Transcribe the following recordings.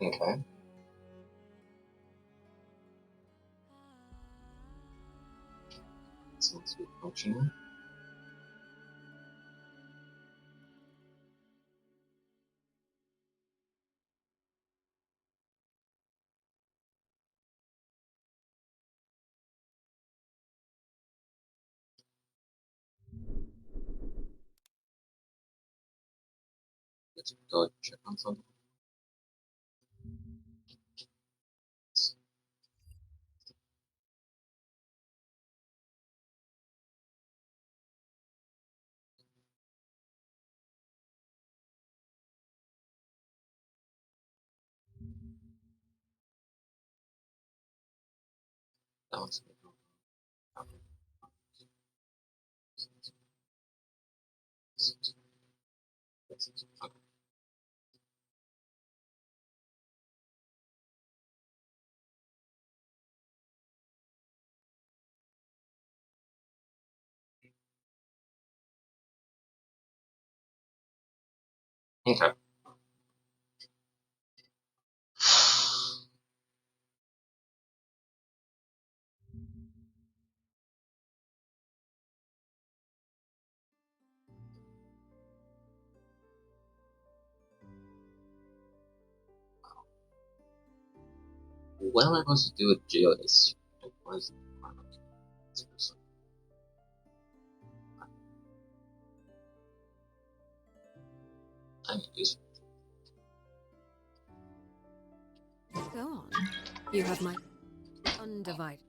Okay. Seems to be functioning. Let's go check on something. That one's okay. What am I supposed to do with Geodis? What is I need these. Go on. You have my undivided.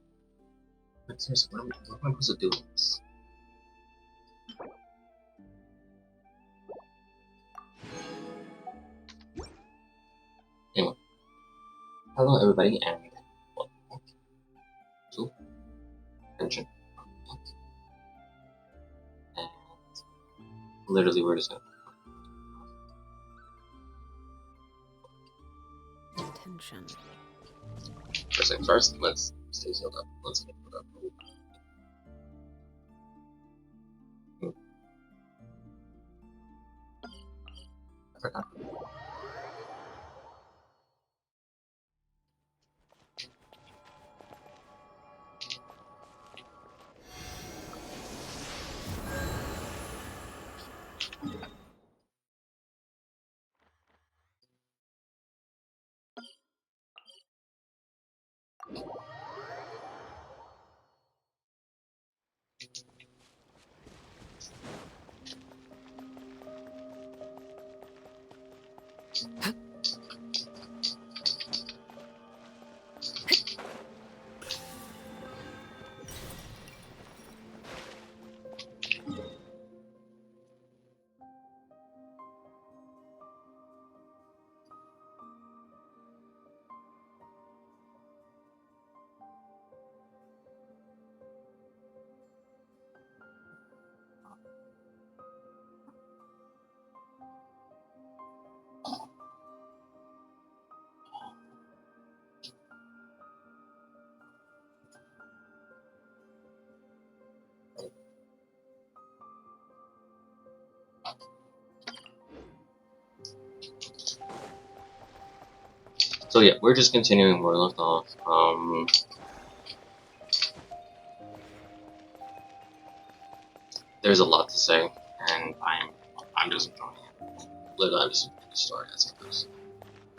But seriously, what am I supposed to do with this? Anyway. Hello everybody and welcome back to Genshin. And literally we're just gonna Intention. first things first, let's stay sealed up. Let's get it up. I forgot. So yeah, we're just continuing where we left off. There's a lot to say, and I'm just enjoying it. Literally, I'm just enjoying the story as it goes.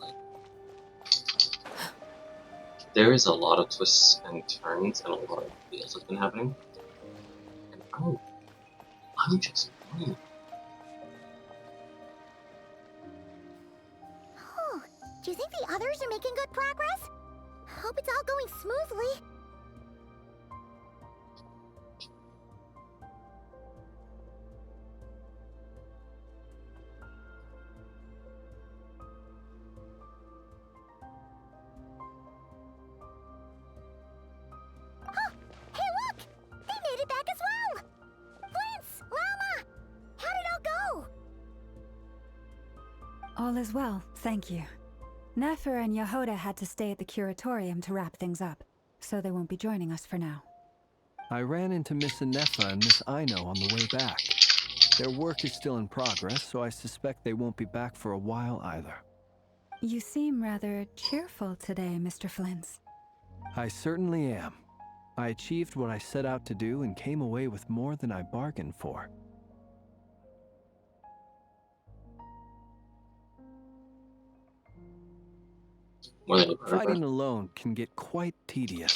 Like, there is a lot of twists and turns, and a lot of deals that's been happening, and I'm just enjoying it. Oh, do you think the others are making good progress? Hope it's all going smoothly. Oh, hey look! They made it back as well! Prince! Llama! How did it all go? All is well, thank you. Nefer and Yehoda had to stay at the curatorium to wrap things up, so they won't be joining us for now. I ran into Miss Anefa and Miss Ino on the way back. Their work is still in progress, so I suspect they won't be back for a while either. You seem rather cheerful today, Mr. Flint's. I certainly am. I achieved what I set out to do and came away with more than I bargained for. More than you bargained Fighting alone can get quite tedious,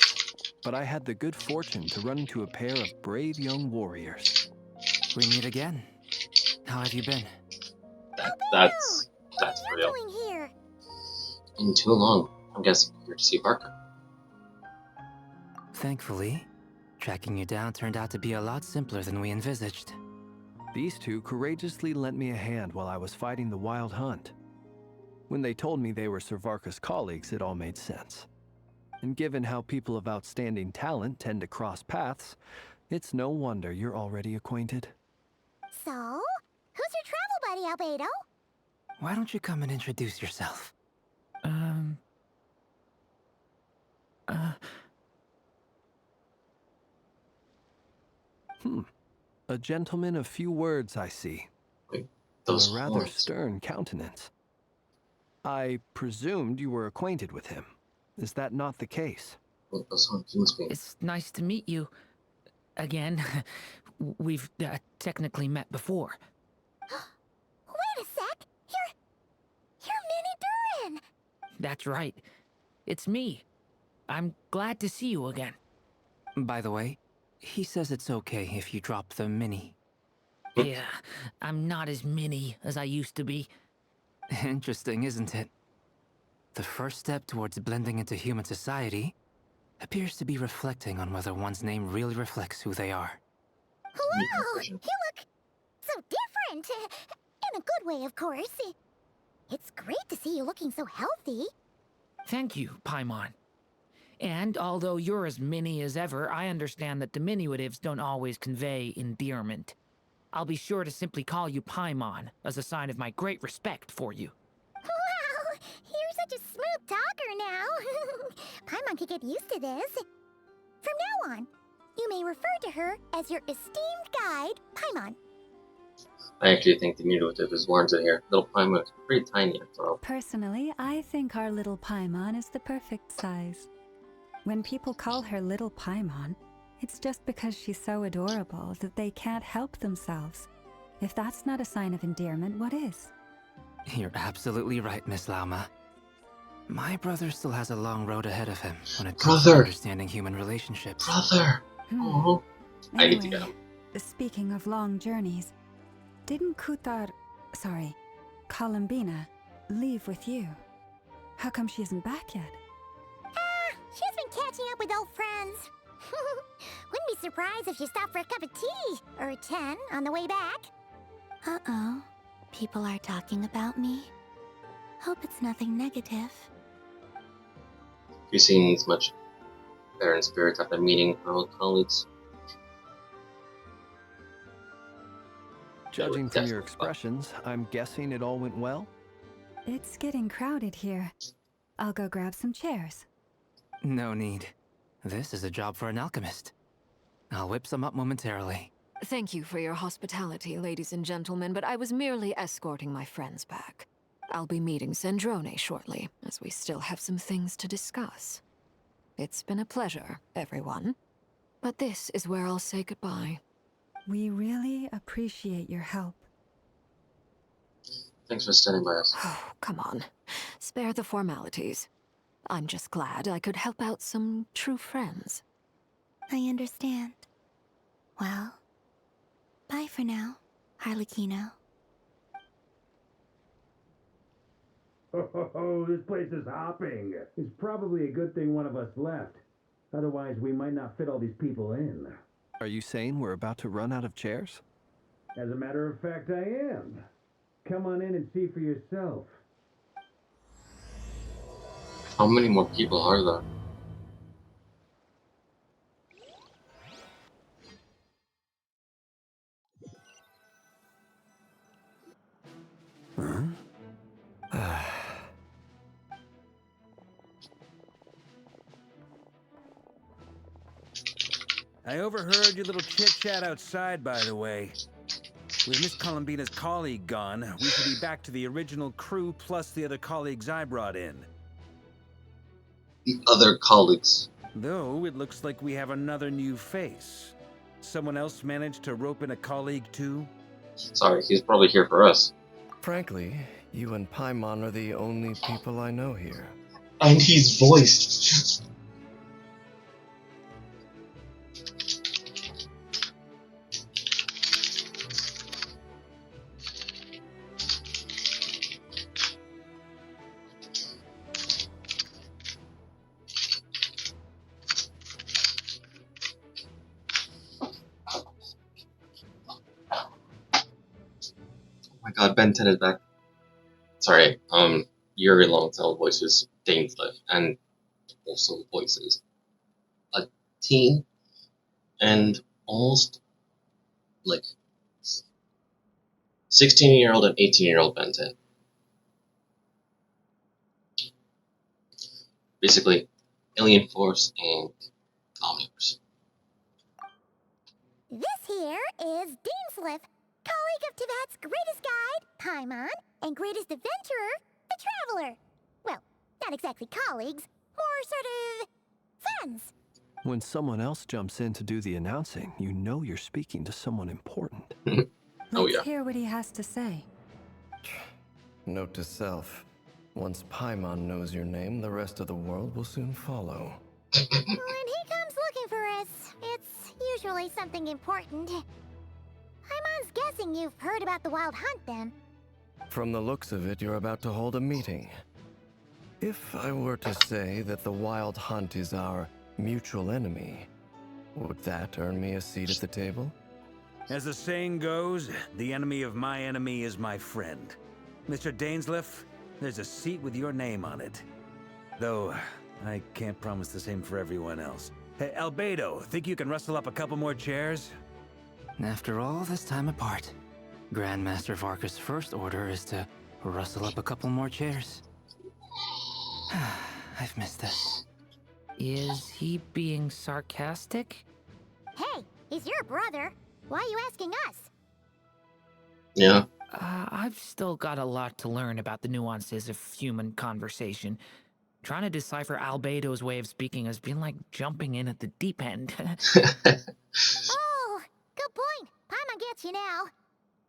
but I had the good fortune to run into a pair of brave young warriors. We meet again. How have you been? for. How are That's you real. doing here? In too long. I'm guessing you're here to see Barker. Thankfully, tracking you down turned out to be a lot simpler than we envisaged. These two courageously lent me a hand while I was fighting the wild hunt. When they told me they were Servarka's colleagues, it all made sense. And given how people of outstanding talent tend to cross paths, it's no wonder you're already acquainted. So, who's your travel buddy, Albedo? Why don't you come and introduce yourself? A gentleman of few words, I see. Wait, And those a rather horns. stern countenance. I presumed you were acquainted with him. Is that not the case? What those horns must be. It's nice to meet you. Again. We've technically met before. Wait a sec. You're Minnie Durin. That's right. It's me. I'm glad to see you again. By the way, he says it's okay if you drop the mini. Yeah, I'm not as mini as I used to be. Interesting, isn't it? The first step towards blending into human society appears to be reflecting on whether one's name really reflects who they are. Wow, you look so different. In a good way, of course. It's great to see you looking so healthy. Thank you, Paimon. And although you're as mini as ever, I understand that diminutives don't always convey endearment. I'll be sure to simply call you Paimon as a sign of my great respect for you. Wow, you're such a smooth talker now. Paimon could get used to this. From now on, you may refer to her as your esteemed guide, Paimon. I actually think the diminutive is warranted here. Little Paimon is pretty tiny after all. Personally, I think our little Paimon is the perfect size. When people call her Little Paimon, it's just because she's so adorable that they can't help themselves. If that's not a sign of endearment, what is? You're absolutely right, Miss Lauma. My brother still has a long road ahead of him when it comes to Brother! understanding human relationships. Brother! Oh, I need to get him. Speaking of long journeys, didn't Columbina, leave with you? How come she isn't back yet? She's been catching up with old friends. Wouldn't be surprised if she stopped for a cup of tea or 10 on the way back. Uh-oh. People are talking about me. Hope it's nothing negative. You seems much better in spirit after meeting her old colleagues. Judging from your expressions, I'm guessing it all went well? It's getting crowded here. I'll go grab some chairs. No need. This is a job for an alchemist. I'll whip some up momentarily. Thank you for your hospitality, ladies and gentlemen, but I was merely escorting my friends back. I'll be meeting Sandrone shortly, as we still have some things to discuss. It's been a pleasure, everyone. But this is where I'll say goodbye. We really appreciate your help. Thanks for standing by us. Oh, come on. Spare the formalities. I'm just glad I could help out some true friends. I understand. Well, bye for now, Harlequino. Oh, this place is hopping. It's probably a good thing one of us left. Otherwise, we might not fit all these people in. Are you saying we're about to run out of chairs? As a matter of fact, I am. Come on in and see for yourself. How many more people are there? I overheard your little chit-chat outside, by the way. With Miss Columbina's colleague gone, we should be back to the original crew plus the other colleagues I brought in. The other colleagues. Though it looks like we have another new face. Someone else managed to rope in a colleague too? Sorry, he's probably here for us. Frankly, you and Paimon are the only people I know here. And he's voiced. Oh my god, Ben 10 is back. Sorry, Yuri Longtail voices Dainsleif and also voices a teen and almost like 16-year-old and 18-year-old Ben 10. Basically, Alien Force and Omniverse. This here is Dainsleif, colleague of Tibet's greatest guide, Paimon, and greatest adventurer, the Traveler. Well, not exactly colleagues, more sort of friends. When someone else jumps in to do the announcing, you know you're speaking to someone important. Oh, Let's yeah. hear what he has to say. Note to self. Once Paimon knows your name, the rest of the world will soon follow. When he comes looking for us, it's usually something important. Paimon's guessing you've heard about the Wild Hunt, then. From the looks of it, you're about to hold a meeting. If I were to say that the Wild Hunt is our mutual enemy, would that earn me a seat at the table? As the saying goes, the enemy of my enemy is my friend. Mr. Dainsleif, there's a seat with your name on it. Though, I can't promise the same for everyone else. Hey, Albedo, think you can rustle up a couple more chairs? After all this time apart, Grandmaster Varka's first order is to rustle up a couple more chairs. I've missed this. Is he being sarcastic? Hey, he's your brother. Why are you asking us? Yeah. I've still got a lot to learn about the nuances of human conversation. Trying to decipher Albedo's way of speaking has been like jumping in at the deep end. Oh, good point. Paimon gets you now.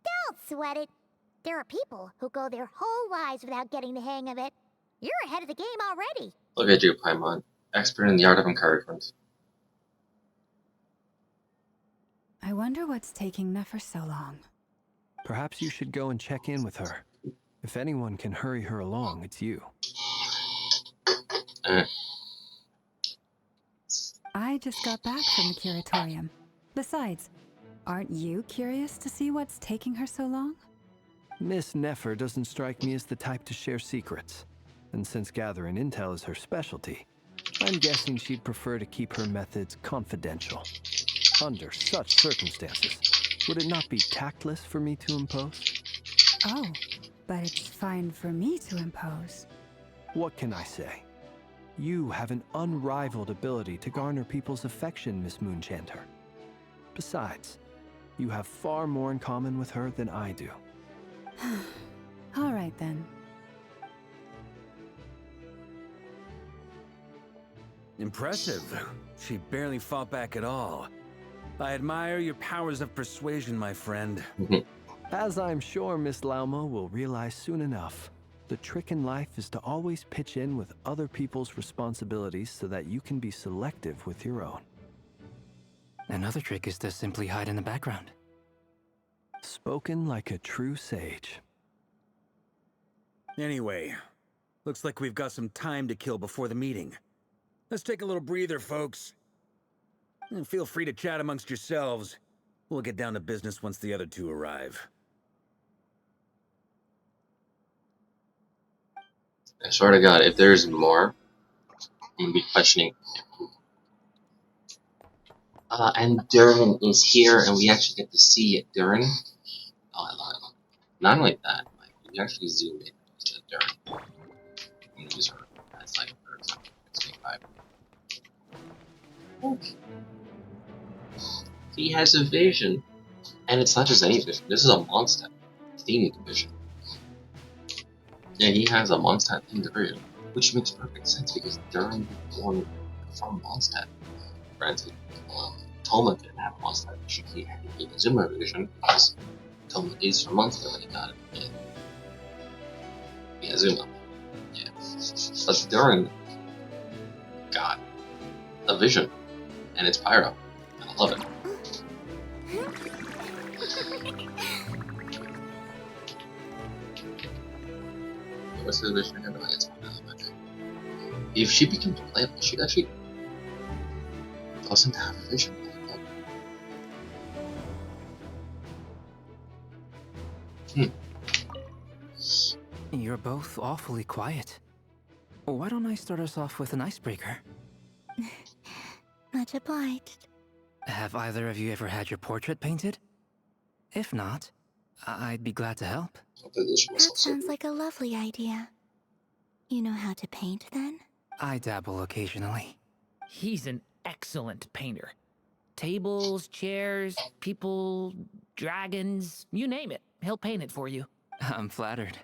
Don't sweat it. There are people who go their whole lives without getting the hang of it. You're ahead of the game already. Look at you, Paimon. Expert in the art of encouragement. I wonder what's taking Nefer so long. Perhaps you should go and check in with her. If anyone can hurry her along, it's you. I just got back from the curatorium. Besides, aren't you curious to see what's taking her so long? Miss Nefer doesn't strike me as the type to share secrets. And since gathering intel is her specialty, I'm guessing she'd prefer to keep her methods confidential. Under such circumstances, would it not be tactless for me to impose? Oh, but it's fine for me to impose. What can I say? You have an unrivaled ability to garner people's affection, Miss Moonchanter. Besides, you have far more in common with her than I do. All right then. Impressive. She barely fought back at all. I admire your powers of persuasion, my friend. As I'm sure Miss Lauma will realize soon enough, the trick in life is to always pitch in with other people's responsibilities so that you can be selective with your own. Another trick is to simply hide in the background. Spoken like a true sage. Anyway, looks like we've got some time to kill before the meeting. Let's take a little breather, folks. And feel free to chat amongst yourselves. We'll get down to business once the other two arrive. I swear to God, if there's more, I'm gonna be questioning. And Durin is here, and we actually get to see it. Durin. Oh, I lied. Not only that, like, we actually zoom in to Durin. And use her as like for example, 65. He has a vision, And it's not just any division. This is a Mondstadt themed division. Yeah, he has a Mondstadt themed division, which makes perfect sense because Durin was born from Mondstadt. Granted, Toma didn't have a Mondstadt division. He had the Inazuma division because Toma is from Mondstadt when he got it in Inazuma. Yeah. But Durin got a vision, and it's Pyro, and I love it. What's the vision again? Oh, it's magic. If she becomes playable, she actually doesn't have a vision. You're both awfully quiet. Why don't I start us off with an icebreaker? Much obliged. Have either of you ever had your portrait painted? If not, I'd be glad to help. That sounds like a lovely idea. You know how to paint, then? I dabble occasionally. He's an excellent painter. Tables, chairs, people, dragons, you name it. He'll paint it for you. I'm flattered.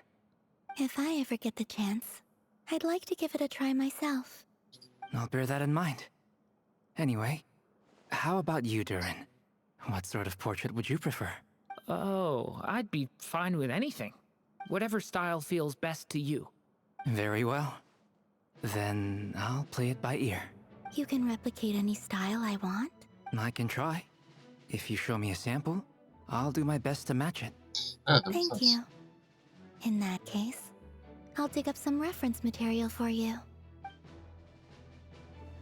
If I ever get the chance, I'd like to give it a try myself. I'll bear that in mind. Anyway, how about you, Durin? What sort of portrait would you prefer? Oh, I'd be fine with anything. Whatever style feels best to you. Very well. Then I'll play it by ear. You can replicate any style I want? I can try. If you show me a sample, I'll do my best to match it. Thank you. In that case, I'll dig up some reference material for you.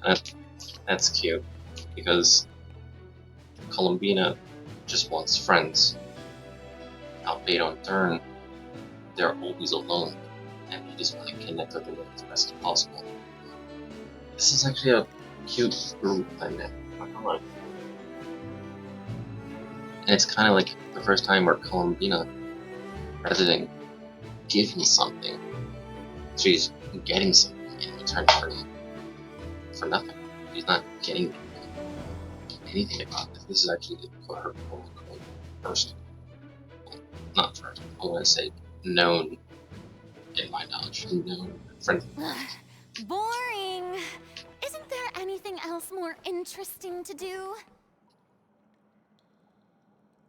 That's cute, because Columbina just wants friends. Albedo and Durin, they're always alone, and you just want to connect with them as best as possible. This is actually a cute group dynamic, not gonna lie. And it's kind of like the first time where Columbina, rather than giving something, she's getting something in return for nothing. She's not getting anything about this. This is actually for her first, well, not first, I want to say known, in my knowledge, known friend. Boring. Isn't there anything else more interesting to do?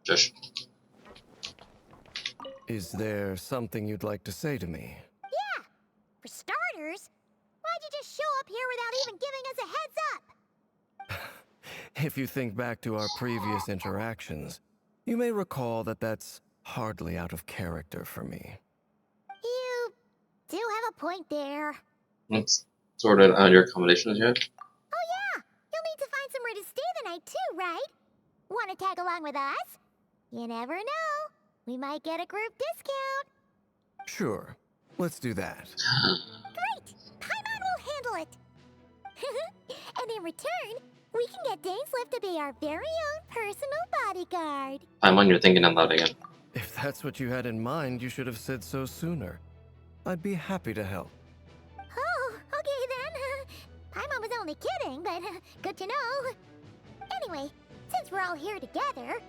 Josh. Is there something you'd like to say to me? Yeah! For starters, why'd you just show up here without even giving us a heads up? If you think back to our previous interactions, you may recall that that's hardly out of character for me. You do have a point there. Let's sort out your accommodations yet? Oh yeah! You'll need to find somewhere to stay the night too, right? Want to tag along with us? You never know. We might get a group discount. Sure, let's do that. Great! Paimon will handle it. And in return, we can get Dainslift to be our very own personal bodyguard. Paimon, you're thinking out loud again. If that's what you had in mind, you should have said so sooner. I'd be happy to help. Oh, okay then. Paimon was only kidding, but good to know. Anyway, since we're all here together,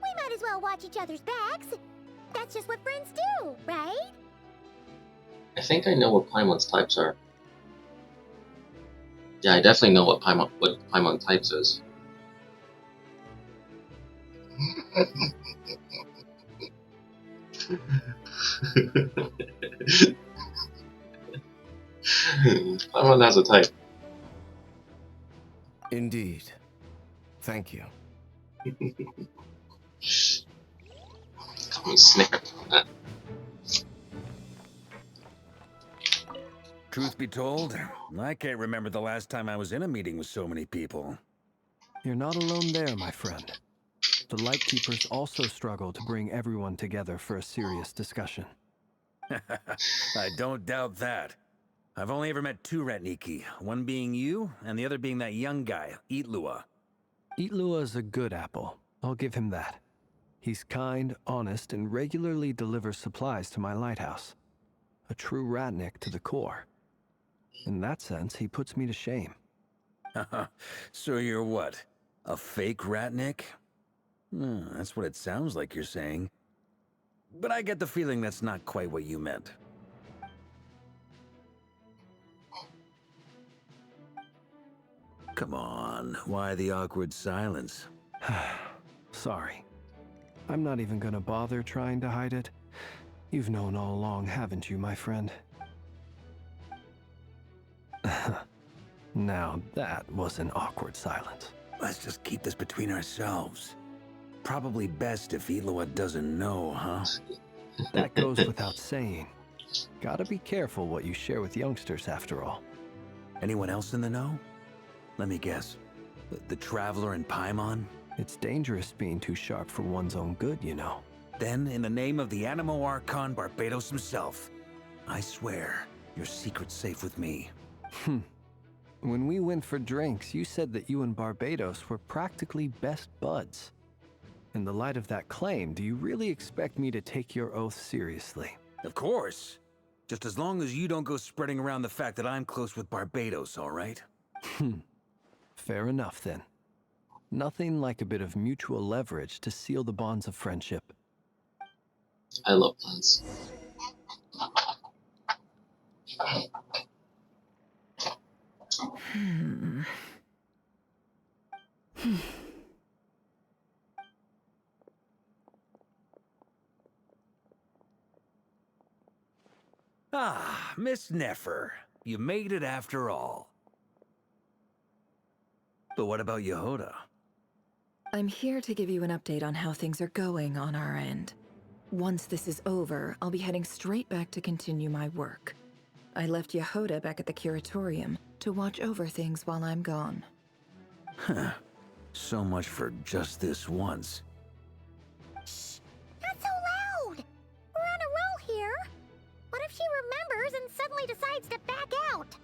we might as well watch each other's backs. That's just what friends do, right? I think I know what Paimon's types are. Yeah, I definitely know what Paimon types is. Paimon has a type. Indeed. Thank you. Come on, snicker. Truth be told, I can't remember the last time I was in a meeting with so many people. You're not alone there, my friend. The Lightkeepers also struggle to bring everyone together for a serious discussion. I don't doubt that. I've only ever met two Ratniki, one being you, and the other being that young guy, Itlua. Itlua is a good apple. I'll give him that. He's kind, honest, and regularly delivers supplies to my lighthouse. A true Ratnik to the core. In that sense, he puts me to shame. So you're what? A fake Ratnik? That's what it sounds like you're saying. But I get the feeling that's not quite what you meant. Come on, why the awkward silence? Sorry. I'm not even gonna bother trying to hide it. You've known all along, haven't you, my friend? Now that was an awkward silence. Let's just keep this between ourselves. Probably best if Eloa doesn't know, huh? That goes without saying. Gotta be careful what you share with youngsters, after all. Anyone else in the know? Let me guess. The Traveler and Paimon? It's dangerous being too sharp for one's own good, you know. Then, in the name of the Animo Archon Barbados himself, I swear, your secret's safe with me. When we went for drinks, you said that you and Barbados were practically best buds. In the light of that claim, do you really expect me to take your oath seriously? Of course. Just as long as you don't go spreading around the fact that I'm close with Barbados, all right? Fair enough, then. Nothing like a bit of mutual leverage to seal the bonds of friendship. I love puns. Ah, Miss Nefer. You made it after all. But what about Yehoda? I'm here to give you an update on how things are going on our end. Once this is over, I'll be heading straight back to continue my work. I left Yehoda back at the Curatorium to watch over things while I'm gone. Huh. So much for just this once. Shh! Not so loud! We're on a roll here! What if she remembers and suddenly decides to back out?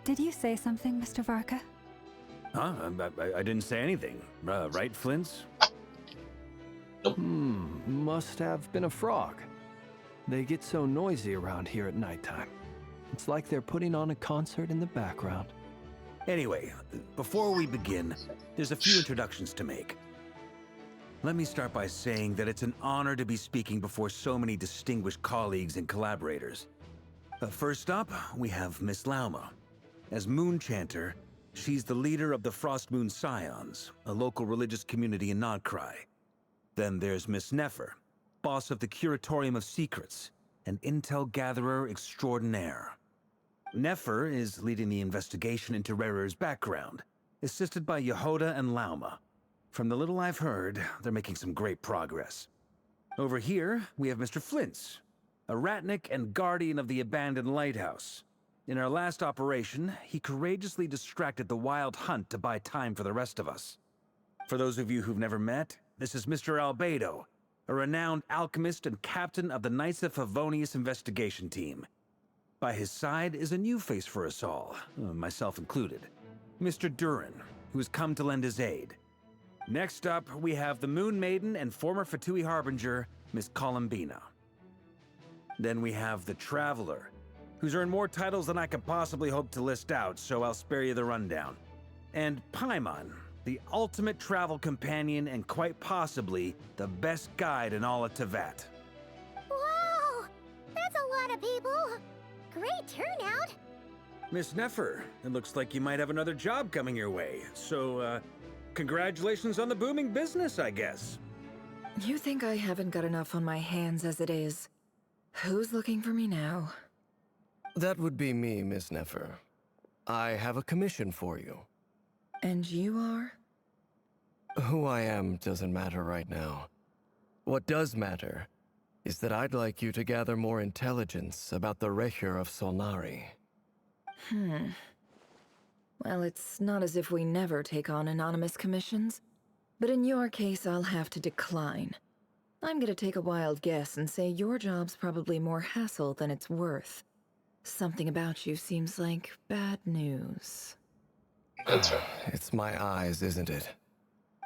Did you say something, Mr. Varka? Huh? I didn't say anything. Right, Flint's? Must have been a frog. They get so noisy around here at nighttime. It's like they're putting on a concert in the background. Anyway, before we begin, there's a few introductions to make. Let me start by saying that it's an honor to be speaking before so many distinguished colleagues and collaborators. First up, we have Miss Lauma. As Moon Chanter, she's the leader of the Frost Moon Scions, a local religious community in Nodcry. Then there's Miss Nefer, boss of the Curatorium of Secrets, an intel gatherer extraordinaire. Nefer is leading the investigation into Rarer's background, assisted by Yehoda and Lauma. From the little I've heard, they're making some great progress. Over here, we have Mr. Flint's, a ratnik and guardian of the abandoned lighthouse. In our last operation, he courageously distracted the Wild Hunt to buy time for the rest of us. For those of you who've never met, this is Mr. Albedo, a renowned alchemist and captain of the Knights of Favonius investigation team. By his side is a new face for us all, myself included, Mr. Durin, who has come to lend his aid. Next up, we have the Moon Maiden and former Fatui Harbinger, Miss Columbina. Then we have the Traveler, who's earned more titles than I could possibly hope to list out, so I'll spare you the rundown. And Paimon, the ultimate travel companion and quite possibly the best guide in all of Tevat. Wow! That's a lot of people! Great turnout! Miss Nefer, it looks like you might have another job coming your way, so, congratulations on the booming business, I guess. You think I haven't got enough on my hands as it is? Who's looking for me now? That would be me, Miss Nefer. I have a commission for you. And you are? Who I am doesn't matter right now. What does matter is that I'd like you to gather more intelligence about the Recher of Solnari. Well, it's not as if we never take on anonymous commissions. But in your case, I'll have to decline. I'm gonna take a wild guess and say your job's probably more hassle than it's worth. Something about you seems like bad news. That's right. It's my eyes, isn't it?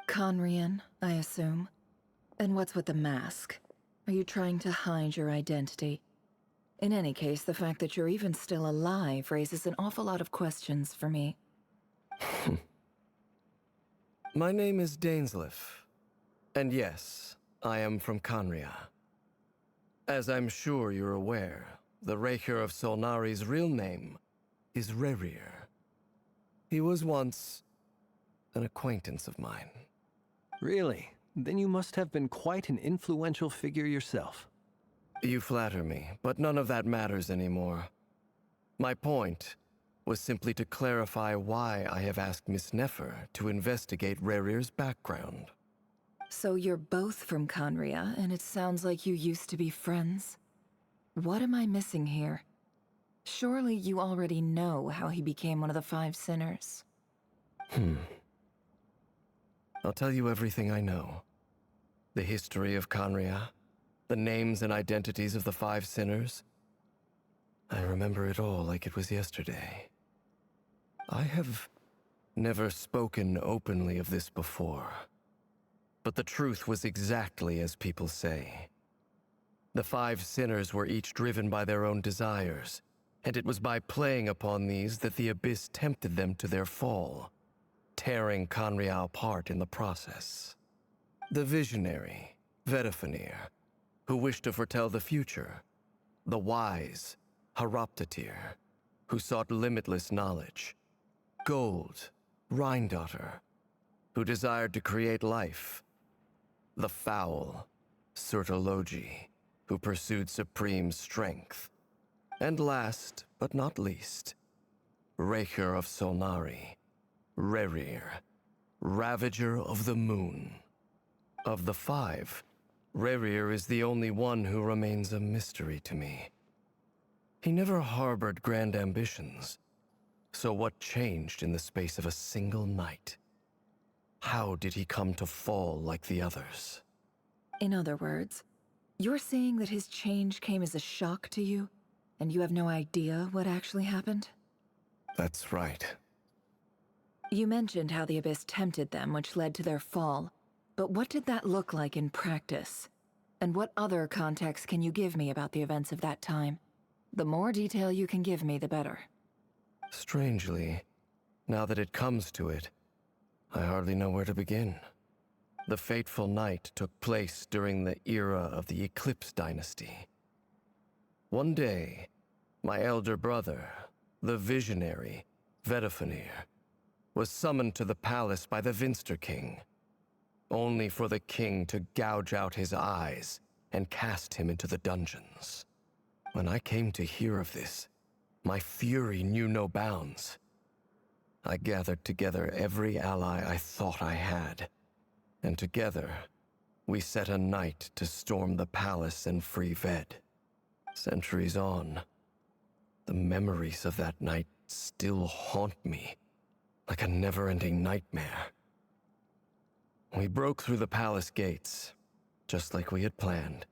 Conrian, I assume. And what's with the mask? Are you trying to hide your identity? In any case, the fact that you're even still alive raises an awful lot of questions for me. My name is Dainsleif, and yes, I am from Conria. As I'm sure you're aware, the Raker of Solnari's real name is Rerir. He was once an acquaintance of mine. Really? Then you must have been quite an influential figure yourself. You flatter me, but none of that matters anymore. My point was simply to clarify why I have asked Miss Nefer to investigate Rerir's background. So you're both from Conria, and it sounds like you used to be friends? What am I missing here? Surely you already know how he became one of the Five Sinners. I'll tell you everything I know. The history of Conria, the names and identities of the Five Sinners. I remember it all like it was yesterday. I have never spoken openly of this before. But the truth was exactly as people say. The Five Sinners were each driven by their own desires, and it was by playing upon these that the Abyss tempted them to their fall, tearing Conria apart in the process. The visionary, Vedifenir, who wished to foretell the future. The wise, Haroptatir, who sought limitless knowledge. Gold, Rheindotter, who desired to create life. The foul, Surtologi, who pursued supreme strength. And last, but not least, Raker of Solnari, Rerir, Ravager of the Moon. Of the five, Rerir is the only one who remains a mystery to me. He never harbored grand ambitions. So what changed in the space of a single night? How did he come to fall like the others? In other words, you're saying that his change came as a shock to you, and you have no idea what actually happened? That's right. You mentioned how the Abyss tempted them, which led to their fall. But what did that look like in practice? And what other context can you give me about the events of that time? The more detail you can give me, the better. Strangely, now that it comes to it, I hardly know where to begin. The fateful night took place during the era of the Eclipse Dynasty. One day, my elder brother, the visionary, Vedifenir, was summoned to the palace by the Vinster King, only for the king to gouge out his eyes and cast him into the dungeons. When I came to hear of this, my fury knew no bounds. I gathered together every ally I thought I had, and together, we set a night to storm the palace and free Ved. Centuries on, the memories of that night still haunt me, like a never-ending nightmare. We broke through the palace gates, just like we had planned,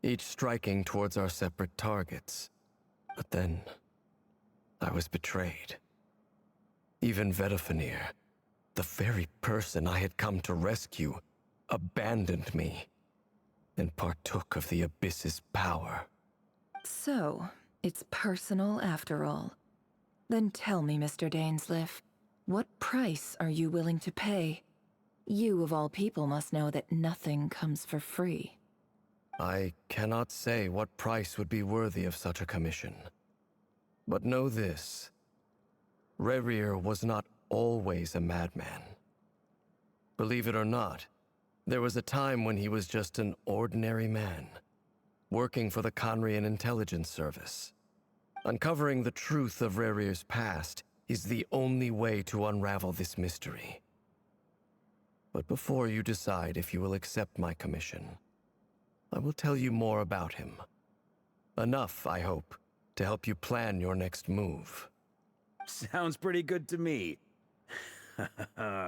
each striking towards our separate targets. But then, I was betrayed. Even Vedifenir, the very person I had come to rescue, abandoned me and partook of the Abyss's power. So, it's personal after all. Then tell me, Mr. Dainsleif, what price are you willing to pay? You, of all people, must know that nothing comes for free. I cannot say what price would be worthy of such a commission. But know this. Rerir was not always a madman. Believe it or not, there was a time when he was just an ordinary man, working for the Conrian Intelligence Service. Uncovering the truth of Rerir's past is the only way to unravel this mystery. But before you decide if you will accept my commission, I will tell you more about him. Enough, I hope, to help you plan your next move. Sounds pretty good to me.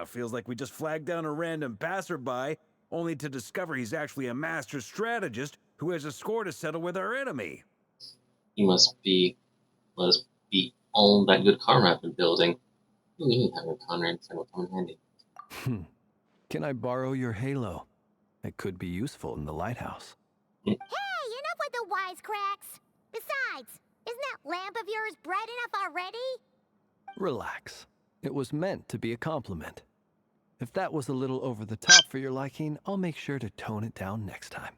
Feels like we just flagged down a random passerby, only to discover he's actually a master strategist who has a score to settle with our enemy. He must be all that good karma I've been building. We need having Conrad and will come in handy. Can I borrow your halo? It could be useful in the lighthouse. Hey, enough with the wisecracks! Besides, isn't that lamp of yours bright enough already? Relax. It was meant to be a compliment. If that was a little over the top for your liking, I'll make sure to tone it down next time.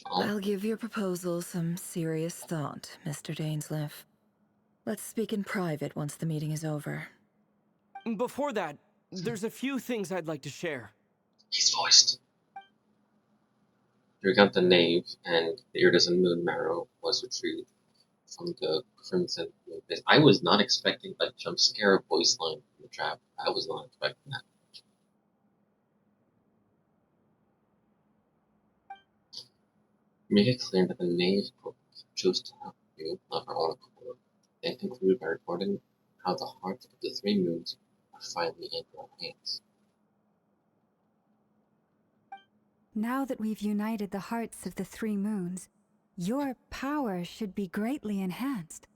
Oh, I'll give your proposal some serious thought, Mr. Dainsleif. Let's speak in private once the meeting is over. Before that, there's a few things I'd like to share. he's voiced. You got the knave, and the iridescent moon marrow was retrieved from the crimson moon pit. I was not expecting a jump scare voice line from the trap. I was not expecting that. Make it clear that the knave chose to help you of her own accord, then conclude by reporting how the hearts of the three moons are finally in your hands. Now that we've united the hearts of the three moons, your power should be greatly enhanced.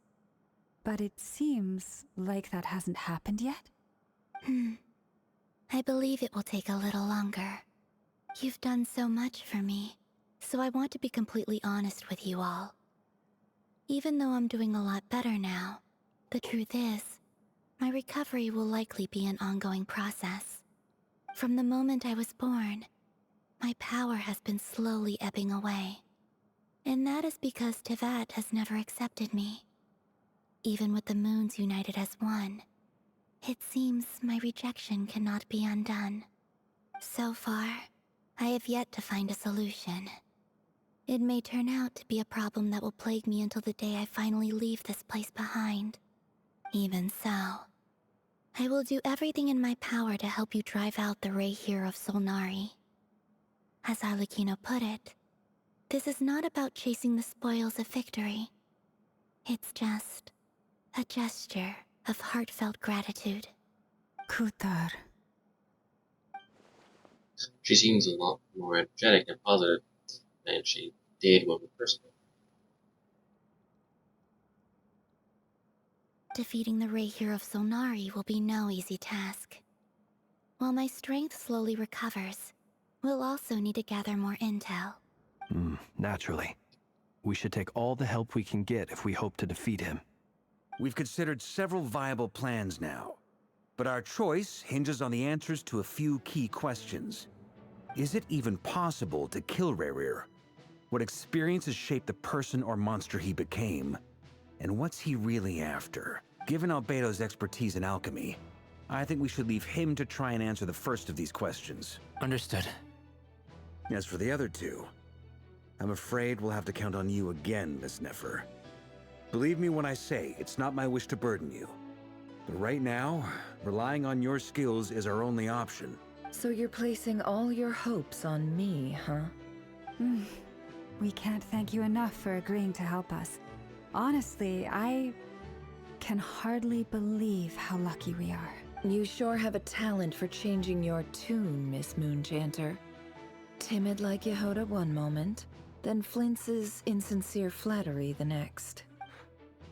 But it seems like that hasn't happened yet. I believe it will take a little longer. You've done so much for me, so I want to be completely honest with you all. Even though I'm doing a lot better now, the truth is, my recovery will likely be an ongoing process. From the moment I was born, my power has been slowly ebbing away. And that is because Tevat has never accepted me. Even with the moons united as one, it seems my rejection cannot be undone. So far, I have yet to find a solution. It may turn out to be a problem that will plague me until the day I finally leave this place behind. Even so, I will do everything in my power to help you drive out the Ray here of Solnari. As Arlecchino put it, this is not about chasing the spoils of victory. It's just a gesture of heartfelt gratitude. Kutar. She seems a lot more energetic and positive than she did when we first met. Defeating the Ray here of Solnari will be no easy task. While my strength slowly recovers, we'll also need to gather more intel. Naturally. We should take all the help we can get if we hope to defeat him. We've considered several viable plans now, but our choice hinges on the answers to a few key questions. Is it even possible to kill Rerir? What experiences shaped the person or monster he became? And what's he really after? Given Albedo's expertise in alchemy, I think we should leave him to try and answer the first of these questions. Understood. As for the other two, I'm afraid we'll have to count on you again, Miss Nefer. Believe me when I say it's not my wish to burden you. But right now, relying on your skills is our only option. So you're placing all your hopes on me, huh? We can't thank you enough for agreeing to help us. Honestly, I can hardly believe how lucky we are. You sure have a talent for changing your tune, Miss Moonchanter. Timid like Yehoda one moment, then flinches insincere flattery the next.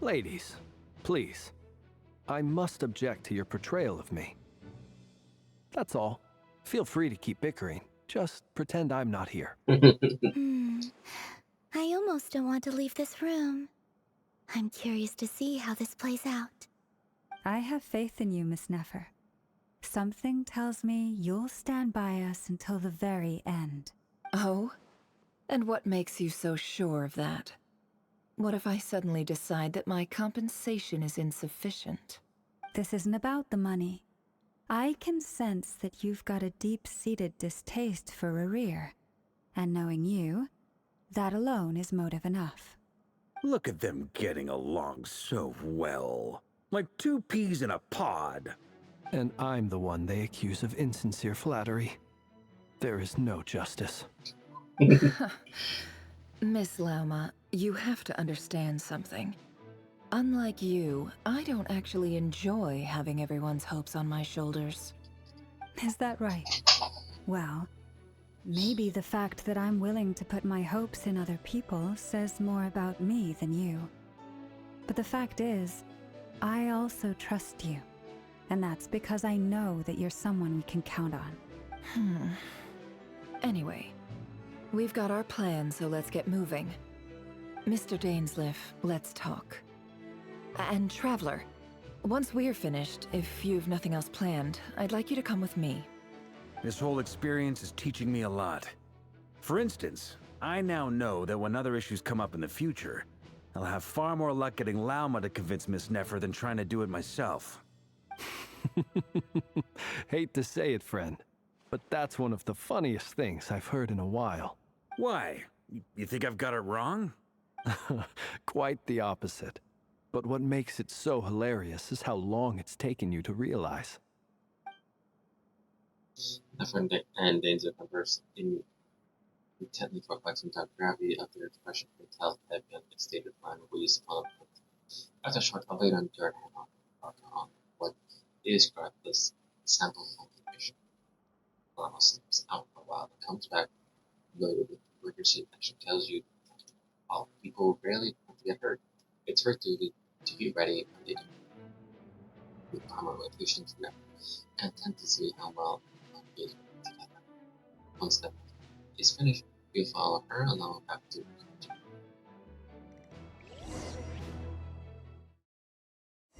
Ladies, please. I must object to your portrayal of me. That's all. Feel free to keep bickering. Just pretend I'm not here. I almost don't want to leave this room. I'm curious to see how this plays out. I have faith in you, Miss Nefer. Something tells me you'll stand by us until the very end. Oh? And what makes you so sure of that? What if I suddenly decide that my compensation is insufficient? This isn't about the money. I can sense that you've got a deep-seated distaste for Rerir. And knowing you, that alone is motive enough. Look at them getting along so well. Like two peas in a pod. And I'm the one they accuse of insincere flattery. There is no justice. Miss Lauma, you have to understand something. Unlike you, I don't actually enjoy having everyone's hopes on my shoulders. Is that right? Well, maybe the fact that I'm willing to put my hopes in other people says more about me than you. But the fact is, I also trust you. And that's because I know that you're someone we can count on. Anyway, we've got our plan, so let's get moving. Mr. Dainsleif, let's talk. And Traveler, Once we're finished, if you've nothing else planned, I'd like you to come with me. This whole experience is teaching me a lot. For instance, I now know that when other issues come up in the future, I'll have far more luck getting Lauma to convince Miss Nefer than trying to do it myself. Hate to say it, friend, but that's one of the funniest things I've heard in a while. Why? You think I've got it wrong? Quite the opposite. But what makes it so hilarious is how long it's taken you to realize. Nefer and Dane's converse intently for quite some time. Gravity of their expression could tell that been a state of mind weighs upon them. After a short wait on dirt and on what is correct, this sample confirmation. Lama slips out for a while and comes back loaded with rigorous action. Tells you while people rarely want to get hurt, it's her duty to be ready when they do. With common locations and tend to see how well they work together. Once that is finished, you follow her along back to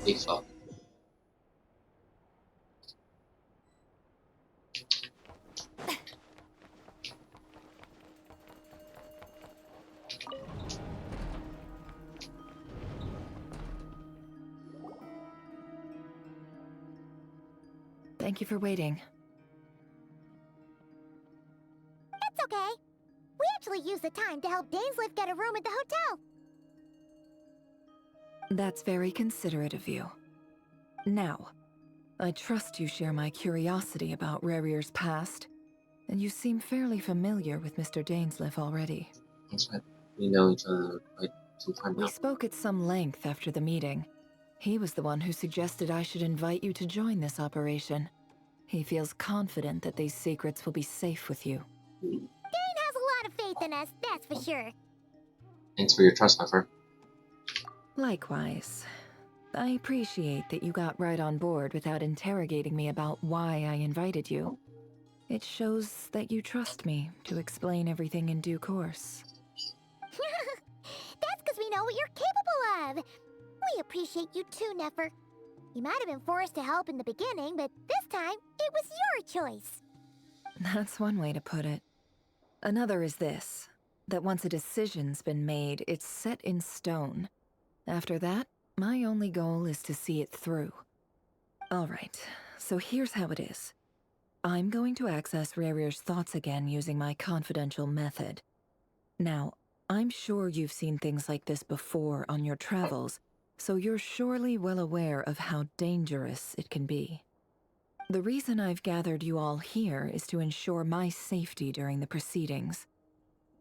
Big Father. Thank you for waiting. It's okay. We actually used the time to help Dainsleif get a room at the hotel. That's very considerate of you. Now, I trust you share my curiosity about Rarier's past, and you seem fairly familiar with Mr. Dainsleif already. That's right. We know each other quite some time now. We spoke at some length after the meeting. He was the one who suggested I should invite you to join this operation. He feels confident that these secrets will be safe with you. Dane has a lot of faith in us, that's for sure. Thanks for your trust, Nefer. Likewise. I appreciate that you got right on board without interrogating me about why I invited you. It shows that you trust me to explain everything in due course. That's because we know what you're capable of. We appreciate you too, Nefer. You might have been forced to help in the beginning, but this time, it was your choice. That's one way to put it. Another is this, that once a decision's been made, it's set in stone. After that, my only goal is to see it through. Alright, so here's how it is. I'm going to access Rarier's thoughts again using my confidential method. Now, I'm sure you've seen things like this before on your travels, so you're surely well aware of how dangerous it can be. The reason I've gathered you all here is to ensure my safety during the proceedings.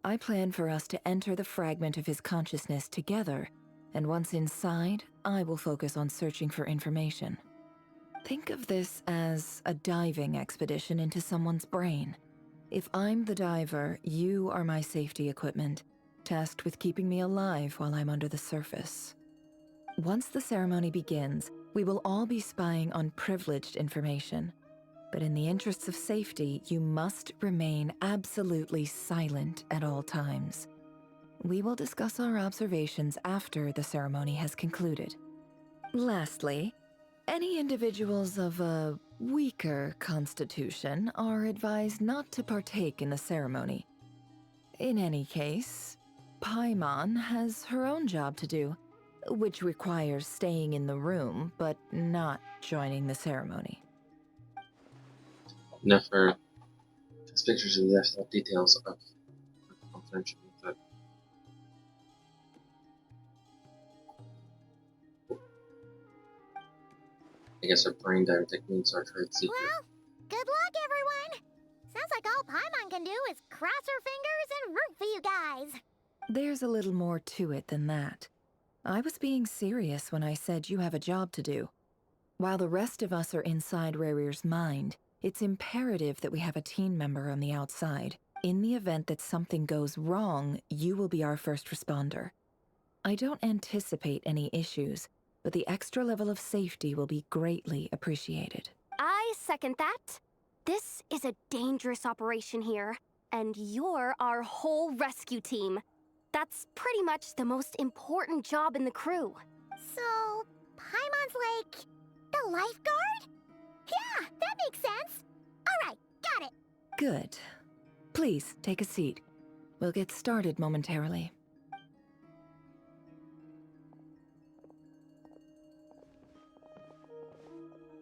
I plan for us to enter the fragment of his consciousness together, and once inside, I will focus on searching for information. Think of this as a diving expedition into someone's brain. If I'm the diver, you are my safety equipment, tasked with keeping me alive while I'm under the surface. Once the ceremony begins, we will all be spying on privileged information. But in the interests of safety, you must remain absolutely silent at all times. We will discuss our observations after the ceremony has concluded. Lastly, any individuals of a weaker constitution are advised not to partake in the ceremony. In any case, Paimon has her own job to do, which requires staying in the room but not joining the ceremony. Nefer takes pictures and left out details of confidential method. I guess our brain diving techniques are trade secret. Well, good luck, everyone. Sounds like all Paimon can do is cross her fingers and root for you guys. There's a little more to it than that. I was being serious when I said you have a job to do. While the rest of us are inside Rarier's mind, it's imperative that we have a team member on the outside. In the event that something goes wrong, you will be our first responder. I don't anticipate any issues, but the extra level of safety will be greatly appreciated. I second that. This is a dangerous operation here, and you're our whole rescue team. That's pretty much the most important job in the crew. So, Paimon's like The lifeguard? Yeah, that makes sense. Alright, got it. Good. Please, take a seat. We'll get started momentarily.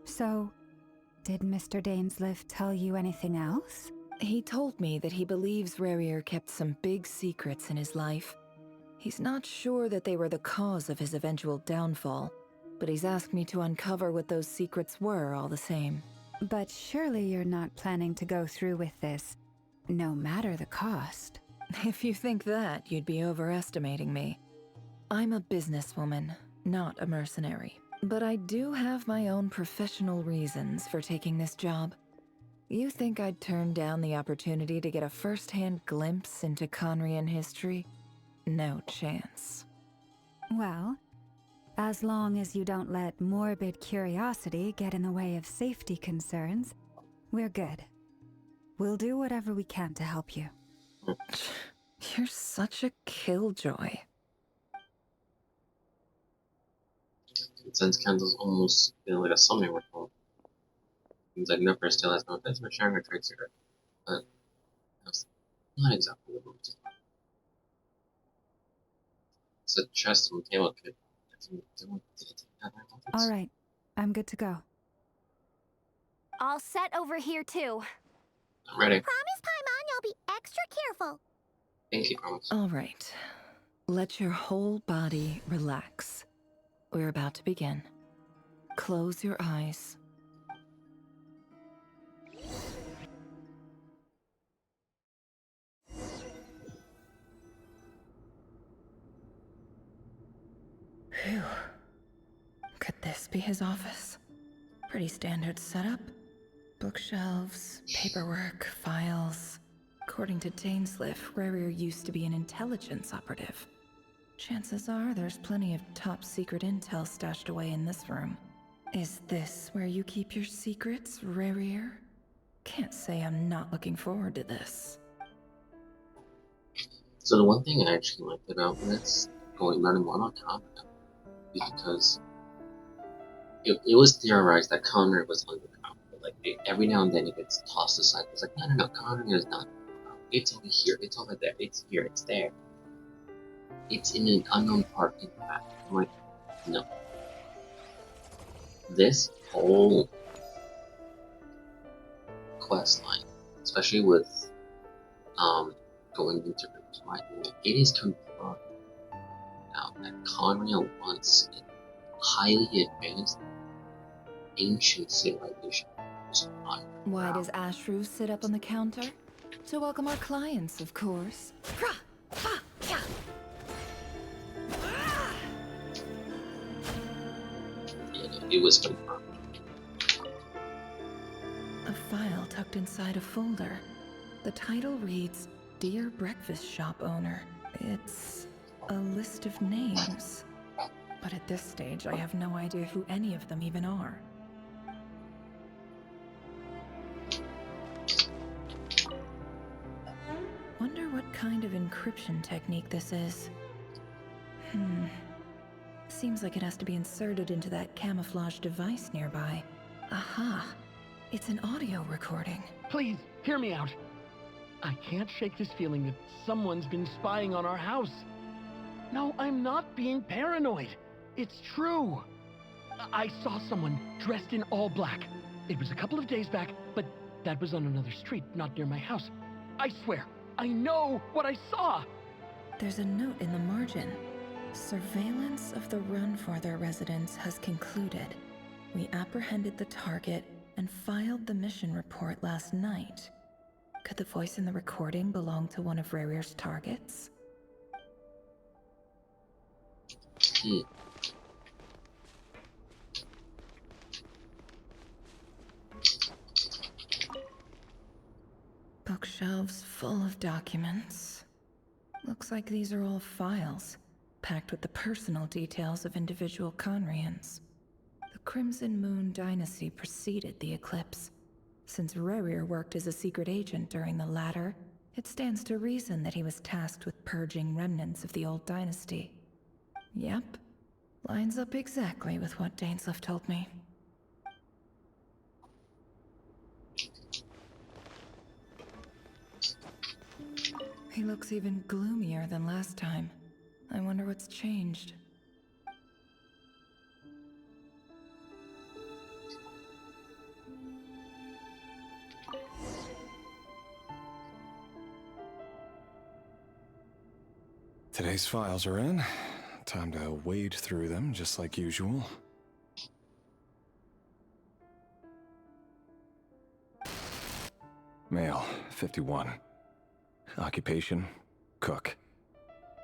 So, did Mr. Dainsliff tell you anything else? He told me that he believes Rarier kept some big secrets in his life. He's not sure that they were the cause of his eventual downfall, but he's asked me to uncover what those secrets were all the same. But surely you're not planning to go through with this, no matter the cost. If you think that, you'd be overestimating me. I'm a businesswoman, not a mercenary. But I do have my own professional reasons for taking this job. You think I'd turn down the opportunity to get a first-hand glimpse into Conrian history? No chance. Well, as long as you don't let morbid curiosity get in the way of safety concerns, we're good. We'll do whatever we can to help you. You're such a killjoy. Since Kendall's almost been like a summoning ritual. Seems like Nipper still has no offense for sharing her trade secret, but that's not exactly what we're doing. It's a chest on the table. All right, I'm good to go. All set over here, too. I'm ready. Promise, Paimon, you'll be extra careful. Thank you, promise. All right. Let your whole body relax. We're about to begin. Close your eyes. Phew. Could this be his office? Pretty standard setup. Bookshelves, paperwork, files. According to Dainsliff, Rarier used to be an intelligence operative. Chances are there's plenty of top-secret intel stashed away in this room. Is this where you keep your secrets, Rarier? Can't say I'm not looking forward to this. So the one thing I actually liked about this, learning more about Conrad, is because it was theorized that Conrad was underground. But like every now and then it gets tossed aside. It's like, no, Conrad is not underground. It's over here, it's over there, it's here, it's there. It's in an unknown part in the back. I'm like, no. This whole quest line, especially with going into my it is confirmed now that Conria wants a highly advanced ancient civilization. Why does Ashru sit up on the counter? To welcome our clients, of course. It was confirmed. A file tucked inside a folder. The title reads, Dear Breakfast Shop Owner. It's a list of names. But at this stage, I have no idea who any of them even are. Wonder what kind of encryption technique this is. Seems like it has to be inserted into that camouflage device nearby. Aha! It's an audio recording. Please, hear me out. I can't shake this feeling that someone's been spying on our house. No, I'm not being paranoid. It's true. I saw someone dressed in all black. It was a couple of days back, but that was on another street, not near my house. I swear, I know what I saw. There's a note in the margin. Surveillance of the Runforther residence has concluded. We apprehended the target and filed the mission report last night. Could the voice in the recording belong to one of Rarier's targets? Bookshelves full of documents. Looks like these are all files, packed with the personal details of individual Conrians. The Crimson Moon dynasty preceded the eclipse. Since Rarier worked as a secret agent during the latter, it stands to reason that he was tasked with purging remnants of the old dynasty. Yep, lines up exactly with what Dainsliff told me. He looks even gloomier than last time. I wonder what's changed. Today's files are in. Time to wade through them, just like usual. Male, 51. Occupation, cook.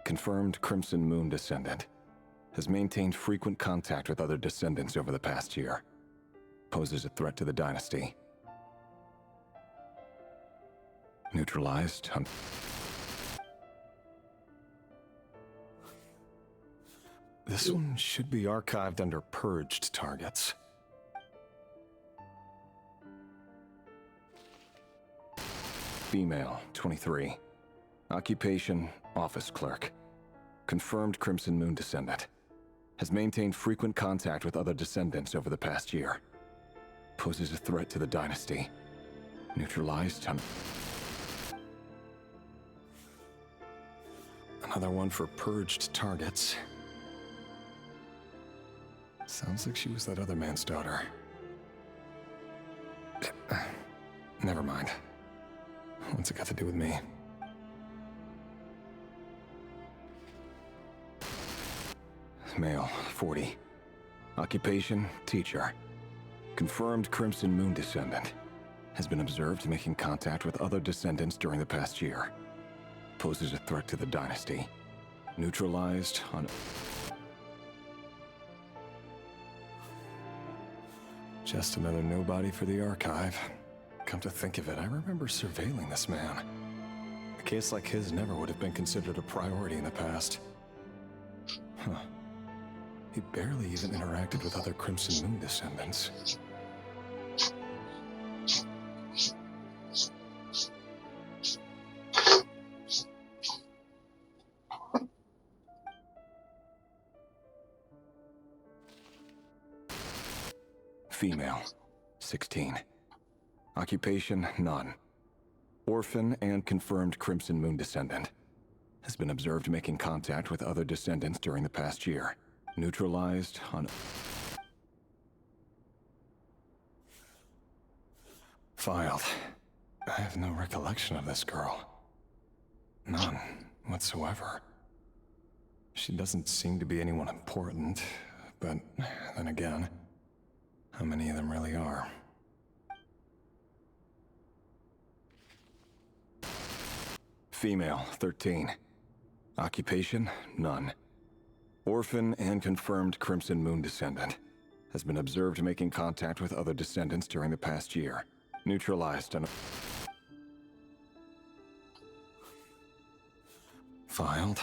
Confirmed Crimson Moon descendant. Has maintained frequent contact with other descendants over the past year. Poses a threat to the dynasty. Neutralized on... This one should be archived under purged targets. Female, 23. Occupation, office clerk. Confirmed Crimson Moon descendant. Has maintained frequent contact with other descendants over the past year. Poses a threat to the dynasty. Neutralized on... Another one for purged targets. Sounds like she was that other man's daughter. Never mind. What's it got to do with me? Male, 40. Occupation, teacher. Confirmed Crimson Moon descendant. Has been observed making contact with other descendants during the past year. Poses a threat to the dynasty. Neutralized on... Just another nobody for the archive. Come to think of it, I remember surveilling this man. A case like his never would have been considered a priority in the past. Huh. He barely even interacted with other Crimson Moon descendants. Female, 16. Occupation, none. Orphan and confirmed Crimson Moon descendant. Has been observed making contact with other descendants during the past year. Neutralized on... Filed. I have no recollection of this girl. None whatsoever. She doesn't seem to be anyone important, but then again, how many of them really are? Female, 13. Occupation, none. Orphan and confirmed Crimson Moon descendant. Has been observed making contact with other descendants during the past year. Neutralized on... Filed.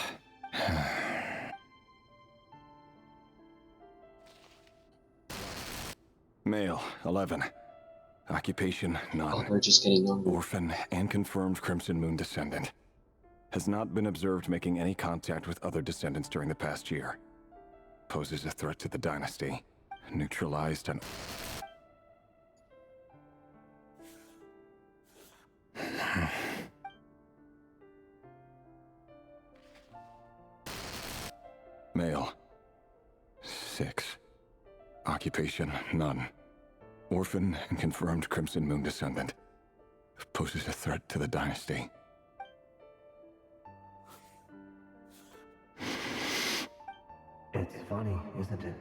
Male, 11. Occupation, none. Oh, they're just getting younger. Orphan and confirmed Crimson Moon descendant. Has not been observed making any contact with other descendants during the past year. Poses a threat to the dynasty. Neutralized on... Male. 6. Occupation, none. Orphan and confirmed Crimson Moon descendant. Poses a threat to the dynasty. It's funny, isn't it?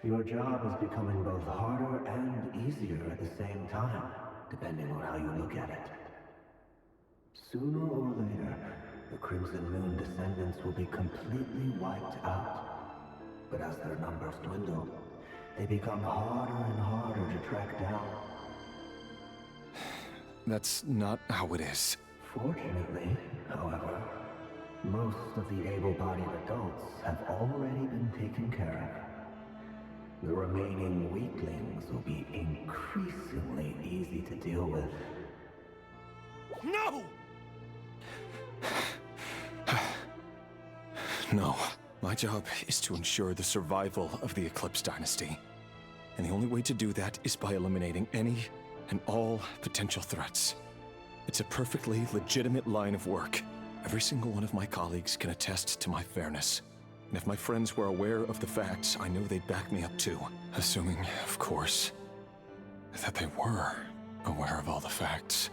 Your job is becoming both harder and easier at the same time, depending on how you look at it. Sooner or later, the Crimson Moon descendants will be completely wiped out. But as their numbers dwindle, they become harder and harder to track down. That's not how it is. Fortunately, however, most of the able-bodied adults have already been taken care of. The remaining weaklings will be increasingly easy to deal with. No! No. My job is to ensure the survival of the Eclipse Dynasty. And the only way to do that is by eliminating any and all potential threats. It's a perfectly legitimate line of work. Every single one of my colleagues can attest to my fairness. And if my friends were aware of the facts, I know they'd back me up too. Assuming, of course, that they were aware of all the facts.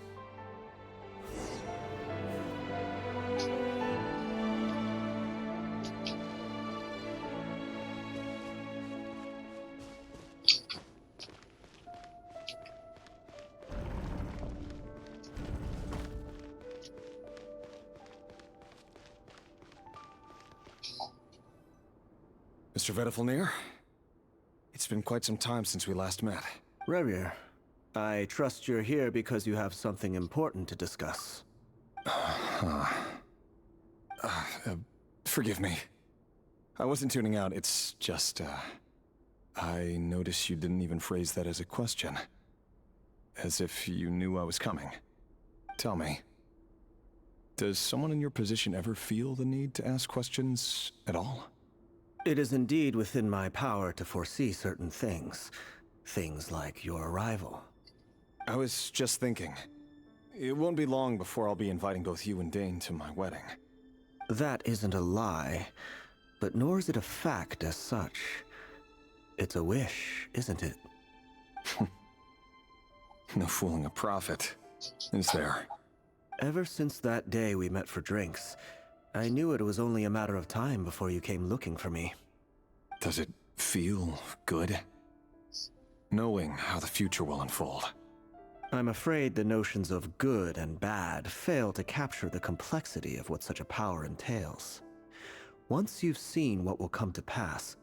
Mr. Vedifalnir, it's been quite some time since we last met. Rerir, I trust you're here because you have something important to discuss. Forgive me. I wasn't tuning out, it's just, I noticed you didn't even phrase that as a question. As if you knew I was coming. Tell me, does someone in your position ever feel the need to ask questions at all? It is indeed within my power to foresee certain things. Things like your arrival. I was just thinking. It won't be long before I'll be inviting both you and Dane to my wedding. That isn't a lie, but nor is it a fact as such. It's a wish, isn't it? No fooling a prophet, is there? Ever since that day we met for drinks, I knew it was only a matter of time before you came looking for me. Does it feel good? Knowing how the future will unfold. I'm afraid the notions of good and bad fail to capture the complexity of what such a power entails. Once you've seen what will come to pass,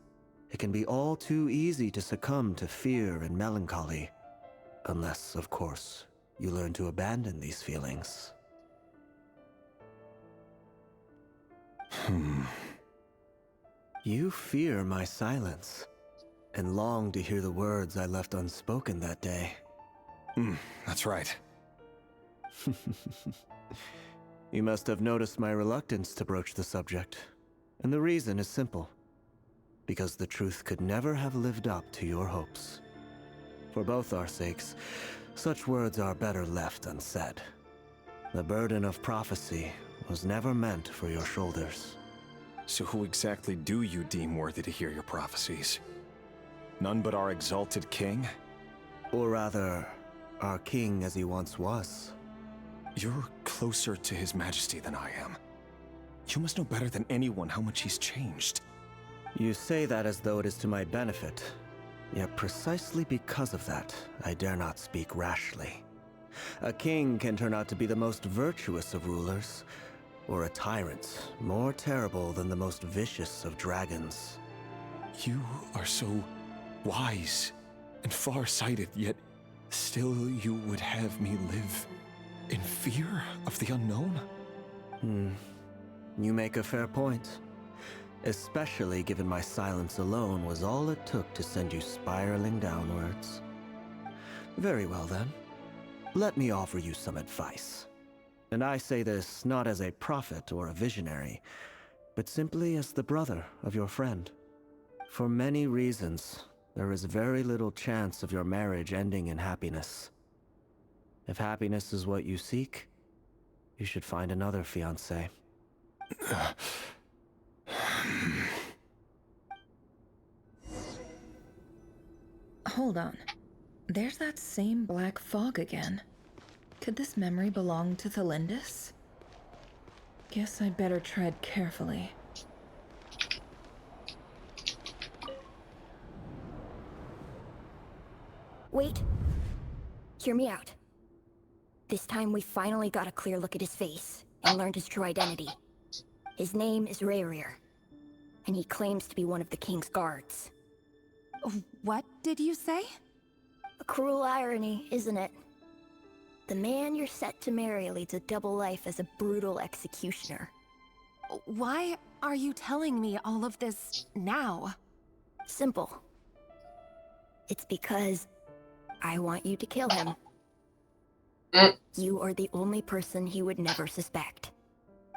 it can be all too easy to succumb to fear and melancholy. Unless, of course, you learn to abandon these feelings. You fear my silence, and long to hear the words I left unspoken that day. That's right. You must have noticed my reluctance to broach the subject, and the reason is simple. Because the truth could never have lived up to your hopes. For both our sakes, such words are better left unsaid. The burden of prophecy was never meant for your shoulders. So who exactly do you deem worthy to hear your prophecies? None but our exalted king? Or rather, our king as he once was. You're closer to his majesty than I am. You must know better than anyone how much he's changed. You say that as though it is to my benefit. Yet precisely because of that, I dare not speak rashly. A king can turn out to be the most virtuous of rulers, or a tyrant more terrible than the most vicious of dragons. You are so wise and far-sighted, yet still you would have me live in fear of the unknown? You make a fair point. Especially given my silence alone was all it took to send you spiraling downwards. Very well then. Let me offer you some advice. And I say this not as a prophet or a visionary, but simply as the brother of your friend. For many reasons, there is very little chance of your marriage ending in happiness. If happiness is what you seek, you should find another fiancé. Hold on. There's that same black fog again. Could this memory belong to Thelindis? Guess I'd better tread carefully. Wait. Hear me out. This time we finally got a clear look at his face and learned his true identity. His name is Rerir, and he claims to be one of the king's guards. What did you say? A cruel irony, isn't it? The man you're set to marry leads a double life as a brutal executioner. Why are you telling me all of this now? Simple. It's because I want you to kill him. You are the only person he would never suspect.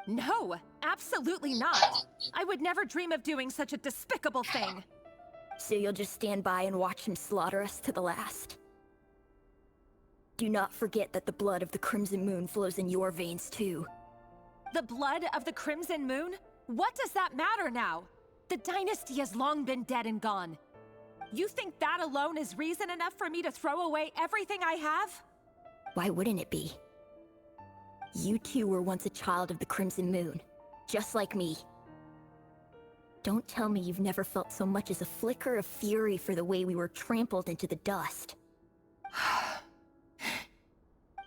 No, absolutely not. I would never dream of doing such a despicable thing. So you'll just stand by and watch him slaughter us to the last? Do not forget that the blood of the Crimson Moon flows in your veins too. The blood of the Crimson Moon? What does that matter now? The dynasty has long been dead and gone. You think that alone is reason enough for me to throw away everything I have? Why wouldn't it be? You two were once a child of the Crimson Moon, just like me. Don't tell me you've never felt so much as a flicker of fury for the way we were trampled into the dust.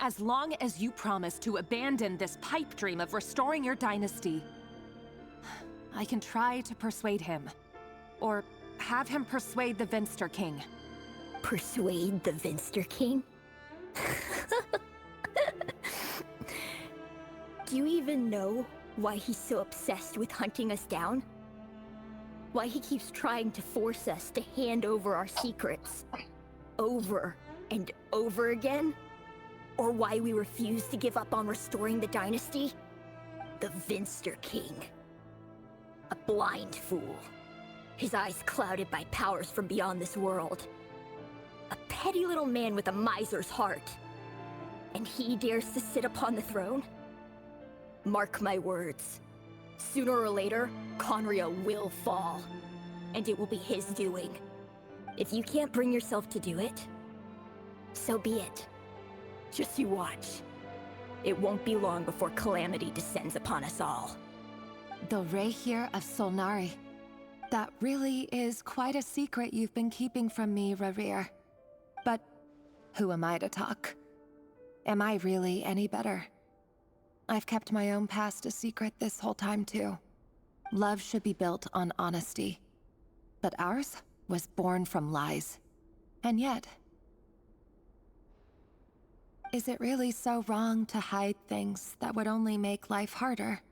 As long as you promise to abandon this pipe dream of restoring your dynasty, I can try to persuade him. Or have him persuade the Vinster King. Persuade the Vinster King? Do you even know why he's so obsessed with hunting us down? Why he keeps trying to force us to hand over our secrets over and over again? Or why we refuse to give up on restoring the dynasty? The Vinster King. A blind fool. His eyes clouded by powers from beyond this world. A petty little man with a miser's heart. And he dares to sit upon the throne? Mark my words. Sooner or later, Conria will fall. And it will be his doing. If you can't bring yourself to do it, so be it. Just you watch. It won't be long before calamity descends upon us all. The Rehir of Solnari. That really is quite a secret you've been keeping from me, Rerir. But who am I to talk? Am I really any better? I've kept my own past a secret this whole time too. Love should be built on honesty. But ours was born from lies. And yet... is it really so wrong to hide things that would only make life harder?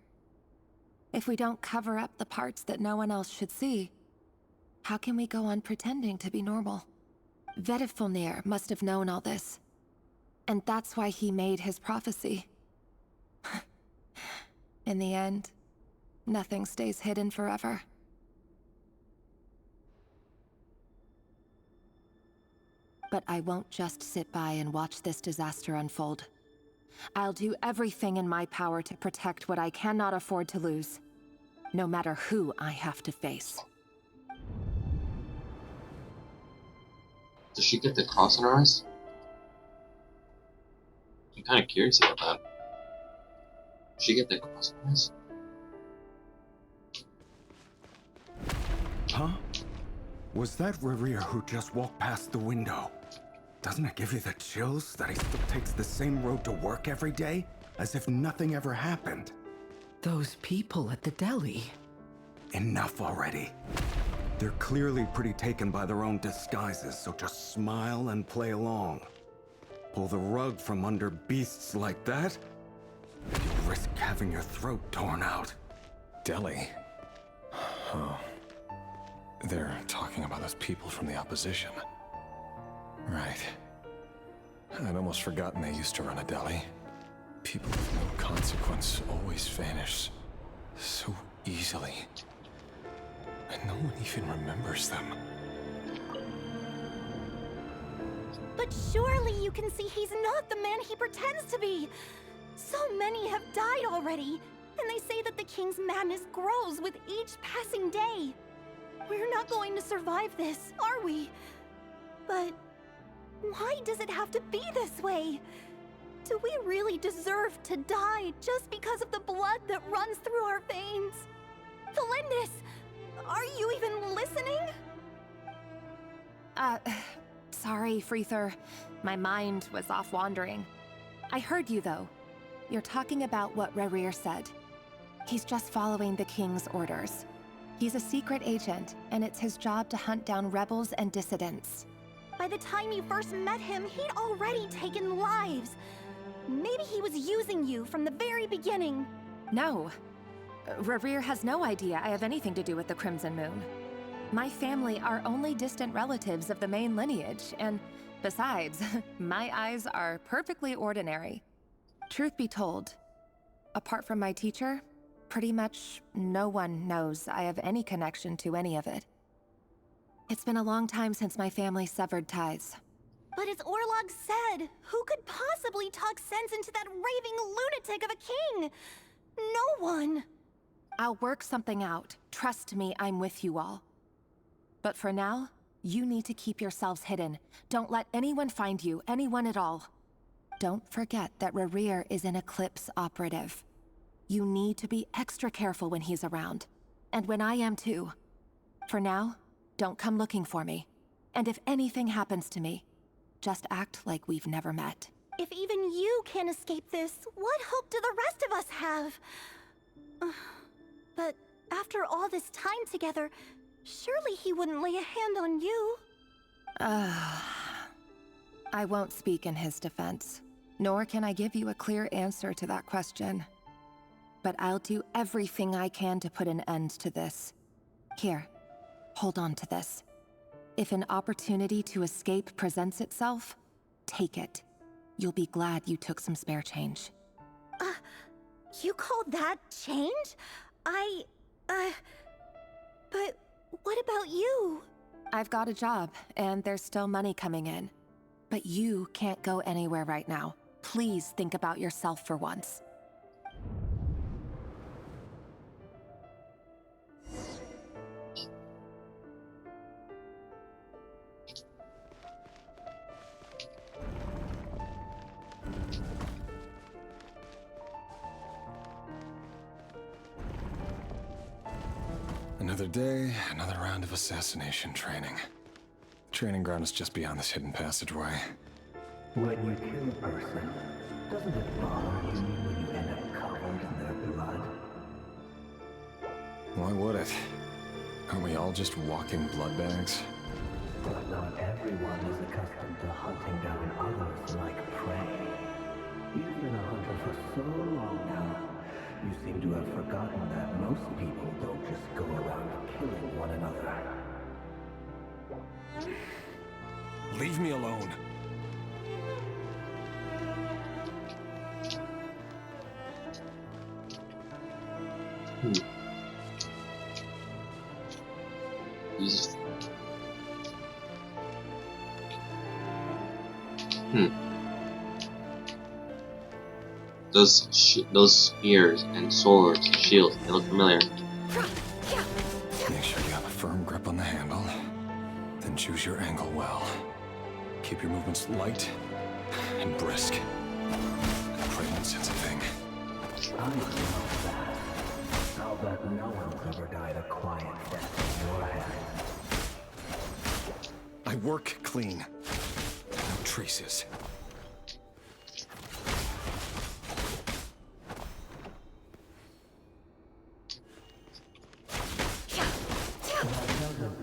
If we don't cover up the parts that no one else should see, how can we go on pretending to be normal? Vedifulnir must have known all this. And that's why he made his prophecy. In the end, nothing stays hidden forever. But I won't just sit by and watch this disaster unfold. I'll do everything in my power to protect what I cannot afford to lose, no matter who I have to face. Does she get the cross on her eyes? I'm kind of curious about that. Does she get the cross on her eyes? Huh? Was that Rerir who just walked past the window? Doesn't it give you the chills that he still takes the same road to work every day? As if nothing ever happened. Those people at the deli. Enough already. They're clearly pretty taken by their own disguises, so just smile and play along. Pull the rug from under beasts like that, and you risk having your throat torn out. Deli? Oh. They're talking about those people from the opposition. Right. I'd almost forgotten they used to run a deli. People with no consequence always vanish so easily. And no one even remembers them. But surely you can see he's not the man he pretends to be. So many have died already, and they say that the king's madness grows with each passing day. We're not going to survive this, are we? But why does it have to be this way? Do we really deserve to die just because of the blood that runs through our veins? Felindis, are you even listening? Sorry, Freether. My mind was off wandering. I heard you, though. You're talking about what Rerir said. He's just following the king's orders. He's a secret agent, and it's his job to hunt down rebels and dissidents. By the time you first met him, he'd already taken lives. Maybe he was using you from the very beginning. No. Rerir has no idea I have anything to do with the Crimson Moon. My family are only distant relatives of the main lineage, and besides, my eyes are perfectly ordinary. Truth be told, apart from my teacher, pretty much no one knows I have any connection to any of it. It's been a long time since my family severed ties. But as Orlog said, who could possibly talk sense into that raving lunatic of a king? No one! I'll work something out. Trust me, I'm with you all. But for now, you need to keep yourselves hidden. Don't let anyone find you, anyone at all. Don't forget that Rerir is an Eclipse operative. You need to be extra careful when he's around. And when I am too. For now, don't come looking for me. And if anything happens to me, just act like we've never met. If even you can't escape this, what hope do the rest of us have? But after all this time together, surely he wouldn't lay a hand on you. I won't speak in his defense, nor can I give you a clear answer to that question. But I'll do everything I can to put an end to this. Here, hold on to this. If an opportunity to escape presents itself, take it. You'll be glad you took some spare change. You call that change? But what about you? I've got a job, and there's still money coming in. But you can't go anywhere right now. Please think about yourself for once. Another day, another round of assassination training. The training ground is just beyond this hidden passageway. When you kill a person, doesn't it bother you when you end up covered in their blood? Why would it? Aren't we all just walking blood bags? But not everyone is accustomed to hunting down others like prey. You've been a hunter for so long now. You seem to have forgotten that most people don't just go around killing one another. Leave me alone. Those spears and swords and shields, they look familiar. Make sure you have a firm grip on the handle. Then choose your angle well. Keep your movements light and brisk. And pray won't sense a thing. I love that. I'll bet no one's ever died a quiet death in your hands. I work clean. No traces.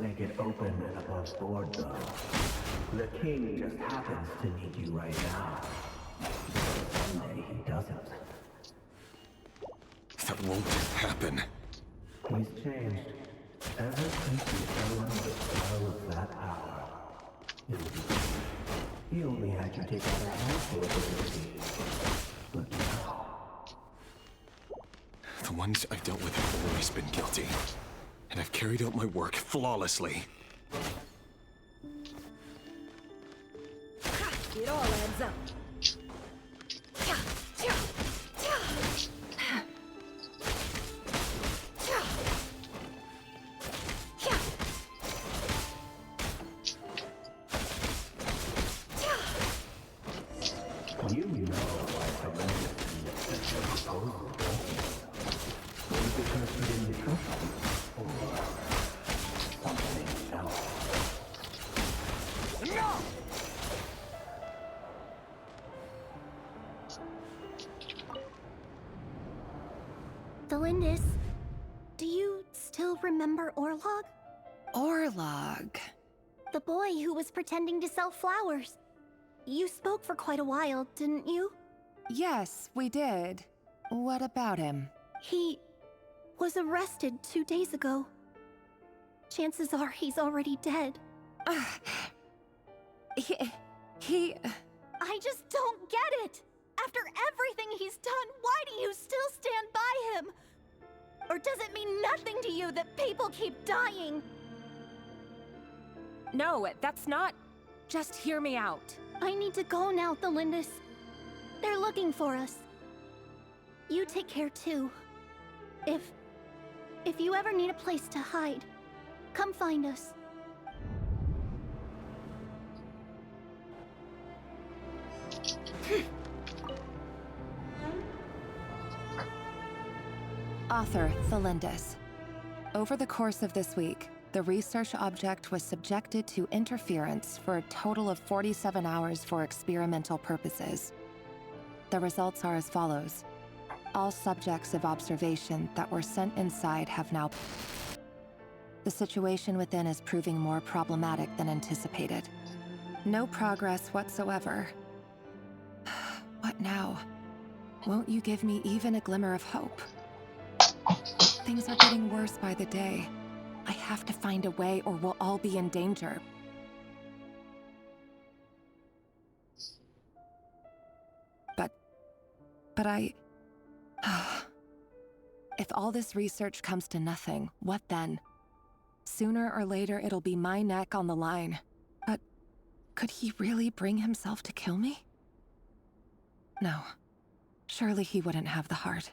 Make it open and above board, though. The king just happens to need you right now. Someday he doesn't. That won't happen. He's changed. Ever since he fell under the spell of that power. In the beginning, he only had you take out a handful of abilities. But now... The ones I've dealt with have always been guilty. And I've carried out my work flawlessly. It all adds up. You know I commend such a proposal, don't you? Was it because you didn't trust me? Or something else? No! Delindis, do you still remember Orlog? Orlog? The boy who was pretending to sell flowers. You spoke for quite a while, didn't you? Yes, we did. What about him? He was arrested 2 days ago. Chances are he's already dead. He... I just don't get it! After everything he's done, why do you still stand by him? Or does it mean nothing to you that people keep dying? No, that's not... Just hear me out. I need to go now, Delindis. They're looking for us. You take care too. If you ever need a place to hide, come find us. Author Thelindis. Over the course of this week, the research object was subjected to interference for a total of 47 hours for experimental purposes. The results are as follows. All subjects of observation that were sent inside have now... The situation within is proving more problematic than anticipated. No progress whatsoever. What now? Won't you give me even a glimmer of hope? Things are getting worse by the day. I have to find a way or we'll all be in danger. But I... If all this research comes to nothing, what then? Sooner or later, it'll be my neck on the line. But could he really bring himself to kill me? No. Surely he wouldn't have the heart.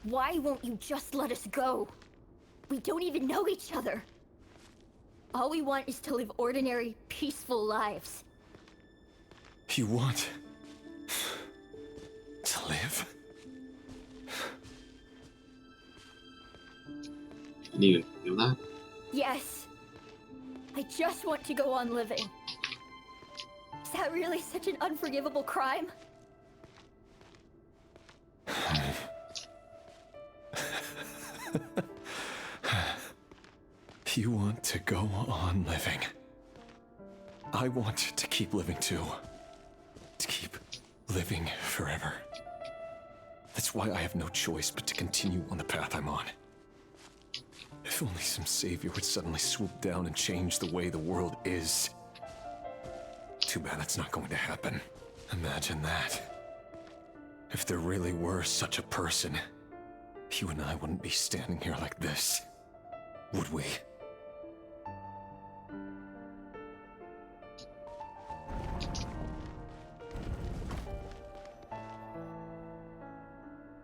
Why won't you just let us go? We don't even know each other. All we want is to live ordinary, peaceful lives. You want to live? Can you even feel that? Yes. I just want to go on living. Is that really such an unforgivable crime? You want to go on living. I want to keep living too. To keep living forever. That's why I have no choice but to continue on the path I'm on. If only some savior would suddenly swoop down and change the way the world is. Too bad that's not going to happen. Imagine that. If there really were such a person, you and I wouldn't be standing here like this, would we?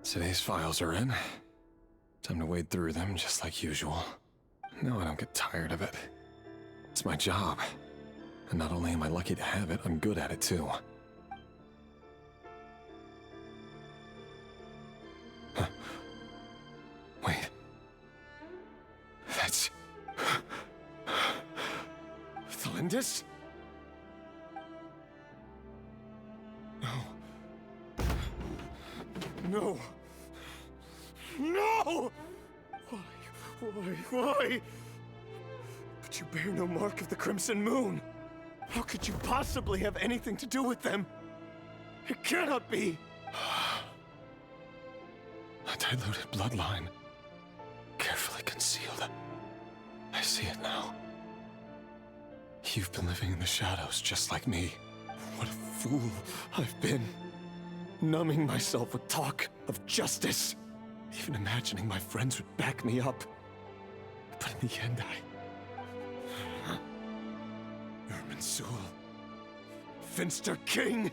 Today's files are in. Time to wade through them just like usual. No, I don't get tired of it. It's my job. And not only am I lucky to have it, I'm good at it too. Huh. Wait. That's... Thelindis? No. No! Why? But you bear no mark of the Crimson Moon. How could you possibly have anything to do with them? It cannot be! A diluted bloodline. Carefully concealed. I see it now. You've been living in the shadows just like me. What a fool I've been. Numbing myself with talk of justice. Even imagining my friends would back me up. But in the end, Irminsul. Finster King!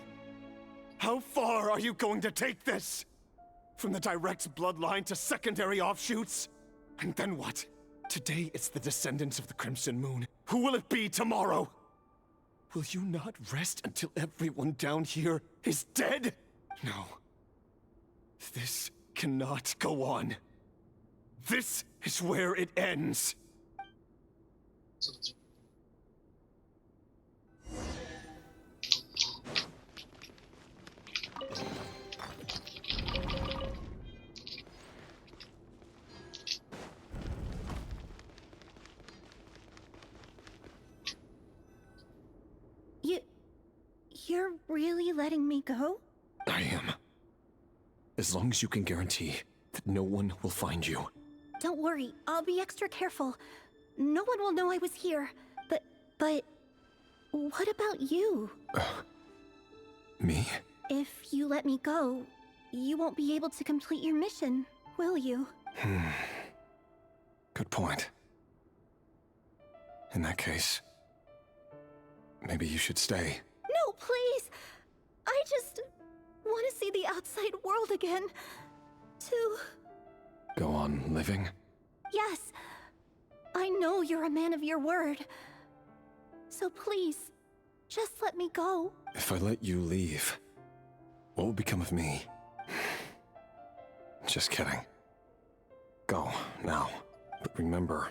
How far are you going to take this? From the direct bloodline to secondary offshoots? And then what? Today it's the descendants of the Crimson Moon. Who will it be tomorrow? Will you not rest until everyone down here is dead? No. This cannot go on. This is where it ends. You're really letting me go? I am. As long as you can guarantee that no one will find you. Don't worry, I'll be extra careful. No one will know I was here. But what about you? Me? If you let me go, you won't be able to complete your mission, will you? Good point. In that case, maybe you should stay. No, please! I just want to see the outside world again. To... Go on living? Yes. I know you're a man of your word. So please, just let me go. If I let you leave, what will become of me? Just kidding. Go, now. But remember,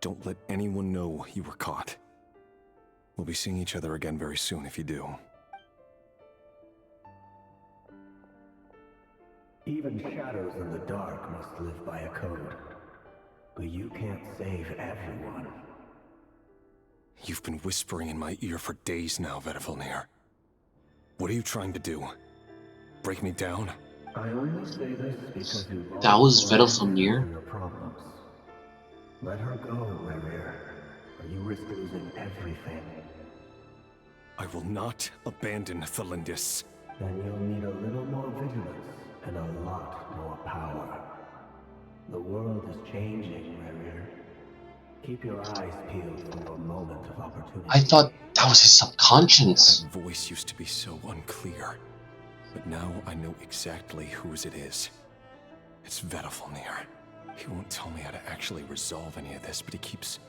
don't let anyone know you were caught. We'll be seeing each other again very soon if you do. Even shadows in the dark must live by a code. But you can't save everyone. You've been whispering in my ear for days now, Vedifilnir. What are you trying to do? Break me down? I only say this because you That was Vedifilnir. Vedifilnir? Your problems. Let her go, Rerir, or you risk losing everything. I will not abandon Thelindis. Then you'll need a little more vigilance and a lot more power. The world is changing, Rerir. Keep your eyes peeled for your moment of opportunity. I thought that was his subconscious. That voice used to be so unclear, but now I know exactly whose it is. It's Vedifilnir. He won't tell me how to actually resolve any of this, but he keeps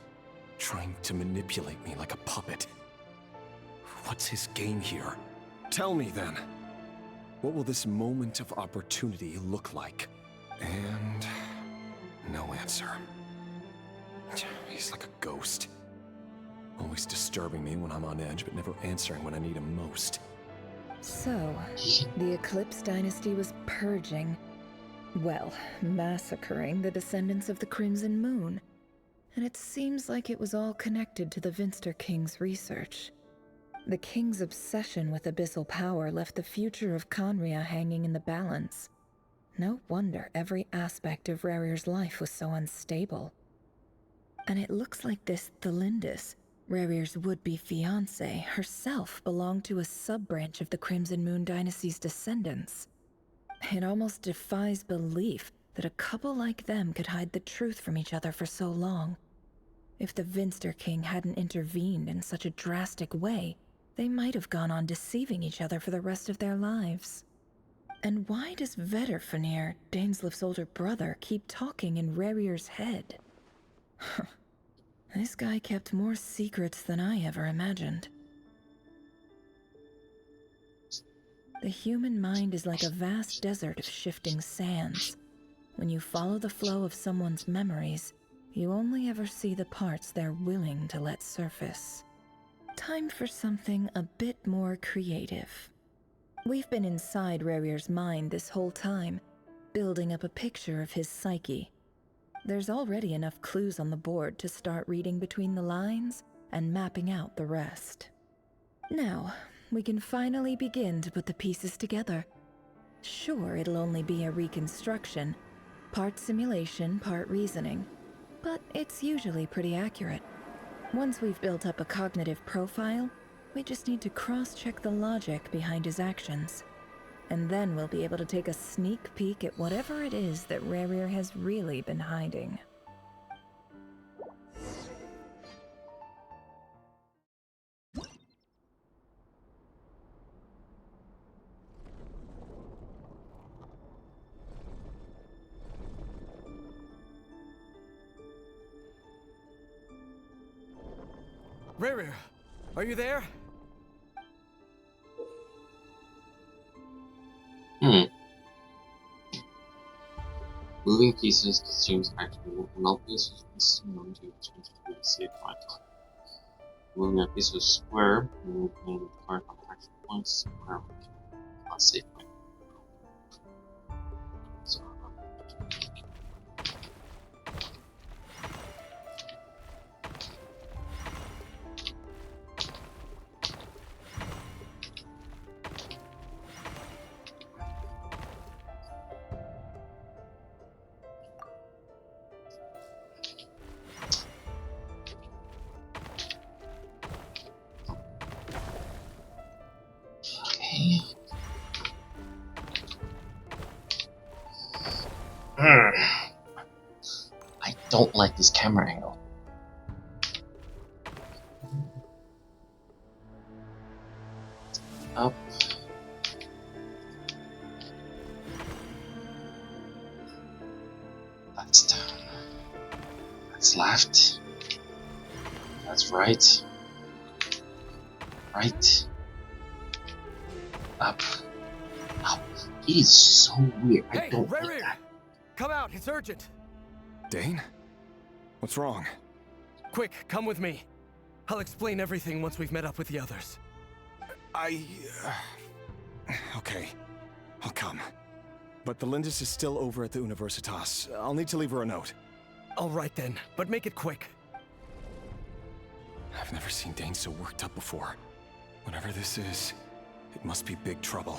trying to manipulate me like a puppet. What's his game here? Tell me then. What will this moment of opportunity look like? And no answer. He's like a ghost. Always disturbing me when I'm on edge, but never answering when I need him most. So, the Eclipse Dynasty was purging, well, massacring the descendants of the Crimson Moon. And it seems like it was all connected to the Vinster King's research. The King's obsession with abyssal power left the future of Conria hanging in the balance. No wonder every aspect of Rerir's life was so unstable. And it looks like this Thelindis, Rerir's would-be fiancée, herself belonged to a sub-branch of the Crimson Moon Dynasty's descendants. It almost defies belief that a couple like them could hide the truth from each other for so long. If the Vinster King hadn't intervened in such a drastic way, they might have gone on deceiving each other for the rest of their lives. And why does Vedifilnir, Dainslif's older brother, keep talking in Rerir's head? This guy kept more secrets than I ever imagined. The human mind is like a vast desert of shifting sands. When you follow the flow of someone's memories, you only ever see the parts they're willing to let surface. Time for something a bit more creative. We've been inside Rerir's mind this whole time, building up a picture of his psyche. There's already enough clues on the board to start reading between the lines and mapping out the rest. Now, we can finally begin to put the pieces together. Sure, it'll only be a reconstruction, part simulation, part reasoning, but it's usually pretty accurate. Once we've built up a cognitive profile, we just need to cross-check the logic behind his actions. And then we'll be able to take a sneak peek at whatever it is that Rerir has really been hiding. Rerir, are you there? Moving pieces consumes actually null pieces consumed to change to the save file. Moving a piece of square, moving the card from action points square on save file. So, okay. I don't like this camera angle. Up. That's down. That's left. That's right. Right. Up. Up. It is so weird. I don't like that. Come out, it's urgent. Dane? What's wrong? Quick, come with me. I'll explain everything once we've met up with the others. Okay, I'll come. But the Lindis is still over at the Universitas. I'll need to leave her a note. All right then, but make it quick. I've never seen Dane so worked up before. Whatever this is, it must be big trouble.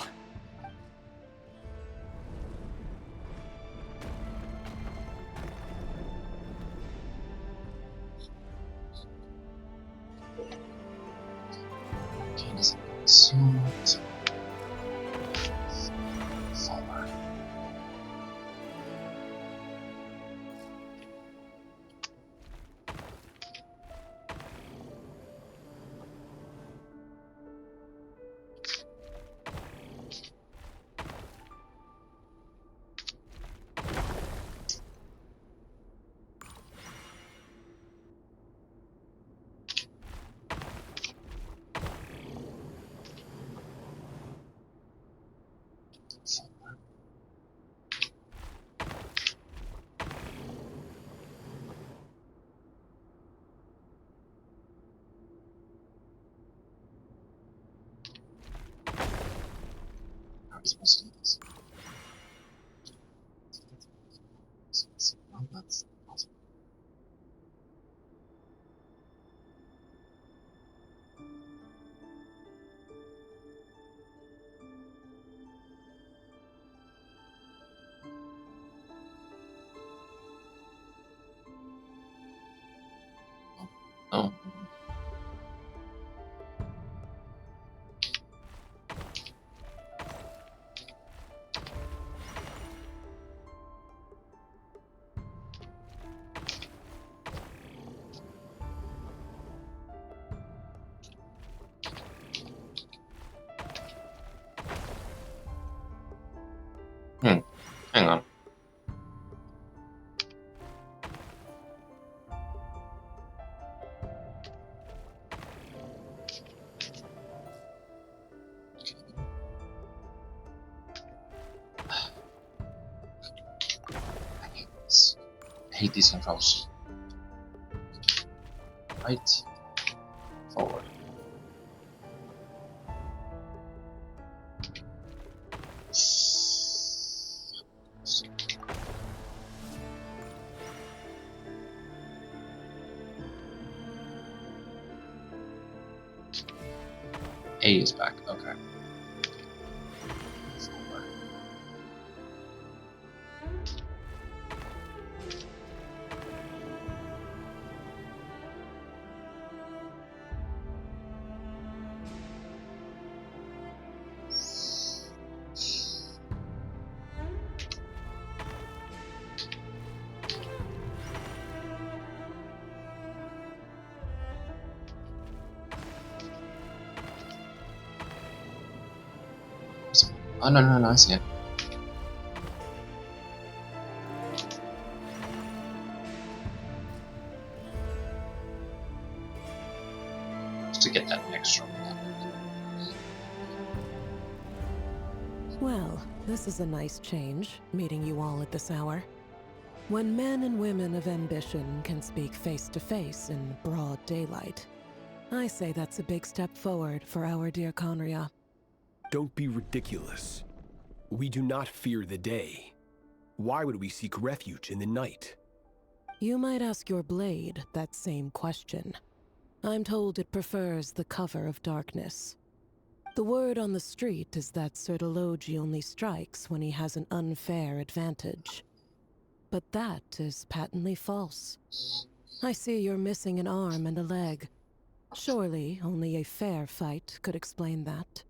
Oh. Hang on. I hate these controls. Right. Forward. A is back, okay. Forward. Oh, no, I see it. Just to get that extra one. Well, this is a nice change, meeting you all at this hour. When men and women of ambition can speak face to face in broad daylight, I say that's a big step forward for our dear Conria. Don't be ridiculous. We do not fear the day. Why would we seek refuge in the night? You might ask your blade that same question. I'm told it prefers the cover of darkness. The word on the street is that Sir Delogi only strikes when he has an unfair advantage. But that is patently false. I see you're missing an arm and a leg. Surely only a fair fight could explain that.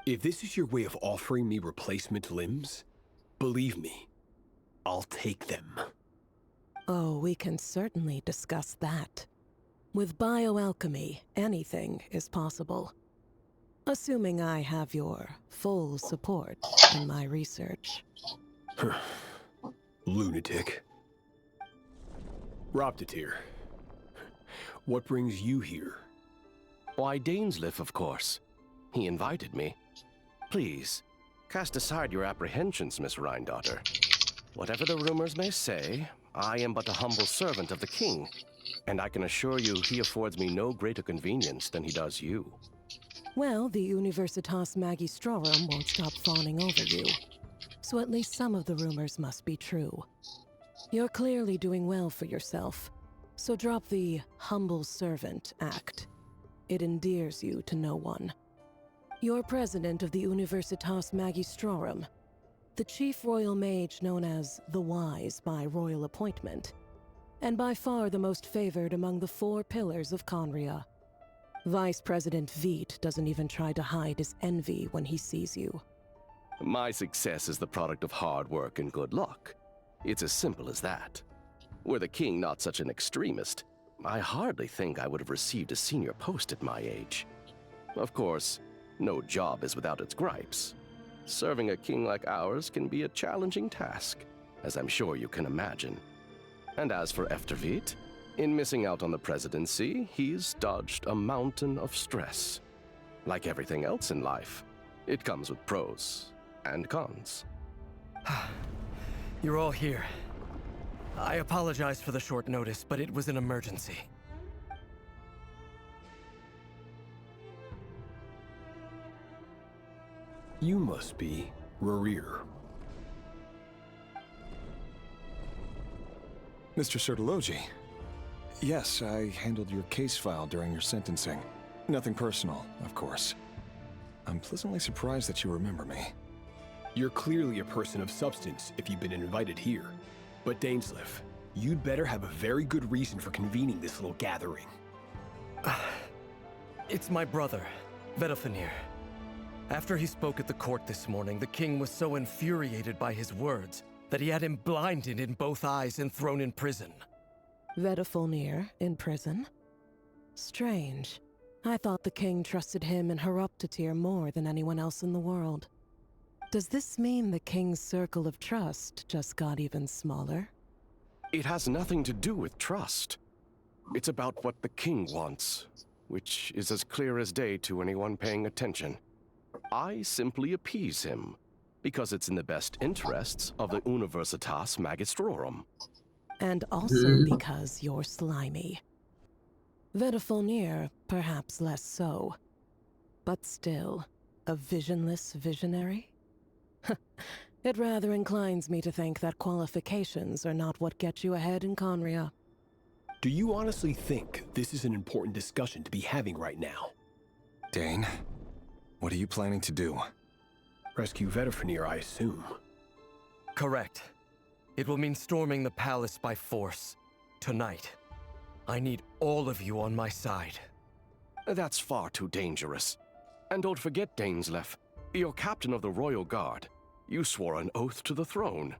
If this is your way of offering me replacement limbs, believe me, I'll take them. Oh, we can certainly discuss that. With bioalchemy, anything is possible. Assuming I have your full support in my research. Lunatic. Roptatir, what brings you here? Why, Dainsleif, of course. He invited me. Please, cast aside your apprehensions, Miss Rhindaughter. Whatever the rumors may say, I am but a humble servant of the king, and I can assure you he affords me no greater convenience than he does you. Well, the Universitas Magistrorum won't stop fawning over you. So at least some of the rumors must be true. You're clearly doing well for yourself, so drop the humble servant act. It endears you to no one. You're president of the Universitas Magistrorum, the chief royal mage known as the Wise by royal appointment, and by far the most favored among the 4 pillars of Conria. Vice President Veit doesn't even try to hide his envy when he sees you. My success is the product of hard work and good luck. It's as simple as that. Were the king not such an extremist, I hardly think I would have received a senior post at my age. Of course, no job is without its gripes. Serving a king like ours can be a challenging task, as I'm sure you can imagine. And as for Efterveit, in missing out on the presidency, he's dodged a mountain of stress. Like everything else in life, it comes with pros and cons. You're all here. I apologize for the short notice, but it was an emergency. You must be Rarir. Mr. Sertologi. Yes, I handled your case file during your sentencing. Nothing personal, of course. I'm pleasantly surprised that you remember me. You're clearly a person of substance if you've been invited here. But Dainsleif, you'd better have a very good reason for convening this little gathering. It's my brother, Vedalfenir. After he spoke at the court this morning, the king was so infuriated by his words that he had him blinded in both eyes and thrown in prison. Vedalfenir in prison? Strange. I thought the king trusted him and Horoptatir more than anyone else in the world. Does this mean the king's circle of trust just got even smaller? It has nothing to do with trust. It's about what the king wants, which is as clear as day to anyone paying attention. I simply appease him, because it's in the best interests of the Universitas Magistrorum. And also because you're slimy. Vedalfenir, perhaps less so. But still, a visionless visionary? It rather inclines me to think that qualifications are not what get you ahead in Conria. Do you honestly think this is an important discussion to be having right now? Dane, what are you planning to do? Rescue Vedalfenir, I assume. Correct. It will mean storming the palace by force. Tonight. I need all of you on my side. That's far too dangerous. And don't forget, Dainsleif, you're captain of the Royal Guard. You swore an oath to the throne.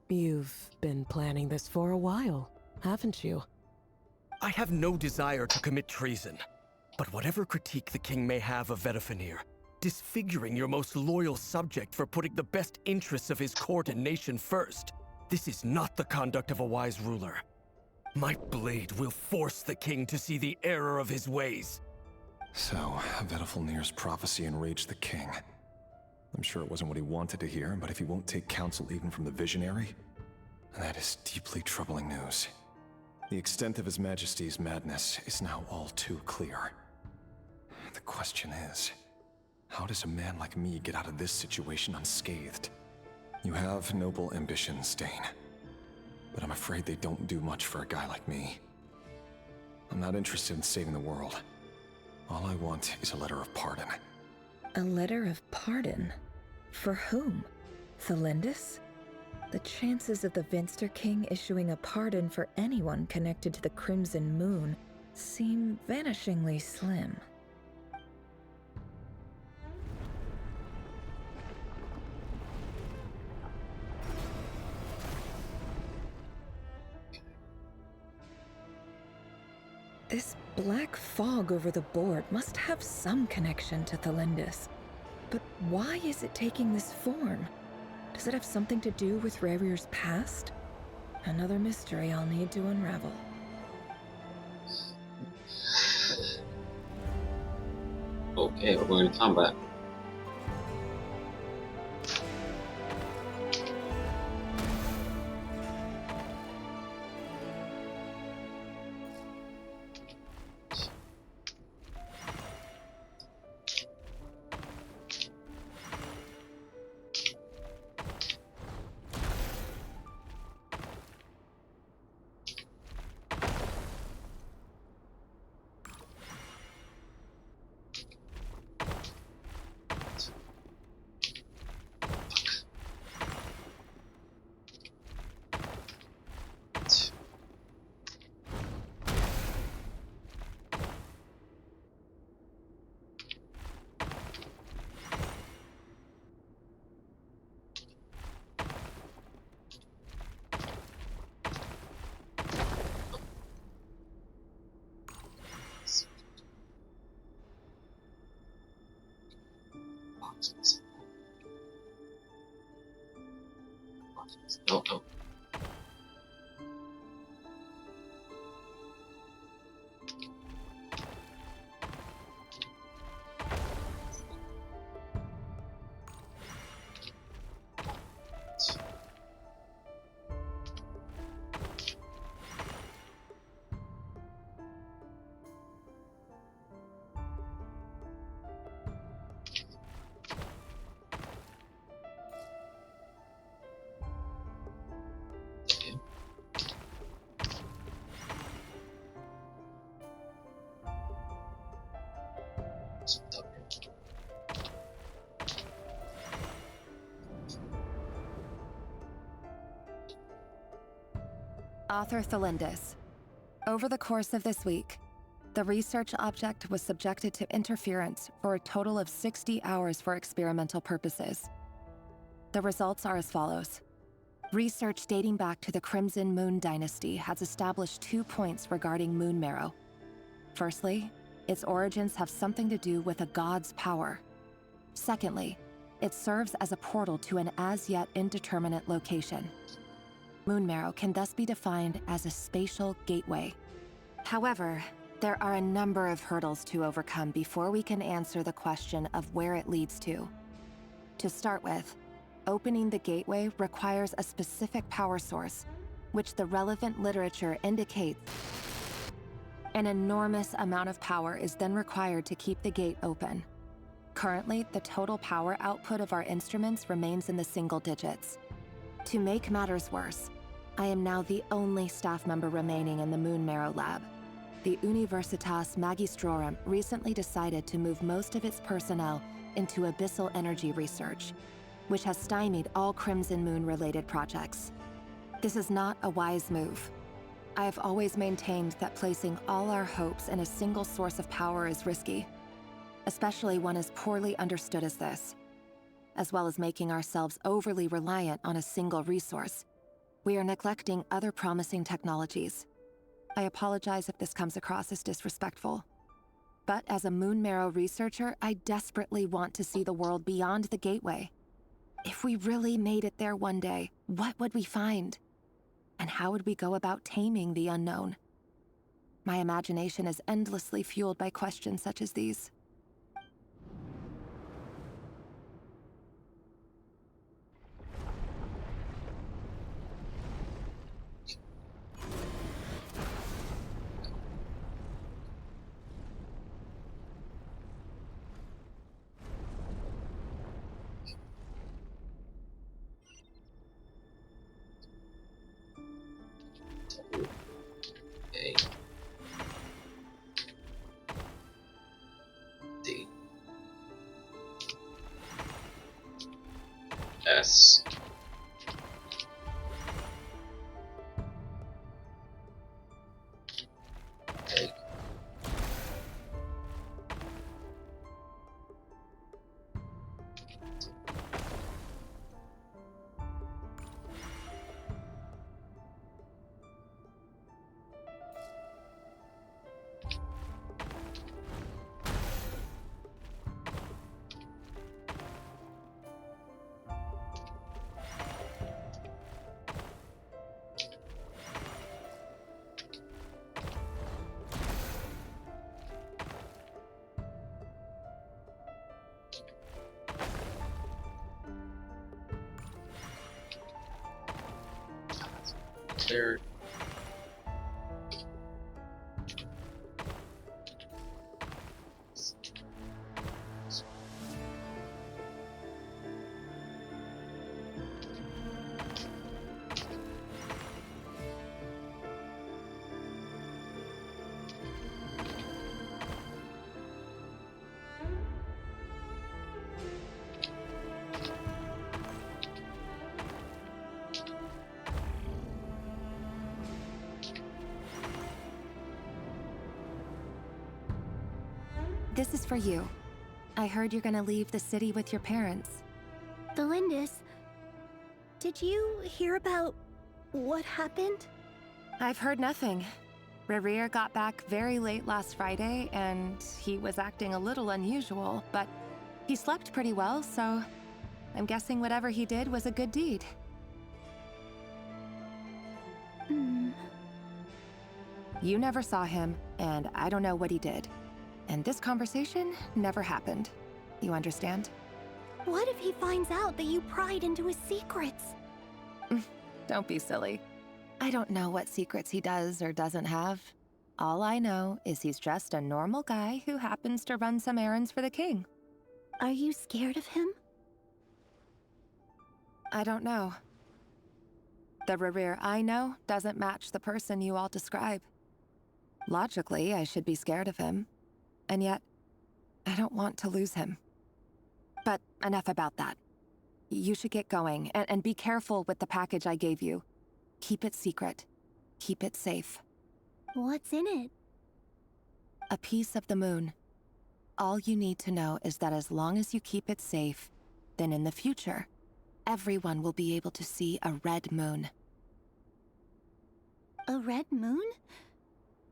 You've been planning this for a while, haven't you? I have no desire to commit treason. But whatever critique the king may have of Vedalfenir, disfiguring your most loyal subject for putting the best interests of his court and nation first, this is not the conduct of a wise ruler. My blade will force the king to see the error of his ways. So, Vedalfenir's prophecy enraged the king. I'm sure it wasn't what he wanted to hear, but if he won't take counsel even from the visionary, that is deeply troubling news. The extent of His Majesty's madness is now all too clear. The question is, how does a man like me get out of this situation unscathed? You have noble ambitions, Dane, but I'm afraid they don't do much for a guy like me. I'm not interested in saving the world. All I want is a letter of pardon. A letter of pardon? For whom? Thelindis? The chances of the Vinster King issuing a pardon for anyone connected to the Crimson Moon seem vanishingly slim. This black fog over the board must have some connection to Thelindis. But why is it taking this form? Does it have something to do with Revir's past? Another mystery I'll need to unravel. Okay, we're going to combat. No, no. Author Thelindis. Over the course of this week, the research object was subjected to interference for a total of 60 hours for experimental purposes. The results are as follows. Research dating back to the Crimson Moon Dynasty has established 2 points regarding moon marrow. Firstly, its origins have something to do with a god's power. Secondly, it serves as a portal to an as-yet indeterminate location. Moon marrow can thus be defined as a spatial gateway. However, there are a number of hurdles to overcome before we can answer the question of where it leads to. To start with, opening the gateway requires a specific power source, which the relevant literature indicates. An enormous amount of power is then required to keep the gate open. Currently, the total power output of our instruments remains in the single digits. To make matters worse, I am now the only staff member remaining in the Moon Marrow lab. The Universitas Magistrorum recently decided to move most of its personnel into abyssal energy research, which has stymied all Crimson Moon-related projects. This is not a wise move. I have always maintained that placing all our hopes in a single source of power is risky, especially one as poorly understood as this. As well as making ourselves overly reliant on a single resource, we are neglecting other promising technologies. I apologize if this comes across as disrespectful. But as a Moon Marrow researcher, I desperately want to see the world beyond the gateway. If we really made it there one day, what would we find? And how would we go about taming the unknown? My imagination is endlessly fueled by questions such as these. A D S A cleared. This is for you. I heard you're gonna leave the city with your parents. Delindis, did you hear about what happened? I've heard nothing. Rerir got back very late last Friday, and he was acting a little unusual, but he slept pretty well, so I'm guessing whatever he did was a good deed. You never saw him, and I don't know what he did. And this conversation never happened. You understand? What if he finds out that you pried into his secrets? Don't be silly. I don't know what secrets he does or doesn't have. All I know is he's just a normal guy who happens to run some errands for the king. Are you scared of him? I don't know. The Rerir I know doesn't match the person you all describe. Logically, I should be scared of him. And yet, I don't want to lose him. But enough about that. You should get going, and be careful with the package I gave you. Keep it secret. Keep it safe. What's in it? A piece of the moon. All you need to know is that as long as you keep it safe, then in the future, everyone will be able to see a red moon. A red moon?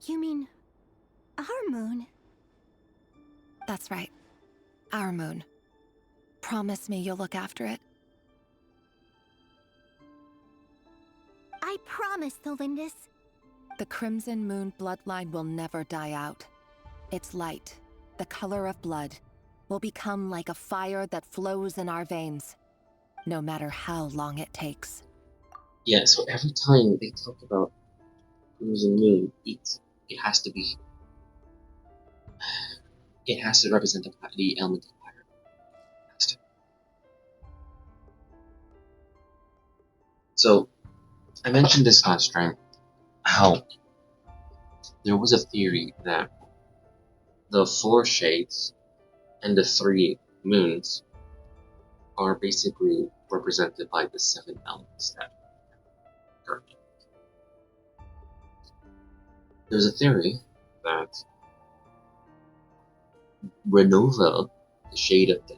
You mean our moon? That's right. Our moon. Promise me you'll look after it. I promise, Delindis. The Crimson Moon bloodline will never die out. Its light, the color of blood, will become like a fire that flows in our veins, no matter how long it takes. Yeah, so every time they talk about Crimson Moon, it has to be... It has to represent the element of fire. It has to. So, I mentioned this last time, how there was a theory that the 4 shades and the 3 moons are basically represented by the 7 elements that are. There's a theory that Renova, the shade of death,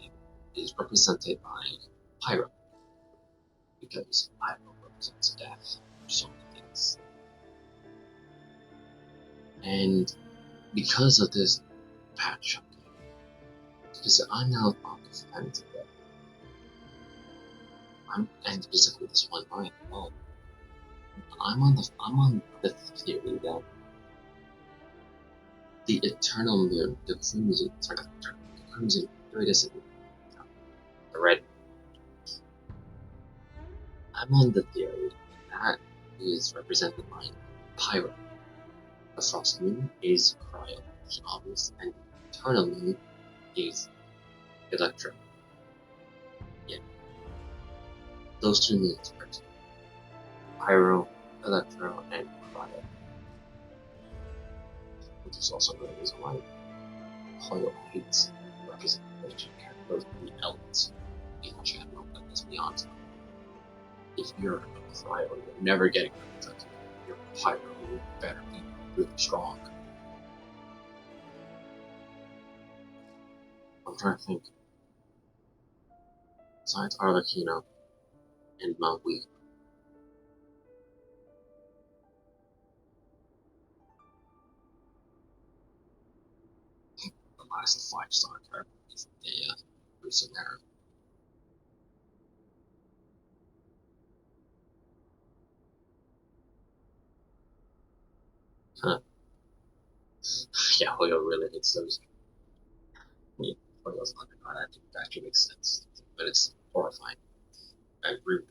is represented by Pyro, because Pyro represents death or so many things. And because of this patch, because I'm now on the fence of it, and specifically this one line alone, I'm on the theory that the eternal moon, the crimson, the red. I'm on the theory that is represented by Pyro. The frost moon is Cryo, which is obvious, and the eternal moon is Electro. Yeah. Those 2 moons are Pyro, Electro, and Cryo. Which is also the reason why Hoyle hates representation of those 3 elements in general, but let's be honest. If you're a Cryo, you're never getting represented. If you're a Pyro, you better be really strong. I'm trying to think. Besides Arlecchino and Malwi, the last 5-star character is the Mercenary. Huh. Yeah, Hoyo really hates those. I mean, Hoyo's underground actually makes sense, but it's horrifying and rude.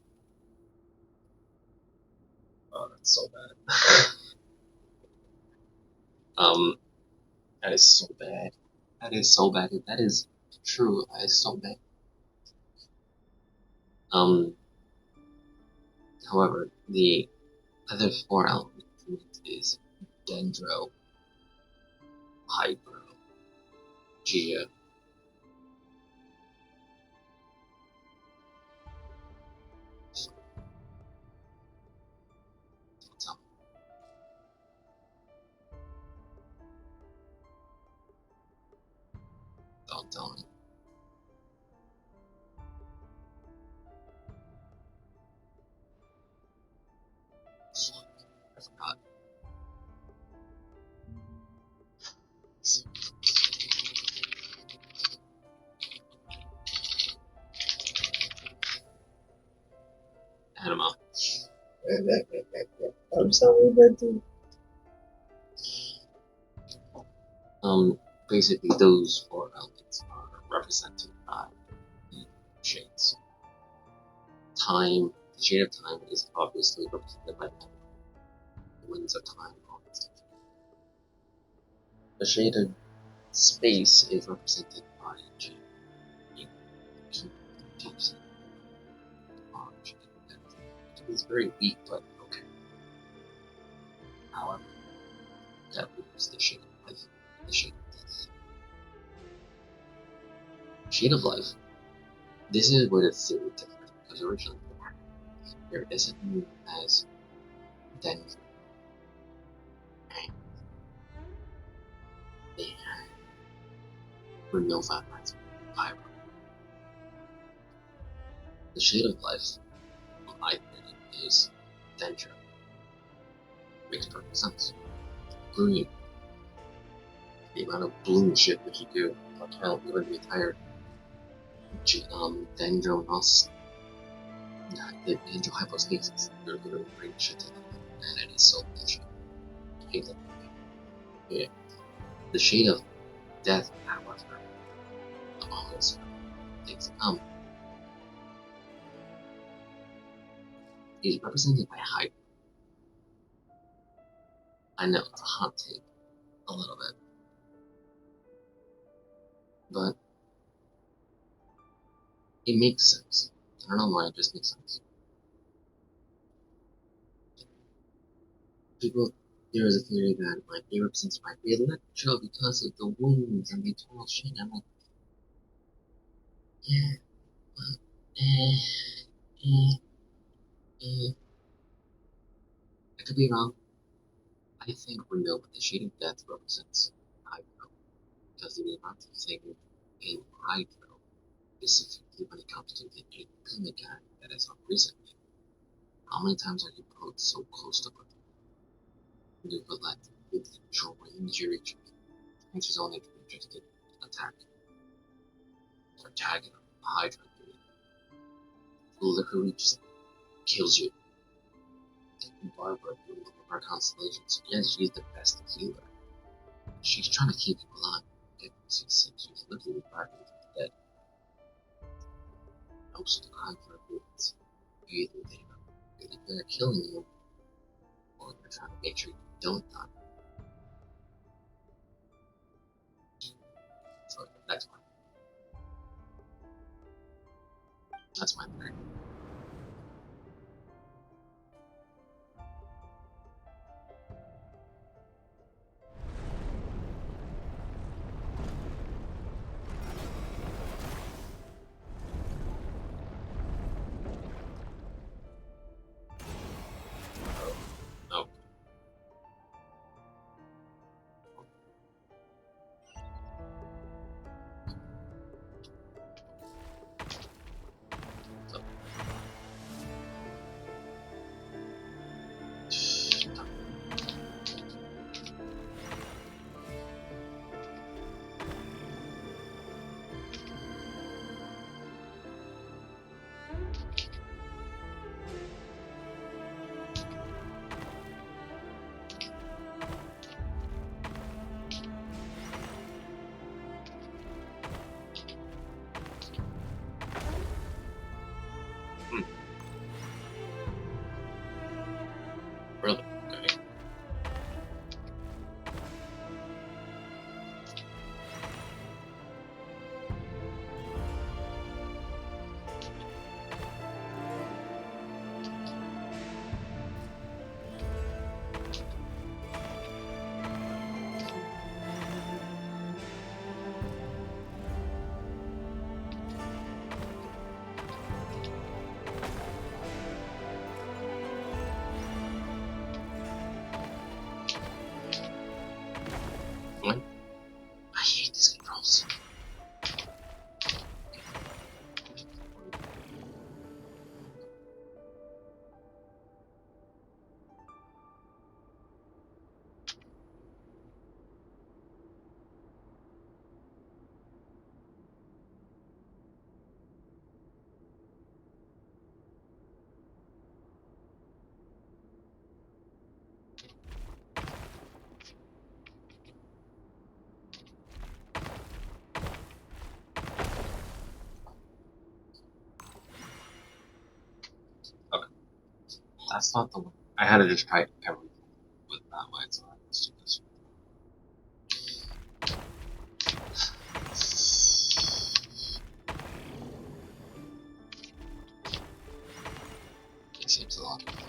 so bad. That is so bad. That is so bad. That is true. That is so bad. However, the other 4 elements is Dendro, Hydro, Gia. Don't tell me. I forgot. Anima. I'm sorry, Betty. Basically, those 4 elements are represented by the shades. Time, the shade of time is obviously represented by the winds of time. The shade of space is represented by G. It's very weak, but okay. However, that was the shade of life, the shade of death. Shade of life. This is where the theory differs, because originally there isn't known as Denver. They had no vampires, pyro. The shade of life, in my opinion, is Dendro. Makes perfect sense. Green. The amount of bloom shit that you do, you're gonna be tired. Dendro Nos. The Dendro hypostasis. You're gonna bring shit to them, and it is so bullshit. I hate that. Yeah. The shade of death, however, among those things to come, is represented by Hydra. I know it's a hot take, a little bit, but it makes sense. I don't know why, it just makes sense. There is a theory that like it represents might be Electro because of the wounds and the eternal shit. I'm like, yeah, but, I could be wrong. I think we know what the shade of death represents Hydro, because the amount of thing in Hydro, specifically when it comes to the 8th Pentagon that is unreasonable. How many times are you put so close to her? You would let it drains your HP. And she's only interested in attacking or tagging Hydra. Literally just kills you. Barbara, her constellation. So yes, she's the best healer. She's trying to keep you alive. She's literally Barbara dead. Most of the time for abilities. Either they're killing you, or they're trying to make sure you don't die. So that's why. That's my theory. Oh. So, Really? Okay. What? I hate these controls. Okay. That's not the one. I had to just try everything with that way, so let's do this one. It seems a lot of fun.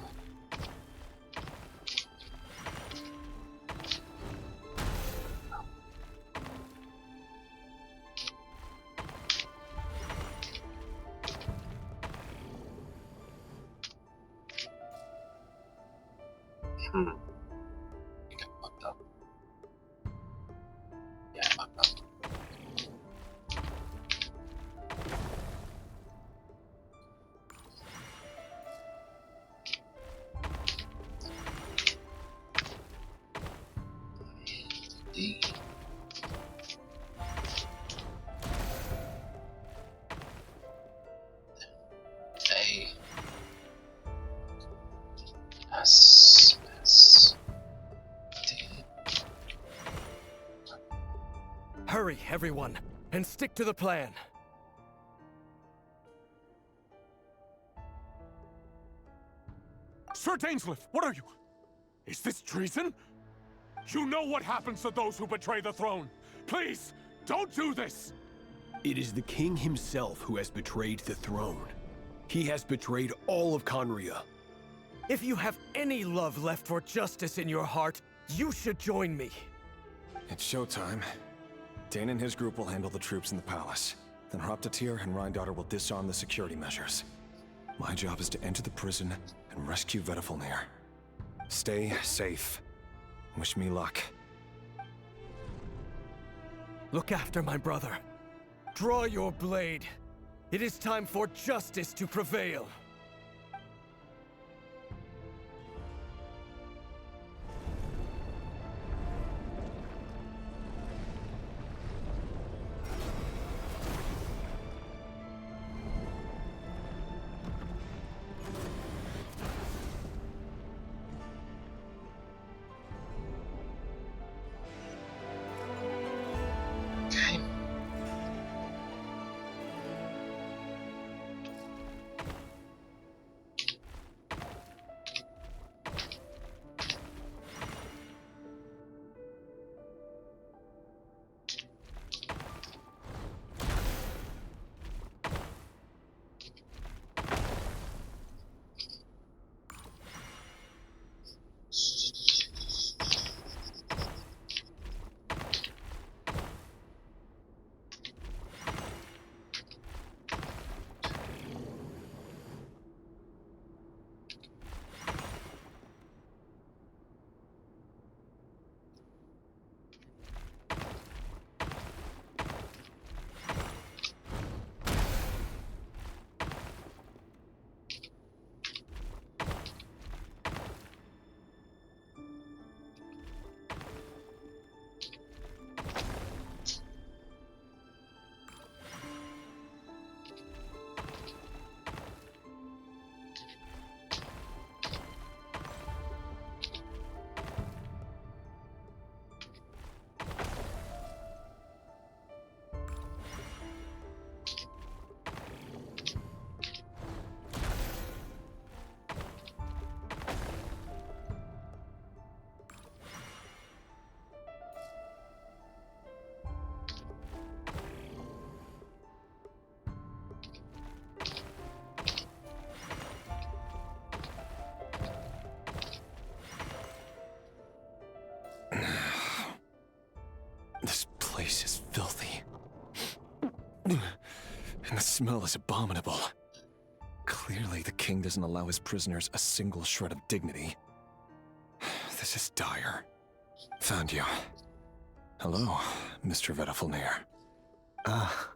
I think I fucked up. Yeah, I fucked up. D. A. S. S. D. Hurry, everyone, and stick to the plan. Sir Dainsleif, what are you? Is this treason? You know what happens to those who betray the throne. Please, don't do this! It is the king himself who has betrayed the throne. He has betrayed all of Conria. If you have any love left for justice in your heart, you should join me. It's showtime. Dane and his group will handle the troops in the palace. Then Hraptatir and Rheindotter will disarm the security measures. My job is to enter the prison and rescue Vedifalnir. Stay safe. Wish me luck. Look after my brother. Draw your blade. It is time for justice to prevail. smell is abominable. Clearly, the king doesn't allow his prisoners a single shred of dignity. This is dire. Found you. Hello, Mr. Vedafilnir. Ah,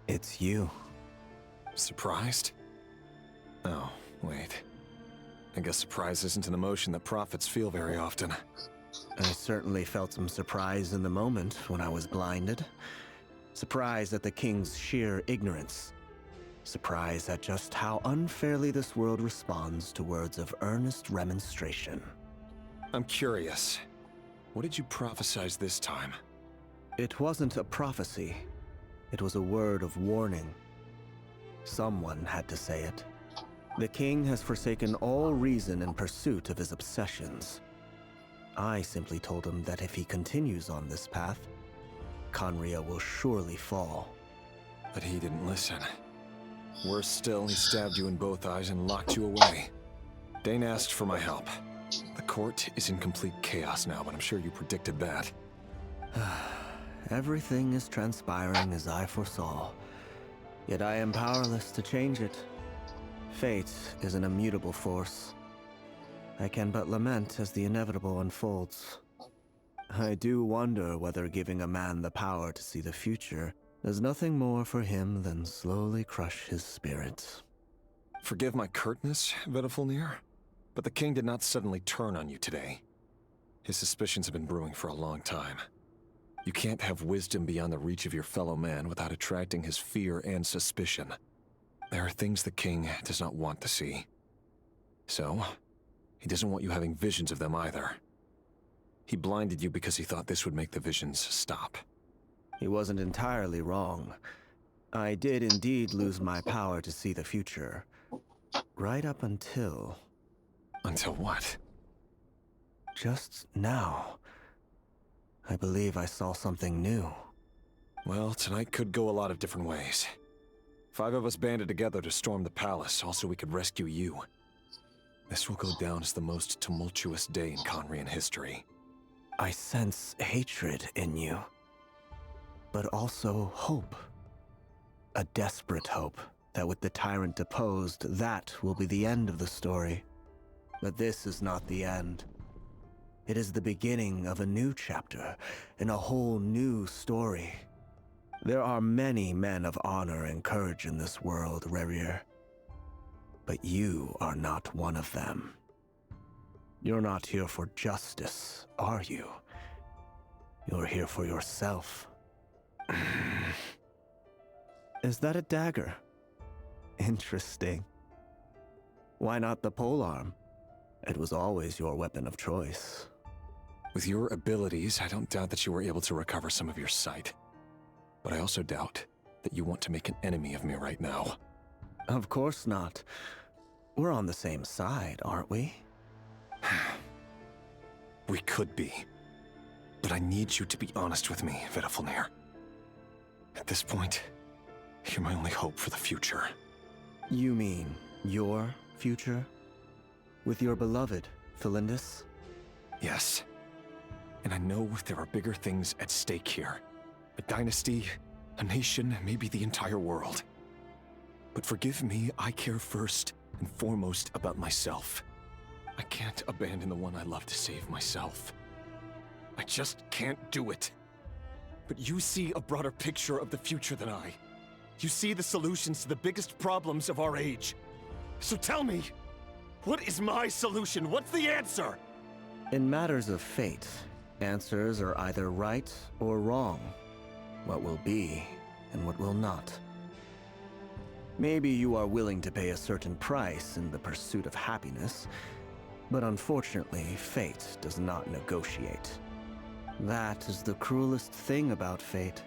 it's you. Surprised? Oh, wait. I guess surprise isn't an emotion that prophets feel very often. I certainly felt some surprise in the moment when I was blinded. Surprise at the king's sheer ignorance. Surprise at just how unfairly this world responds to words of earnest remonstration. I'm curious. What did you prophesize this time? It wasn't a prophecy. It was a word of warning. Someone had to say it. The king has forsaken all reason in pursuit of his obsessions. I simply told him that if he continues on this path, Khaenri'ah will surely fall. But he didn't listen. Worse still, he stabbed you in both eyes and locked you away. Dane asked for my help. The court is in complete chaos now, but I'm sure you predicted that. Everything is transpiring as I foresaw, yet I am powerless to change it. Fate is an immutable force. I can but lament as the inevitable unfolds. I do wonder whether giving a man the power to see the future does nothing more for him than slowly crush his spirit. Forgive my curtness, Vedafilnir, but the king did not suddenly turn on you today. His suspicions have been brewing for a long time. You can't have wisdom beyond the reach of your fellow man without attracting his fear and suspicion. There are things the king does not want to see. So, he doesn't want you having visions of them either. He blinded you because he thought this would make the visions stop. He wasn't entirely wrong. I did indeed lose my power to see the future. Right up until... Until what? Just now. I believe I saw something new. Well, tonight could go a lot of different ways. 5 of us banded together to storm the palace, also we could rescue you. This will go down as the most tumultuous day in Khaenri'ah history. I sense hatred in you, but also hope. A desperate hope that with the tyrant deposed, that will be the end of the story. But this is not the end. It is the beginning of a new chapter, in a whole new story. There are many men of honor and courage in this world, Rerir. But you are not one of them. You're not here for justice, are you? You're here for yourself. Is that a dagger? Interesting. Why not the polearm? It was always your weapon of choice. With your abilities, I don't doubt that you were able to recover some of your sight. But I also doubt that you want to make an enemy of me right now. Of course not. We're on the same side, aren't we? We could be. But I need you to be honest with me, Vedafilnir. At this point, you're my only hope for the future. You mean your future? With your beloved, Felindis? Yes. And I know there are bigger things at stake here. A dynasty, a nation, maybe the entire world. But forgive me, I care first and foremost about myself. I can't abandon the one I love to save myself. I just can't do it. But you see a broader picture of the future than I. You see the solutions to the biggest problems of our age. So tell me, what is my solution? What's the answer? In matters of fate, answers are either right or wrong. What will be and what will not. Maybe you are willing to pay a certain price in the pursuit of happiness, but unfortunately, fate does not negotiate. That is the cruelest thing about fate.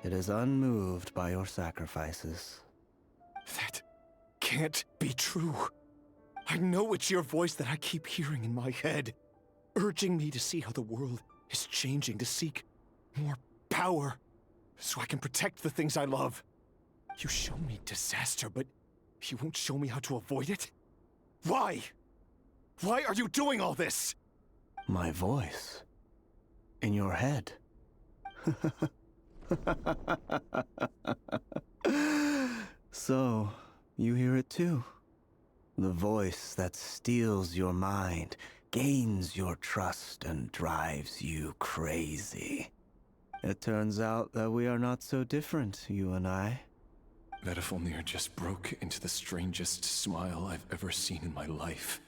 It is unmoved by your sacrifices. That can't be true. I know it's your voice that I keep hearing in my head, urging me to see how the world is changing, to seek more power, so I can protect the things I love. You show me disaster, but you won't show me how to avoid it? Why? Why are you doing all this? My voice. In your head. So, you hear it too? The voice that steals your mind, gains your trust, and drives you crazy. It turns out that we are not so different, you and I. Vedifilnir just broke into the strangest smile I've ever seen in my life,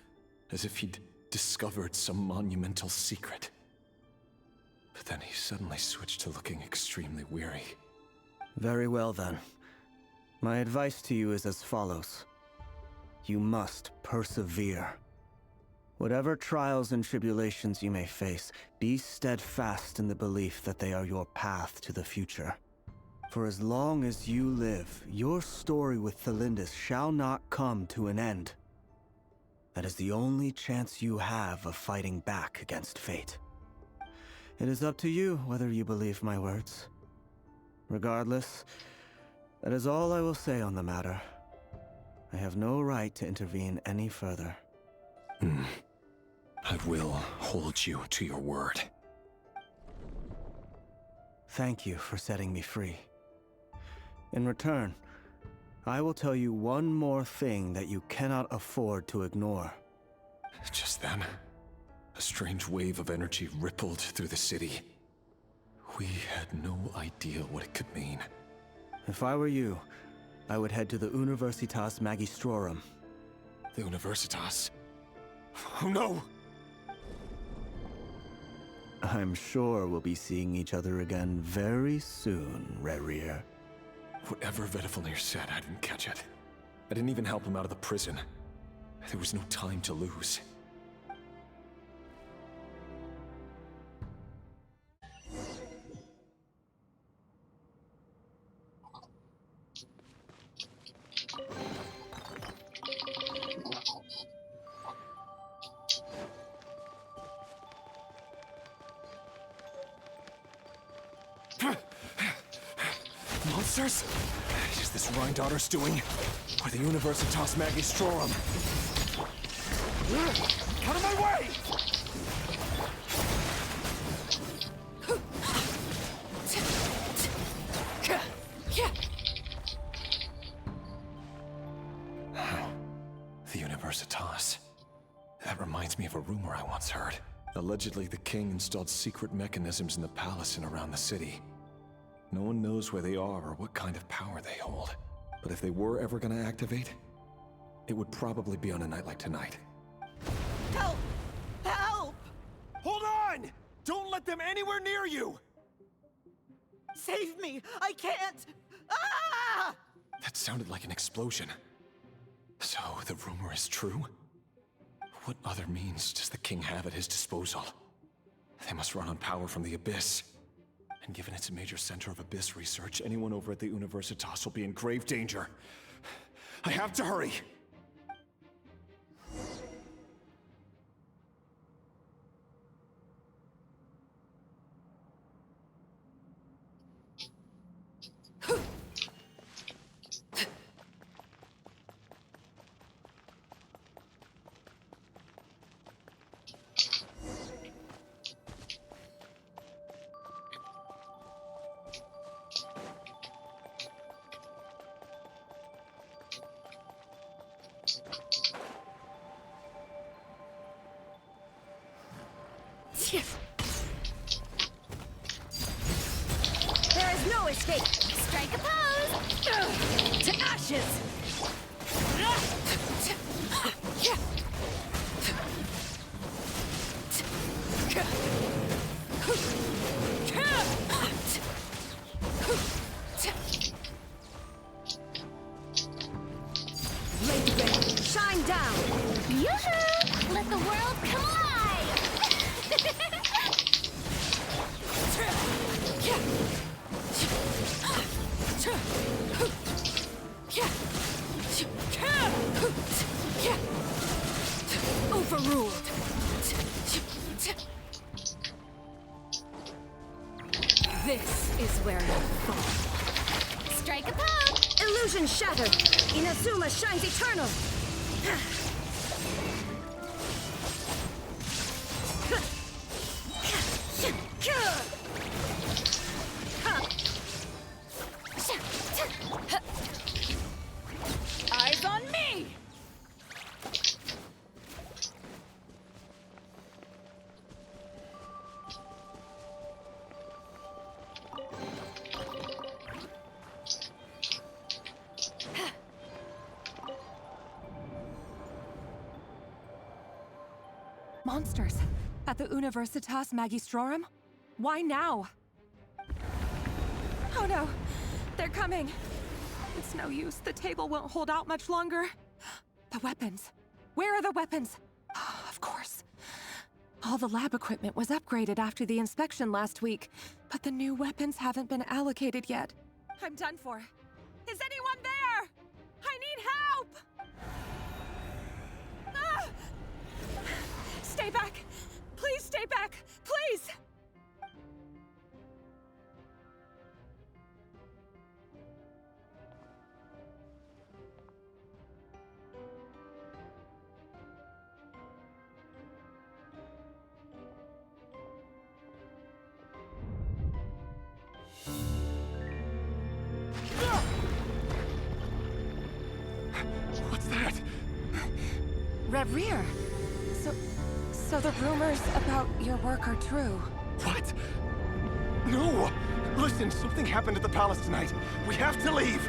as if he'd discovered some monumental secret. But then he suddenly switched to looking extremely weary. Very well then. My advice to you is as follows. You must persevere. Whatever trials and tribulations you may face, be steadfast in the belief that they are your path to the future. For as long as you live, your story with Thelindis shall not come to an end. That is the only chance you have of fighting back against fate. It is up to you whether you believe my words. Regardless, that is all I will say on the matter. I have no right to intervene any further. I will hold you to your word. Thank you for setting me free. In return, I will tell you one more thing that you cannot afford to ignore. Just then, a strange wave of energy rippled through the city. We had no idea what it could mean. If I were you, I would head to the Universitas Magistrorum. The Universitas? Oh no! I'm sure we'll be seeing each other again very soon, Rerir. Whatever Vedifilnir said, I didn't catch it. I didn't even help him out of the prison. There was no time to lose. Monsters? Is this Rhindotter's doing? Or the Universitas Magistrorum? Out of my way! The Universitas. That reminds me of a rumor I once heard. Allegedly, the king installed secret mechanisms in the palace and around the city. No one knows where they are or what kind of power they hold. But if they were ever gonna activate, it would probably be on a night like tonight. Help! Help! Hold on! Don't let them anywhere near you! Save me! I can't! Ah! That sounded like an explosion. So, the rumor is true? What other means does the king have at his disposal? They must run on power from the Abyss. And given it's a major center of Abyss research, anyone over at the Universitas will be in grave danger. I have to hurry! There is no escape! Strike a pose! To ashes! Lady Red, shine down! Yoo-hoo! Let the world come alive! Overruled! This is where you fall. Strike a pose! Illusion shattered! Inazuma shines eternal! Monsters! At the Universitas Magistrorum? Why now? Oh no! They're coming! It's no use. The table won't hold out much longer. The weapons. Where are the weapons? Of course. All the lab equipment was upgraded after the inspection last week, but the new weapons haven't been allocated yet. I'm done for. Is anyone there? I need help! Ah! Stay back! Please stay back! Please! What's that? Rear. So the rumors about your work are true. What? No! Listen, something happened at the palace tonight. We have to leave!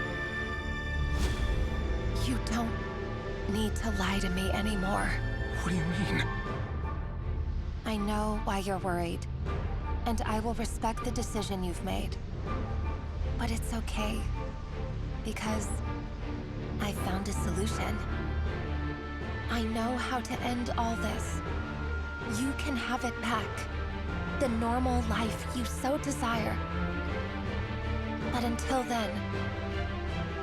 You don't need to lie to me anymore. What do you mean? I know why you're worried, and I will respect the decision you've made. But it's okay, because I found a solution. I know how to end all this. You can have it back. The normal life you so desire. But until then,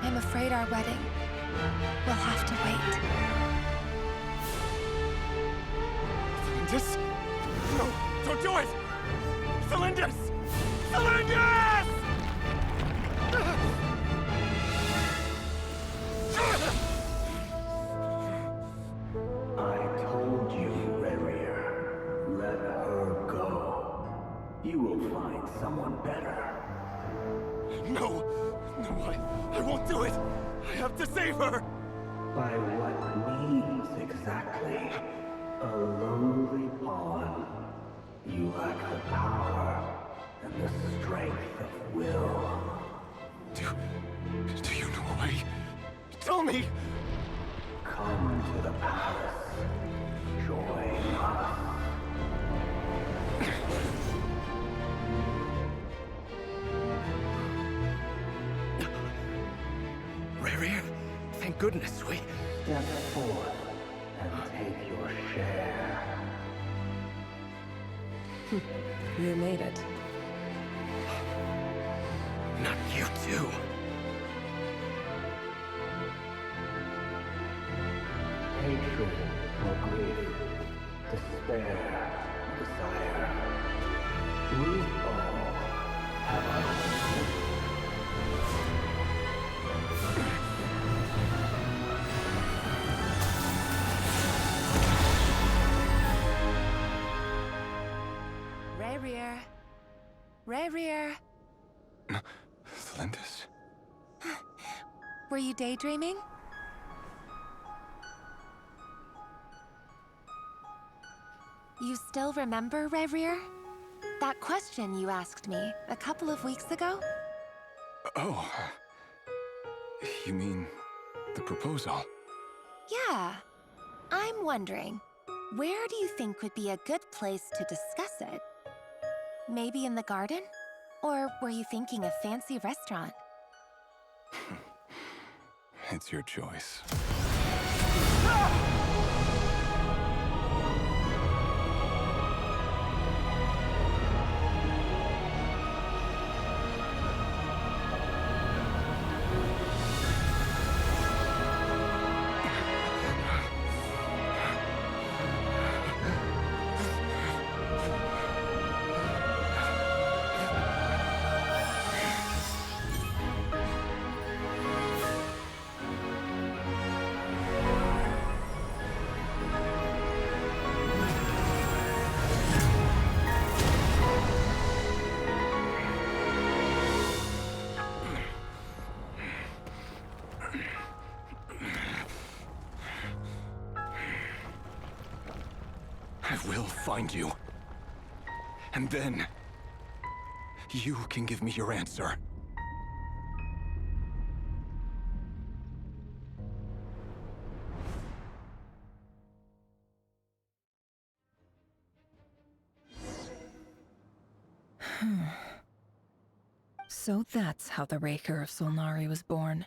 I'm afraid our wedding will have to wait. Celindus? No, don't do it! Celindus! Celindus! I told you, Rerir. Let her go. You will find someone better. No! No, I won't do it! I have to save her! By what means exactly? A lowly pawn. You lack the power and the strength of will. Do you know why? Tell me! Come to the palace. Join us. Rerir, thank goodness we... Step forth and take your share. You made it. Not you too. Hatred or grief, despair or desire. We all have our own. Rerir. Rerir. Celindus? Were you daydreaming? You still remember, Rerir? That question you asked me a couple of weeks ago? Oh. You mean the proposal? Yeah. I'm wondering, where do you think would be a good place to discuss it? Maybe in the garden? Or were you thinking a fancy restaurant? It's your choice. I will find you. And then... you can give me your answer. So that's how the Raker of Solnari was born.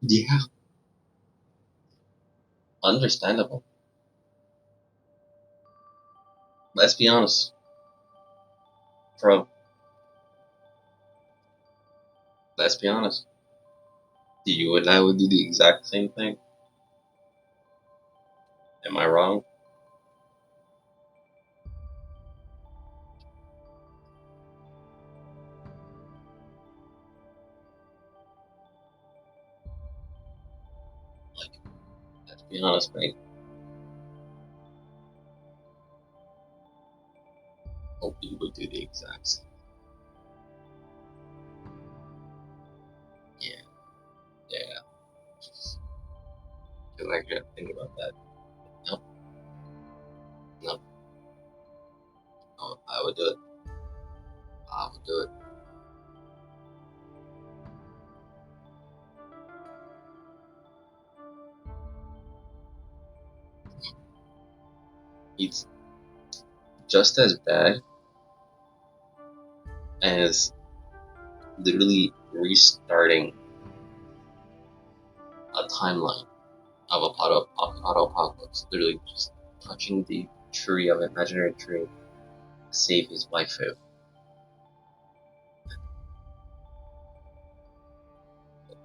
Yeah, understandable. Let's be honest, bro. Let's be honest. You and I would do the exact same thing. Am I wrong? Like, let's be honest, mate. Hope you would do the exact same. Yeah, yeah. Cause I gotta think about that. Nope, nope. No, I would do it. I would do it. It's just as bad as literally restarting a timeline of a auto-apocalypse. Literally just touching the tree of an imaginary tree to save his waifu.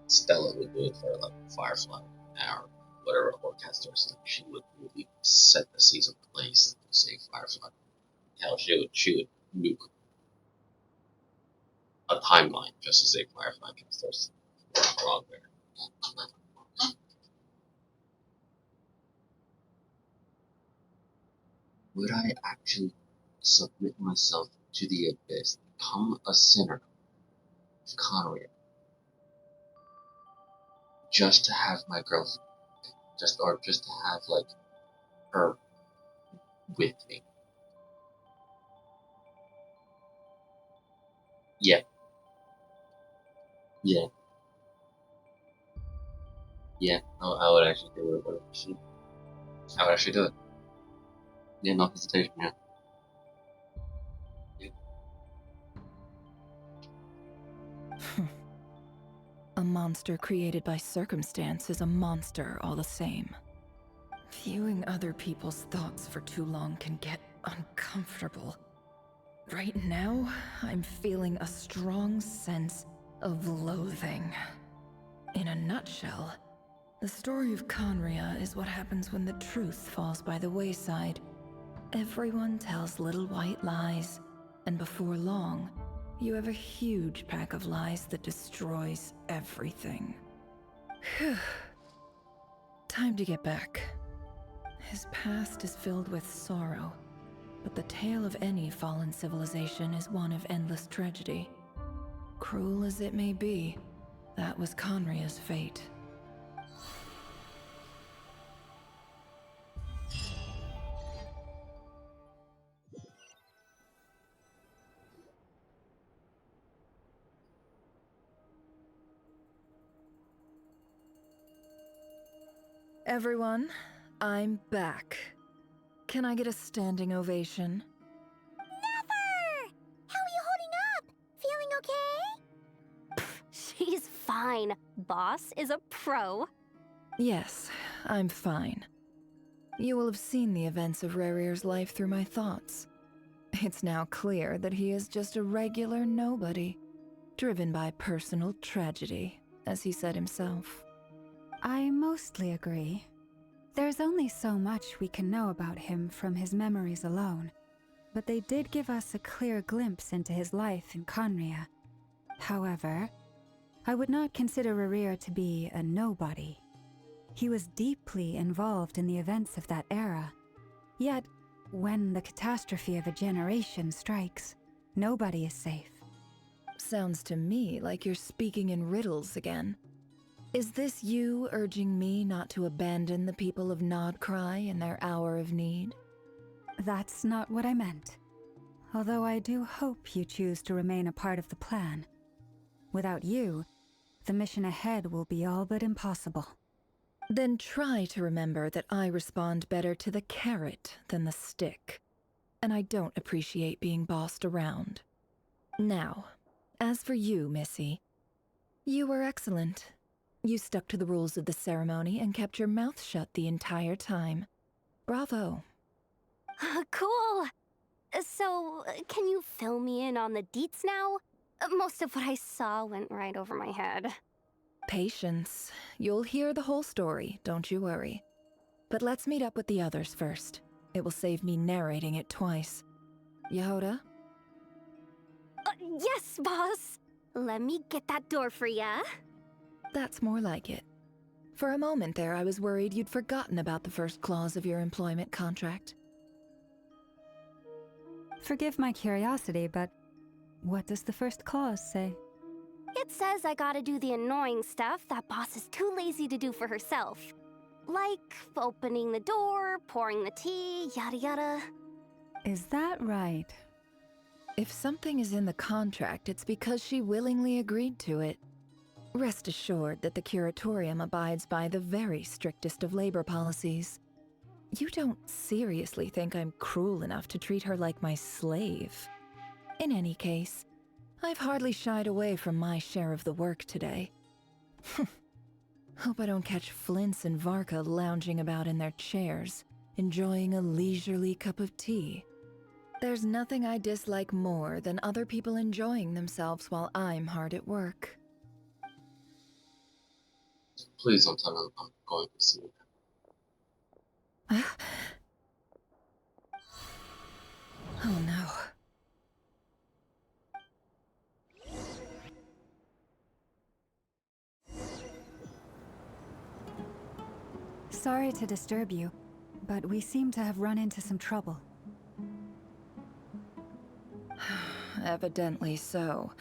Stella would do it for like Firefly or whatever forecaster stuff. She would really set the seas ablaze to save Firefly. Hell, she would nuke a timeline just to save Firefly casters. Wrong there. Would I actually submit myself to the abyss, become a sinner, Conrad, just to have my girlfriend, just to have like her with me? Yeah, yeah, yeah. I would actually do it. I would actually do it. Yeah, no hesitation. Yeah. A monster created by circumstance is a monster all the same. Viewing other people's thoughts for too long can get uncomfortable. Right now, I'm feeling a strong sense of loathing. In a nutshell, the story of Conria is what happens when the truth falls by the wayside. Everyone tells little white lies, and before long, you have a huge pack of lies that destroys everything. Phew. Time to get back. His past is filled with sorrow, but the tale of any fallen civilization is one of endless tragedy. Cruel as it may be, that was Conria's fate. Everyone, I'm back. Can I get a standing ovation? Never! How are you holding up? Feeling okay? She's fine. Boss is a pro. Yes, I'm fine. You will have seen the events of Rarir's life through my thoughts. It's now clear that he is just a regular nobody, driven by personal tragedy, as he said himself. I mostly agree. There's only so much we can know about him from his memories alone, but they did give us a clear glimpse into his life in Conria. However, I would not consider Rarir to be a nobody. He was deeply involved in the events of that era. Yet, when the catastrophe of a generation strikes, nobody is safe. Sounds to me like you're speaking in riddles again. Is this you urging me not to abandon the people of Nodcry in their hour of need? That's not what I meant. Although I do hope you choose to remain a part of the plan. Without you, the mission ahead will be all but impossible. Then try to remember that I respond better to the carrot than the stick. And I don't appreciate being bossed around. Now, as for you, Missy, you were excellent. You stuck to the rules of the ceremony and kept your mouth shut the entire time. Bravo. Cool! So, can you fill me in on the deets now? Most of what I saw went right over my head. Patience. You'll hear the whole story, don't you worry. But let's meet up with the others first. It will save me narrating it twice. Yehoda? Yes, boss! Let me get that door for ya. That's more like it. For a moment there, I was worried you'd forgotten about the first clause of your employment contract. Forgive my curiosity, but what does the first clause say? It says I gotta do the annoying stuff that boss is too lazy to do for herself. Like opening the door, pouring the tea, yada yada. Is that right? If something is in the contract, it's because she willingly agreed to it. Rest assured that the Curatorium abides by the very strictest of labor policies. You don't seriously think I'm cruel enough to treat her like my slave? In any case, I've hardly shied away from my share of the work today. Hope I don't catch Flintz and Varka lounging about in their chairs, enjoying a leisurely cup of tea. There's nothing I dislike more than other people enjoying themselves while I'm hard at work. Please don't tell me I'm going to see that. Oh no. Sorry to disturb you, but we seem to have run into some trouble. Evidently so.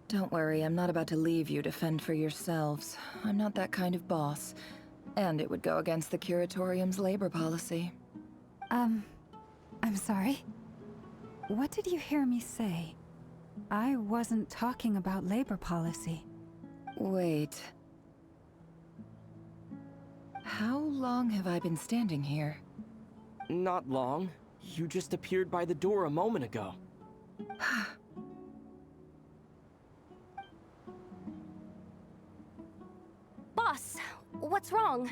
Don't worry, I'm not about to leave you to fend for yourselves. I'm not that kind of boss. And it would go against the Curatorium's labor policy. I'm sorry? What did you hear me say? I wasn't talking about labor policy. Wait. How long have I been standing here? Not long. You just appeared by the door a moment ago. Boss, what's wrong?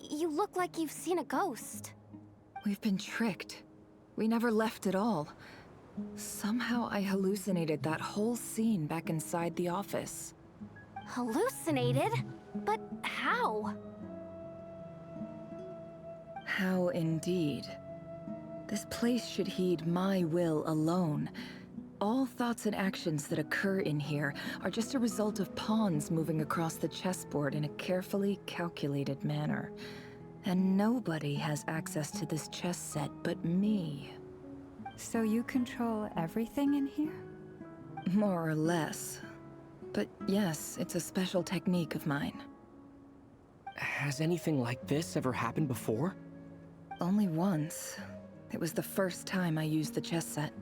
You look like you've seen a ghost. We've been tricked. We never left at all. Somehow I hallucinated that whole scene back inside the office. Hallucinated? But how? How indeed. This place should heed my will alone. All thoughts and actions that occur in here are just a result of pawns moving across the chessboard in a carefully calculated manner. And nobody has access to this chess set but me. So you control everything in here? More or less. But yes, it's a special technique of mine. Has anything like this ever happened before? Only once. It was the first time I used the chess set.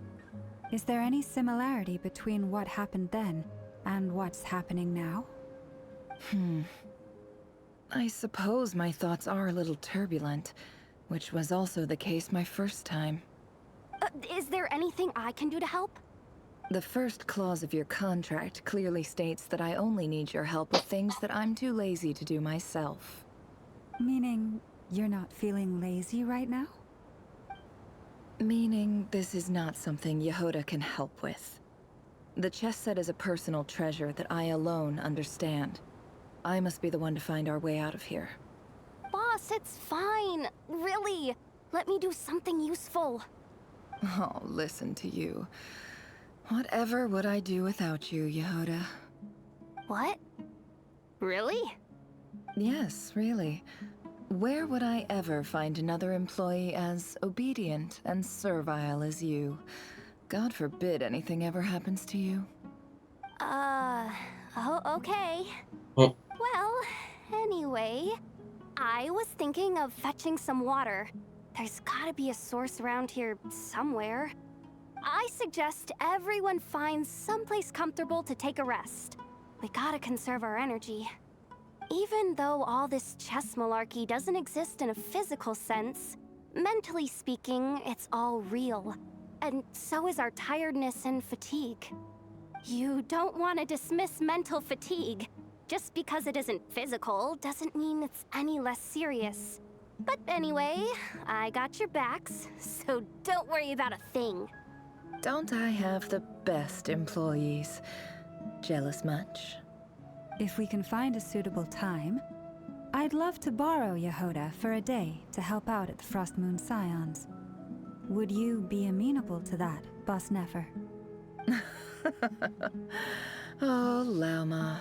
Is there any similarity between what happened then and what's happening now? I suppose my thoughts are a little turbulent, which was also the case my first time. Is there anything I can do to help? The first clause of your contract clearly states that I only need your help with things that I'm too lazy to do myself. Meaning you're not feeling lazy right now? Meaning this is not something Yehoda can help with. The chess set is a personal treasure that I alone understand. I must be the one to find our way out of here. Boss, it's fine. Really. Let me do something useful. Oh, listen to you. Whatever would I do without you, Yehoda? What? Really? Yes, really. Where would I ever find another employee as obedient and servile as you? God forbid anything ever happens to you. Oh, okay. Well, anyway, I was thinking of fetching some water. There's gotta be a source around here somewhere. I suggest everyone finds someplace comfortable to take a rest. We gotta conserve our energy. Even though all this chess malarkey doesn't exist in a physical sense, mentally speaking, it's all real. And so is our tiredness and fatigue. You don't want to dismiss mental fatigue. Just because it isn't physical doesn't mean it's any less serious. But anyway, I got your backs, so don't worry about a thing. Don't I have the best employees? Jealous much? If we can find a suitable time, I'd love to borrow Yehoda for a day to help out at the Frost Moon Scions. Would you be amenable to that, Boss Nefer? Oh, Lauma.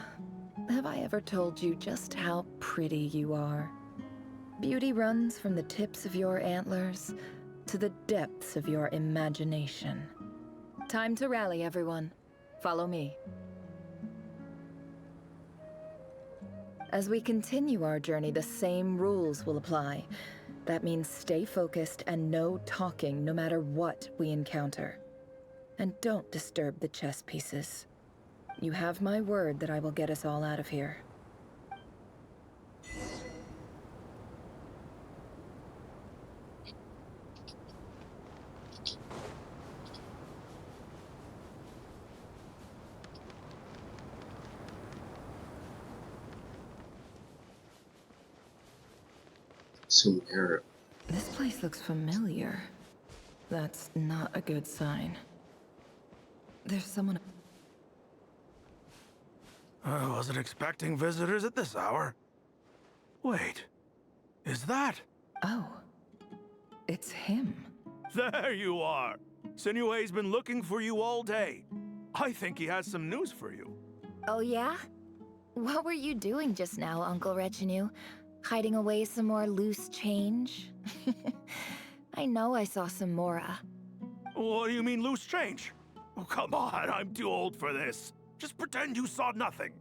Have I ever told you just how pretty you are? Beauty runs from the tips of your antlers to the depths of your imagination. Time to rally, everyone. Follow me. As we continue our journey, the same rules will apply. That means stay focused and no talking no matter what we encounter. And don't disturb the chess pieces. You have my word that I will get us all out of here. Sumer. This place looks familiar. That's not a good sign. There's someone... I wasn't expecting visitors at this hour. Wait, is that? Oh, it's him. There you are. Sinue's been looking for you all day. I think he has some news for you. Oh yeah? What were you doing just now, Uncle Retinue? Hiding away some more loose change? I know I saw some Mora. What do you mean loose change? Oh, come on, I'm too old for this. Just pretend you saw nothing.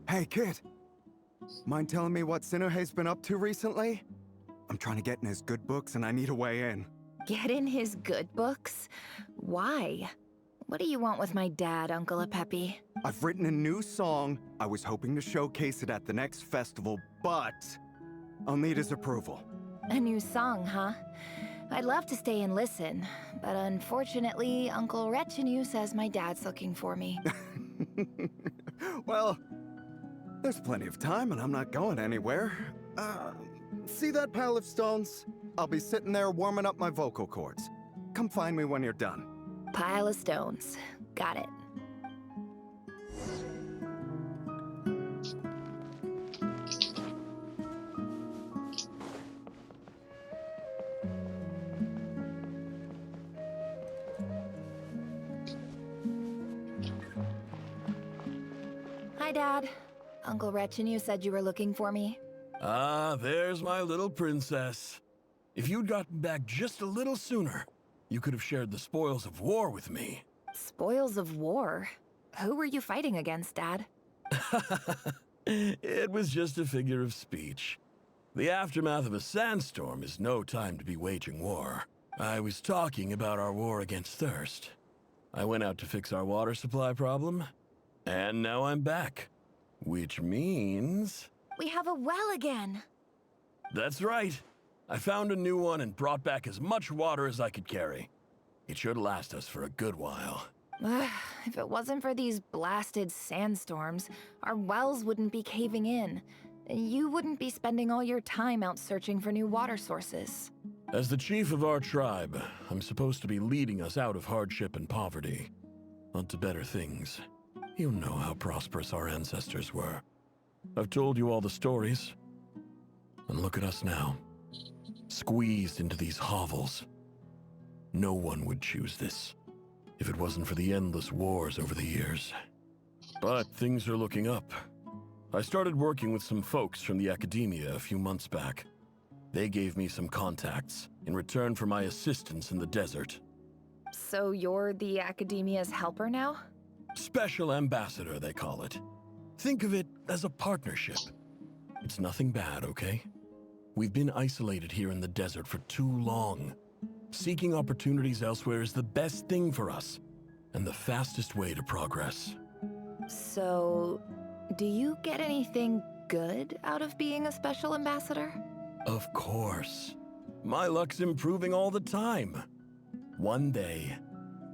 Hey, kid. Mind telling me what Sinuhe's been up to recently? I'm trying to get in his good books and I need a way in. Get in his good books? Why? What do you want with my dad, Uncle Apepi? I've written a new song. I was hoping to showcase it at the next festival, but I'll need his approval. A new song, huh? I'd love to stay and listen, but unfortunately, Uncle Retinue says my dad's looking for me. Well, there's plenty of time and I'm not going anywhere. See that pile of stones? I'll be sitting there warming up my vocal cords. Come find me when you're done. Pile of stones. Got it. Hi, Dad. Uncle Retinue said you were looking for me. Ah, there's my little princess. If you'd gotten back just a little sooner, you could have shared the spoils of war with me. Spoils of war? Who were you fighting against, Dad? It was just a figure of speech. The aftermath of a sandstorm is no time to be waging war. I was talking about our war against thirst. I went out to fix our water supply problem, and now I'm back. Which means... We have a well again! That's right. I found a new one and brought back as much water as I could carry. It should last us for a good while. If it wasn't for these blasted sandstorms, our wells wouldn't be caving in. You wouldn't be spending all your time out searching for new water sources. As the chief of our tribe, I'm supposed to be leading us out of hardship and poverty, onto better things. You know how prosperous our ancestors were. I've told you all the stories. And look at us now. Squeezed into these hovels. No one would choose this, if it wasn't for the endless wars over the years. But things are looking up. I started working with some folks from the academia a few months back. They gave me some contacts in return for my assistance in the desert. So you're the academia's helper now? Special ambassador, they call it. Think of it as a partnership. It's nothing bad, okay? We've been isolated here in the desert for too long. Seeking opportunities elsewhere is the best thing for us, and the fastest way to progress. So, do you get anything good out of being a special ambassador? Of course. My luck's improving all the time. One day,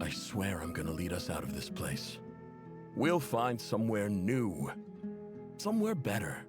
I swear I'm gonna lead us out of this place. We'll find somewhere new. Somewhere better.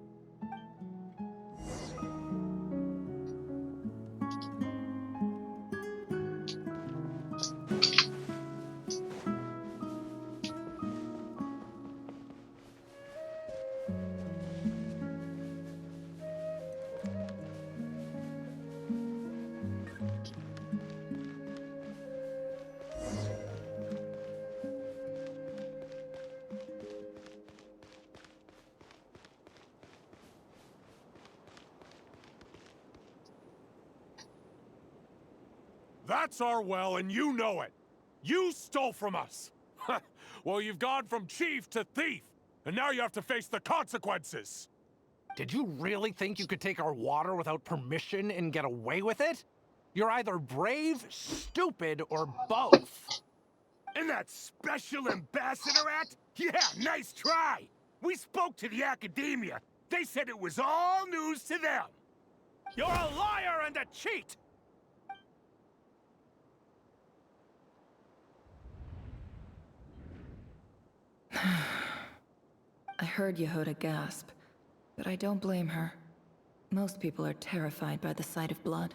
That's our well, and you know it. You stole from us. Well, you've gone from chief to thief, and now you have to face the consequences. Did you really think you could take our water without permission and get away with it? You're either brave, stupid, or both. And that special ambassador act? Yeah, nice try. We spoke to the academia. They said it was all news to them. You're a liar and a cheat! I heard Yehuda gasp, but I don't blame her. Most people are terrified by the sight of blood.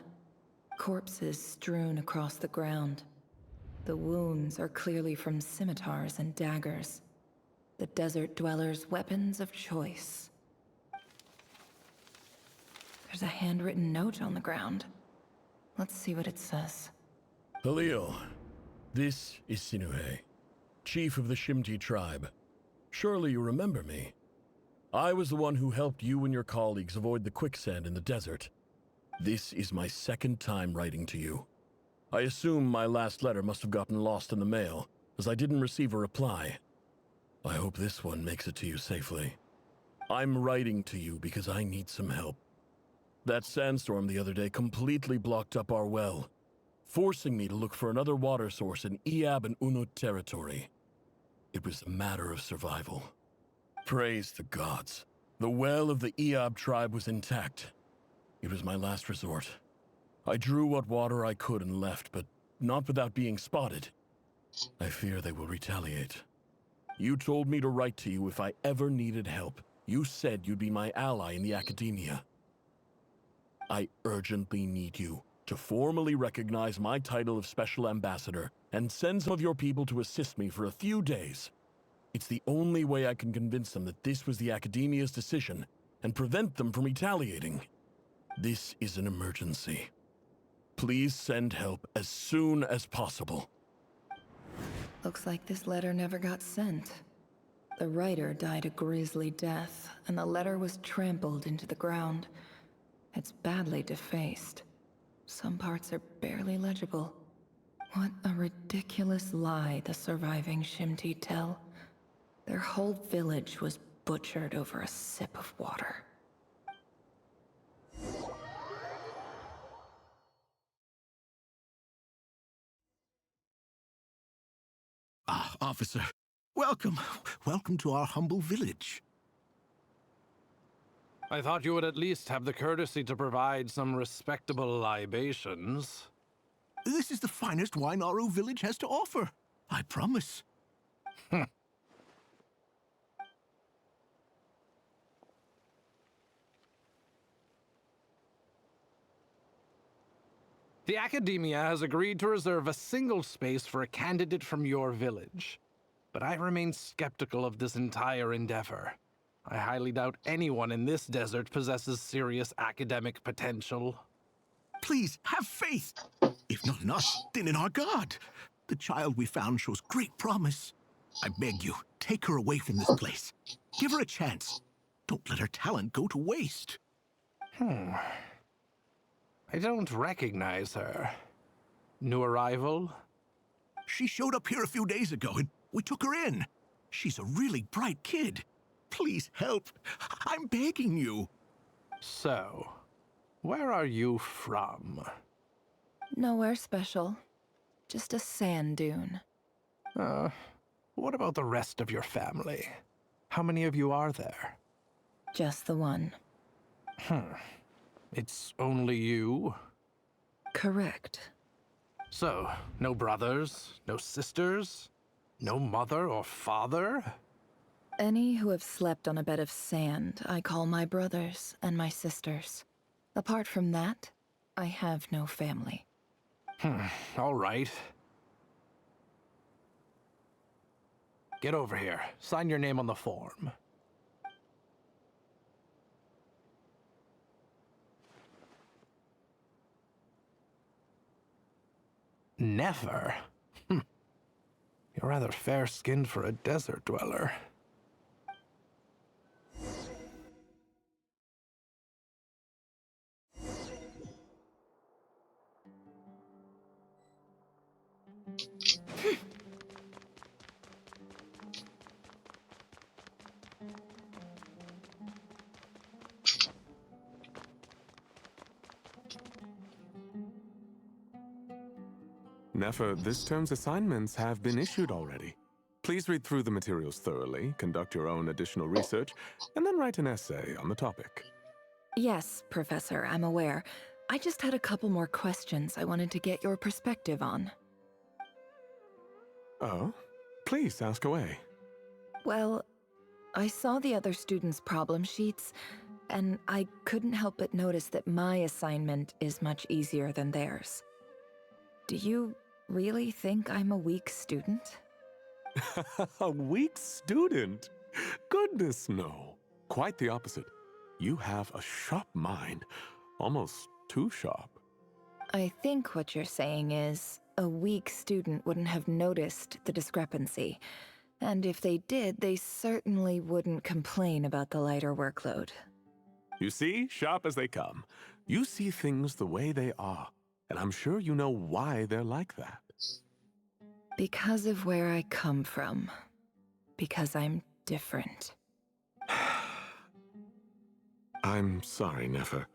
Corpses strewn across the ground. The wounds are clearly from scimitars and daggers. The desert dwellers' weapons of choice. There's a handwritten note on the ground. Let's see what it says. Halil, this is Sinuhe, chief of the Shimti tribe. Surely you remember me. I was the one who helped you and your colleagues avoid the quicksand in the desert. This is my second time writing to you. I assume my last letter must have gotten lost in the mail, as I didn't receive a reply. I hope this one makes it to you safely. I'm writing to you because I need some help. That sandstorm the other day completely blocked up our well, forcing me to look for another water source in Iab and Unut territory. It was a matter of survival. Praise the gods. The well of the Iab tribe was intact. It was my last resort. I drew what water I could and left, but not without being spotted. I fear they will retaliate. You told me to write to you if I ever needed help. You said you'd be my ally in the academia. I urgently need you to formally recognize my title of Special Ambassador and send some of your people to assist me for a few days. It's the only way I can convince them that this was the Academia's decision and prevent them from retaliating. This is an emergency. Please send help as soon as possible. Looks like this letter never got sent. The writer died a grisly death, and the letter was trampled into the ground. It's badly defaced. Some parts are barely legible. What a ridiculous lie the surviving Shimti tell. Their whole village was butchered over a sip of water. Ah, officer. Welcome. Welcome to our humble village. I thought you would at least have the courtesy to provide some respectable libations. This is the finest wine our village has to offer. I promise. The Academia has agreed to reserve a single space for a candidate from your village. But I remain skeptical of this entire endeavor. I highly doubt anyone in this desert possesses serious academic potential. Please, have faith. If not in us, then in our god. The child we found shows great promise. I beg you, take her away from this place. Give her a chance. Don't let her talent go to waste. I don't recognize her. New arrival? She showed up here a few days ago and we took her in. She's a really bright kid. Please help. I'm begging you. So, where are you from? Nowhere special. Just a sand dune. What about the rest of your family? How many of you are there? Just the one. It's only you? Correct. So, no brothers, no sisters, no mother or father? Any who have slept on a bed of sand, I call my brothers and my sisters. Apart from that, I have no family. All right. Get over here. Sign your name on the form. Never? You're rather fair-skinned for a desert dweller. Nefer, this term's assignments have been issued already. Please read through the materials thoroughly, conduct your own additional research, and then write an essay on the topic. Yes, Professor, I'm aware. I just had a couple more questions I wanted to get your perspective on. Oh? Please ask away. Well, I saw the other students' problem sheets, and I couldn't help but notice that my assignment is much easier than theirs. Do you really think I'm a weak student? A weak student? Goodness, no. Quite the opposite. You have a sharp mind, almost too sharp. I think what you're saying is, a weak student wouldn't have noticed the discrepancy. And if they did, they certainly wouldn't complain about the lighter workload. You see, sharp as they come. You see things the way they are, and I'm sure you know why they're like that. Because of where I come from. Because I'm different. I'm sorry, Nefer.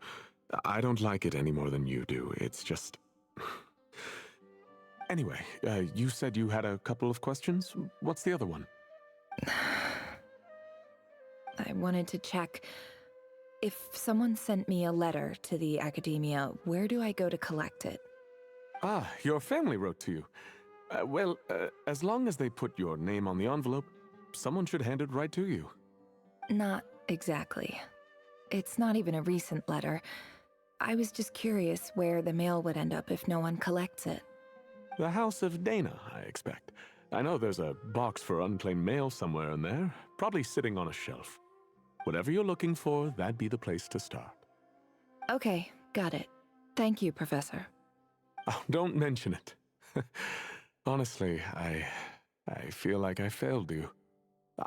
I don't like it any more than you do. It's just... Anyway, you said you had a couple of questions. What's the other one? I wanted to check. If someone sent me a letter to the academia, where do I go to collect it? Ah, your family wrote to you. Well, as long as they put your name on the envelope, someone should hand it right to you. Not exactly. It's not even a recent letter. I was just curious where the mail would end up if no one collects it. The House of Dana, I expect. I know there's a box for unclaimed mail somewhere in there, probably sitting on a shelf. Whatever you're looking for, that'd be the place to start. Okay, got it. Thank you, Professor. Oh, don't mention it. Honestly, I feel like I failed you.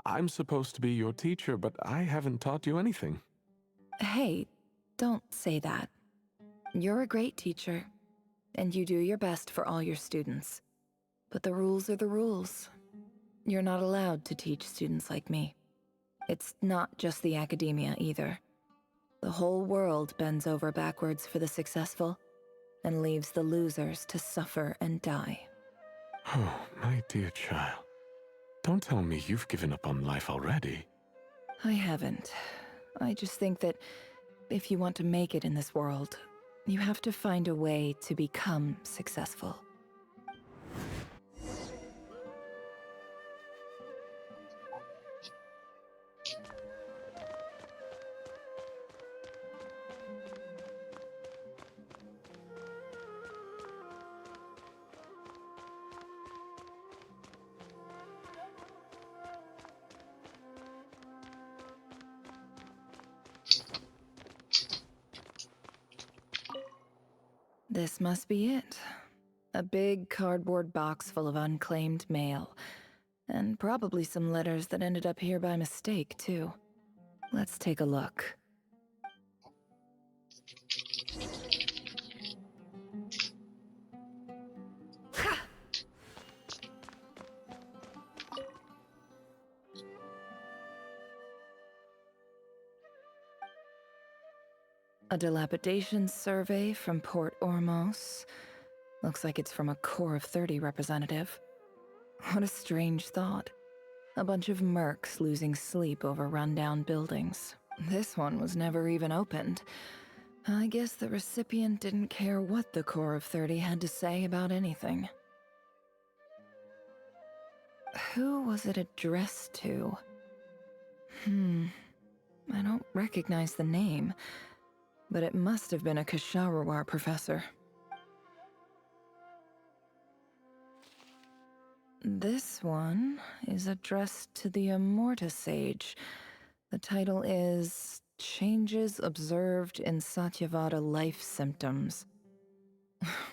I'm supposed to be your teacher, but I haven't taught you anything. Hey, don't say that. You're a great teacher, and you do your best for all your students. But the rules are the rules. You're not allowed to teach students like me. It's not just the academia either. The whole world bends over backwards for the successful, and leaves the losers to suffer and die. Oh, my dear child. Don't tell me you've given up on life already. I haven't. I just think that if you want to make it in this world, you have to find a way to become successful. This must be it. A big cardboard box full of unclaimed mail. And probably some letters that ended up here by mistake, too. Let's take a look. A dilapidation survey from Port Ormos. Looks like it's from a Core of 30 representative. What a strange thought. A bunch of mercs losing sleep over rundown buildings. This one was never even opened. I guess the recipient didn't care what the Core of 30 had to say about anything. Who was it addressed to? I don't recognize the name, but it must have been a Kasharawar professor. This one is addressed to the Immorta Sage. The title is Changes Observed in Satyavada Life Symptoms.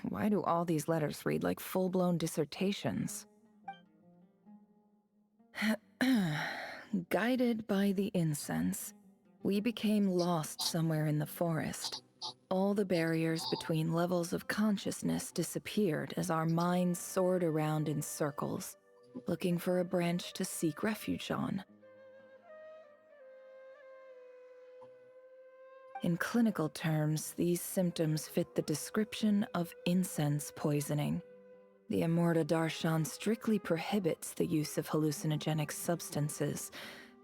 Why do all these letters read like full-blown dissertations? Guided by the incense, we became lost somewhere in the forest. All the barriers between levels of consciousness disappeared as our minds soared around in circles, looking for a branch to seek refuge on. In clinical terms, these symptoms fit the description of incense poisoning. The Immorta Darshan strictly prohibits the use of hallucinogenic substances,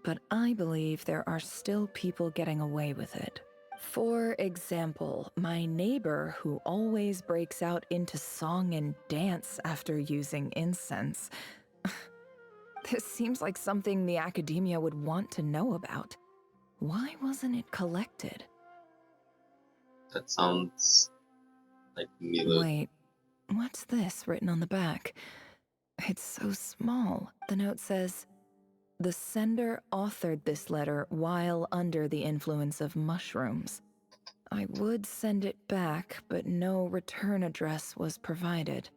but I believe there are still people getting away with it. For example, my neighbor who always breaks out into song and dance after using incense. This seems like something the academia would want to know about. Why wasn't it collected? That sounds like Mila. Wait, what's this written on the back? It's so small. The note says, "The sender authored this letter while under the influence of mushrooms. I would send it back, but no return address was provided.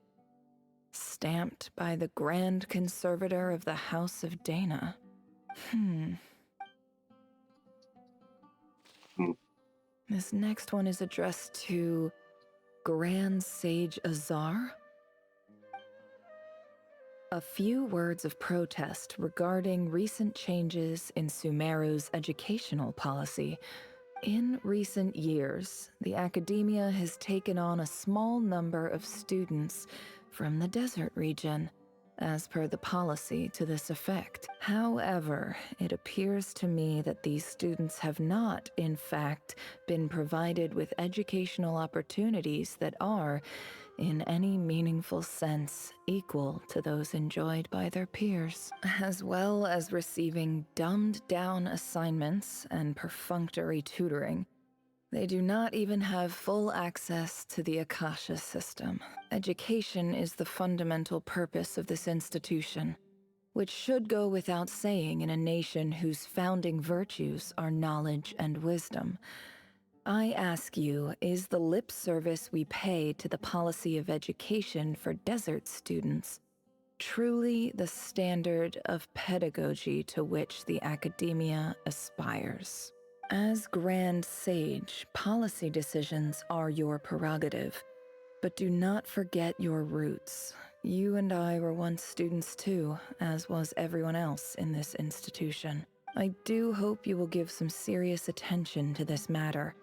Stamped by the Grand Conservator of the House of Dana." This next one is addressed to Grand Sage Azar. A few words of protest regarding recent changes in Sumeru's educational policy. In recent years, the academia has taken on a small number of students from the desert region, as per the policy to this effect. However, it appears to me that these students have not, in fact, been provided with educational opportunities that are, in any meaningful sense, equal to those enjoyed by their peers, as well as receiving dumbed-down assignments and perfunctory tutoring. They do not even have full access to the Akasha system. Education is the fundamental purpose of this institution, which should go without saying in a nation whose founding virtues are knowledge and wisdom. I ask you, is the lip service we pay to the policy of education for desert students truly the standard of pedagogy to which the academia aspires? As Grand Sage, policy decisions are your prerogative, but do not forget your roots. You and I were once students too, as was everyone else in this institution. I do hope you will give some serious attention to this matter.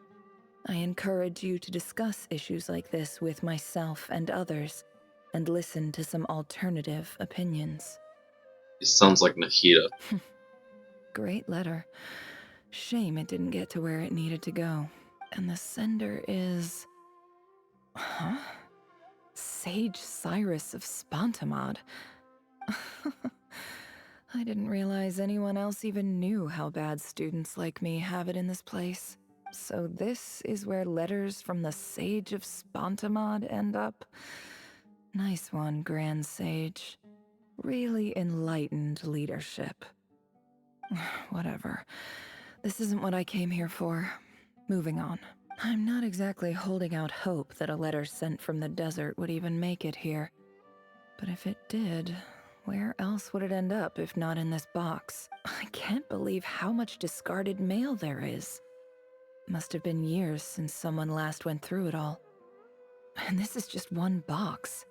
I encourage you to discuss issues like this with myself and others, and listen to some alternative opinions. It sounds like Nahida. Great letter. Shame it didn't get to where it needed to go. And the sender is... Huh? Sage Cyrus of Spontamod. I didn't realize anyone else even knew how bad students like me have it in this place. So this is where letters from the Sage of Spontamod end up? Nice one, Grand Sage. Really enlightened leadership. Whatever. This isn't what I came here for. Moving on. I'm not exactly holding out hope that a letter sent from the desert would even make it here. But if it did, where else would it end up if not in this box? I can't believe how much discarded mail there is. Must have been years since someone last went through it all. And this is just one box.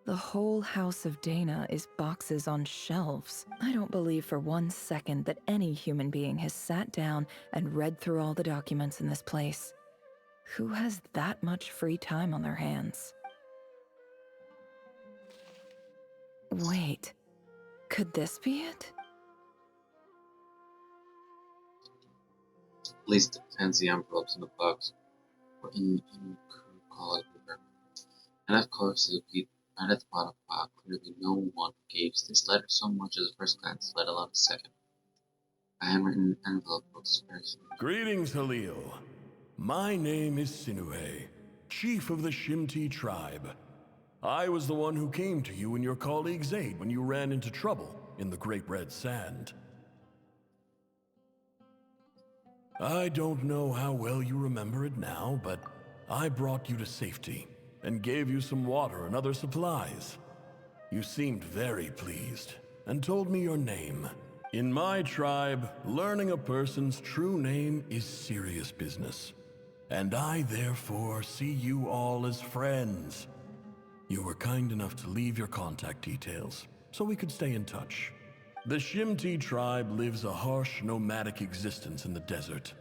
The whole House of Dana is boxes on shelves. I don't believe for 1 second that any human being has sat down and read through all the documents in this place. Who has that much free time on their hands? Wait, could this be it? At least the fancy envelopes in the box were in color paper. And of course, it would be right at the bottom of the box. Clearly, no one gave this letter so much as a first glance, let alone a second. A handwritten envelope looks very familiar. Greetings, Halil. My name is Sinuhe, chief of the Shimti tribe. I was the one who came to you and your colleague Zaid when you ran into trouble in the Great Red Sand. I don't know how well you remember it now, but I brought you to safety and gave you some water and other supplies. You seemed very pleased and told me your name. In my tribe, learning a person's true name is serious business, and I therefore see you all as friends. You were kind enough to leave your contact details so we could stay in touch. The Shimti tribe lives a harsh, nomadic existence in the desert.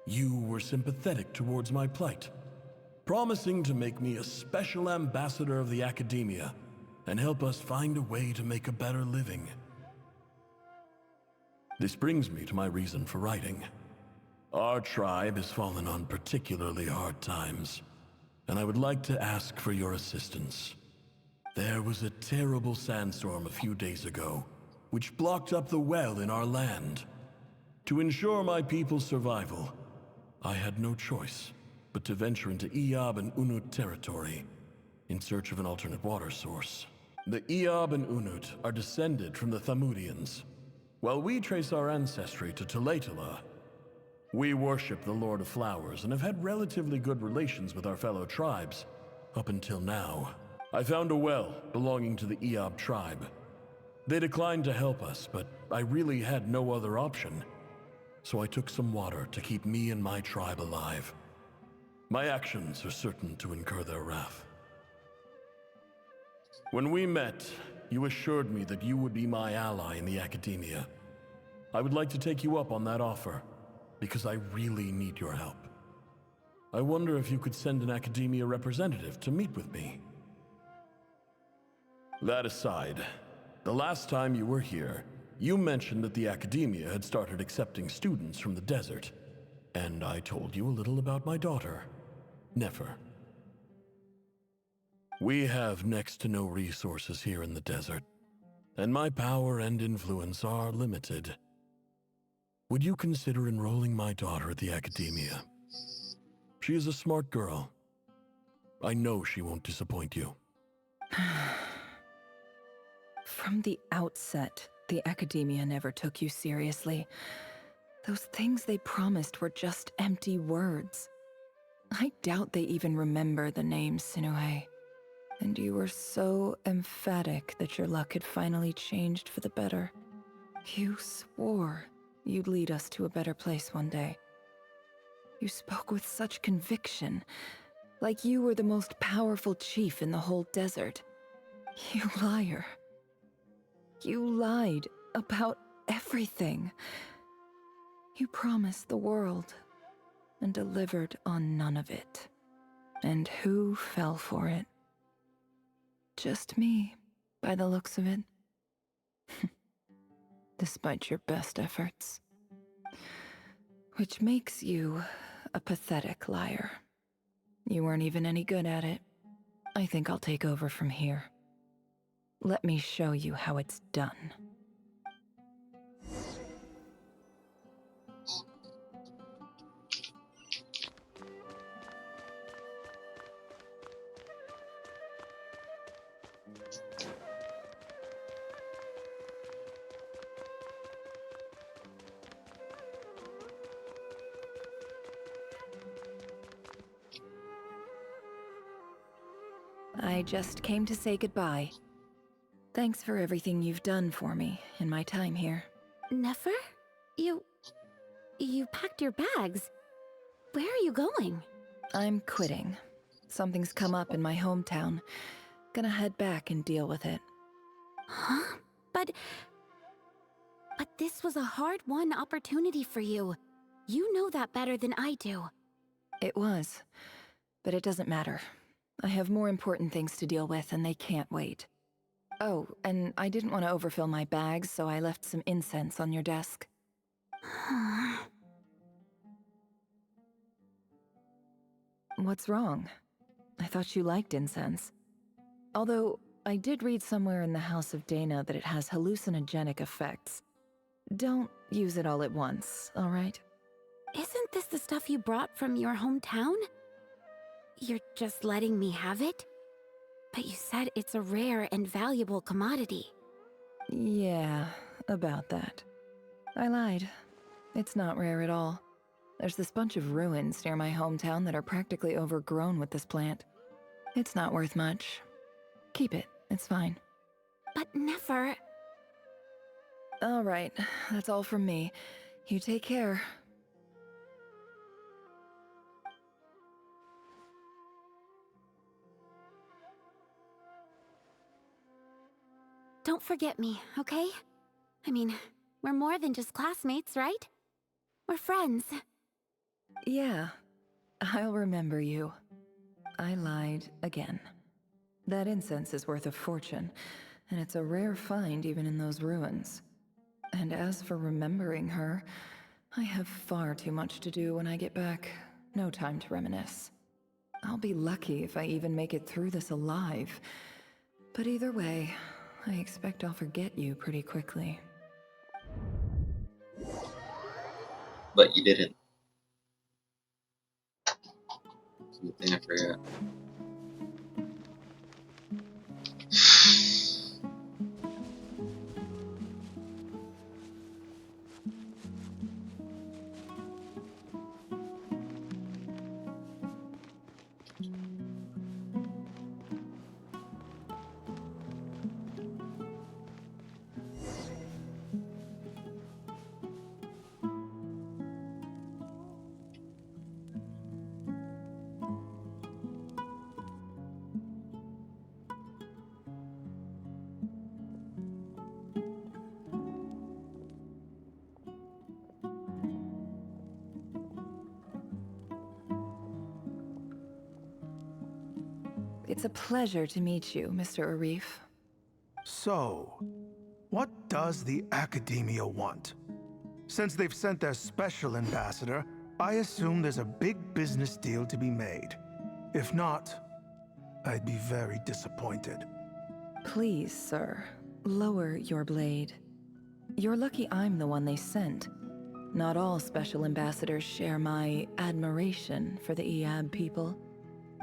You were sympathetic towards my plight, promising to make me a special ambassador of the academia and help us find a way to make a better living. This brings me to my reason for writing. Our tribe has fallen on particularly hard times, and I would like to ask for your assistance. There was a terrible sandstorm a few days ago, which blocked up the well in our land. To ensure my people's survival, I had no choice but to venture into Iyab and Unut territory in search of an alternate water source. The Iyab and Unut are descended from the Thamudians, while we trace our ancestry to Tulatala. We worship the Lord of Flowers and have had relatively good relations with our fellow tribes up until now. I found a well belonging to the Iyab tribe. They declined to help us, but I really had no other option. So I took some water to keep me and my tribe alive. My actions are certain to incur their wrath. When we met, you assured me that you would be my ally in the academia. I would like to take you up on that offer, because I really need your help. I wonder if you could send an academia representative to meet with me. That aside, the last time you were here, you mentioned that the academia had started accepting students from the desert, and I told you a little about my daughter, Nefer. We have next to no resources here in the desert, and my power and influence are limited. Would you consider enrolling my daughter at the academia? She is a smart girl. I know she won't disappoint you. From the outset, the academia never took you seriously. Those things they promised were just empty words. I doubt they even remember the name Sinuhe. And you were so emphatic that your luck had finally changed for the better. You swore you'd lead us to a better place one day. You spoke with such conviction, like you were the most powerful chief in the whole desert. You liar. You lied about everything. You promised the world and delivered on none of it. And who fell for it? Just me, by the looks of it. Despite your best efforts. Which makes you a pathetic liar. You weren't even any good at it. I think I'll take over from here. Let me show you how it's done. I just came to say goodbye. Thanks for everything you've done for me in my time here. Nefer? You packed your bags. Where are you going? I'm quitting. Something's come up in my hometown. Gonna head back and deal with it. Huh? But this was a hard-won opportunity for you. You know that better than I do. It was. But it doesn't matter. I have more important things to deal with, and they can't wait. Oh, and I didn't want to overfill my bags, so I left some incense on your desk. What's wrong? I thought you liked incense. Although, I did read somewhere in the House of Dana that it has hallucinogenic effects. Don't use it all at once, alright? Isn't this the stuff you brought from your hometown? You're just letting me have it? But you said it's a rare and valuable commodity. Yeah, about that. I lied. It's not rare at all. There's this bunch of ruins near my hometown that are practically overgrown with this plant. It's not worth much. Keep it, it's fine. But never... Alright, that's all from me. You take care. Don't forget me, okay? I mean, we're more than just classmates, right? We're friends. Yeah, I'll remember you. I lied again. That incense is worth a fortune, and it's a rare find even in those ruins. And as for remembering her, I have far too much to do when I get back. No time to reminisce. I'll be lucky if I even make it through this alive. But either way, I expect I'll forget you pretty quickly. But you didn't. Good thing I forgot. It's a pleasure to meet you, Mr. Arif. So, what does the Academia want? Since they've sent their special ambassador, I assume there's a big business deal to be made. If not, I'd be very disappointed. Please, sir, lower your blade. You're lucky I'm the one they sent. Not all special ambassadors share my admiration for the Iab people.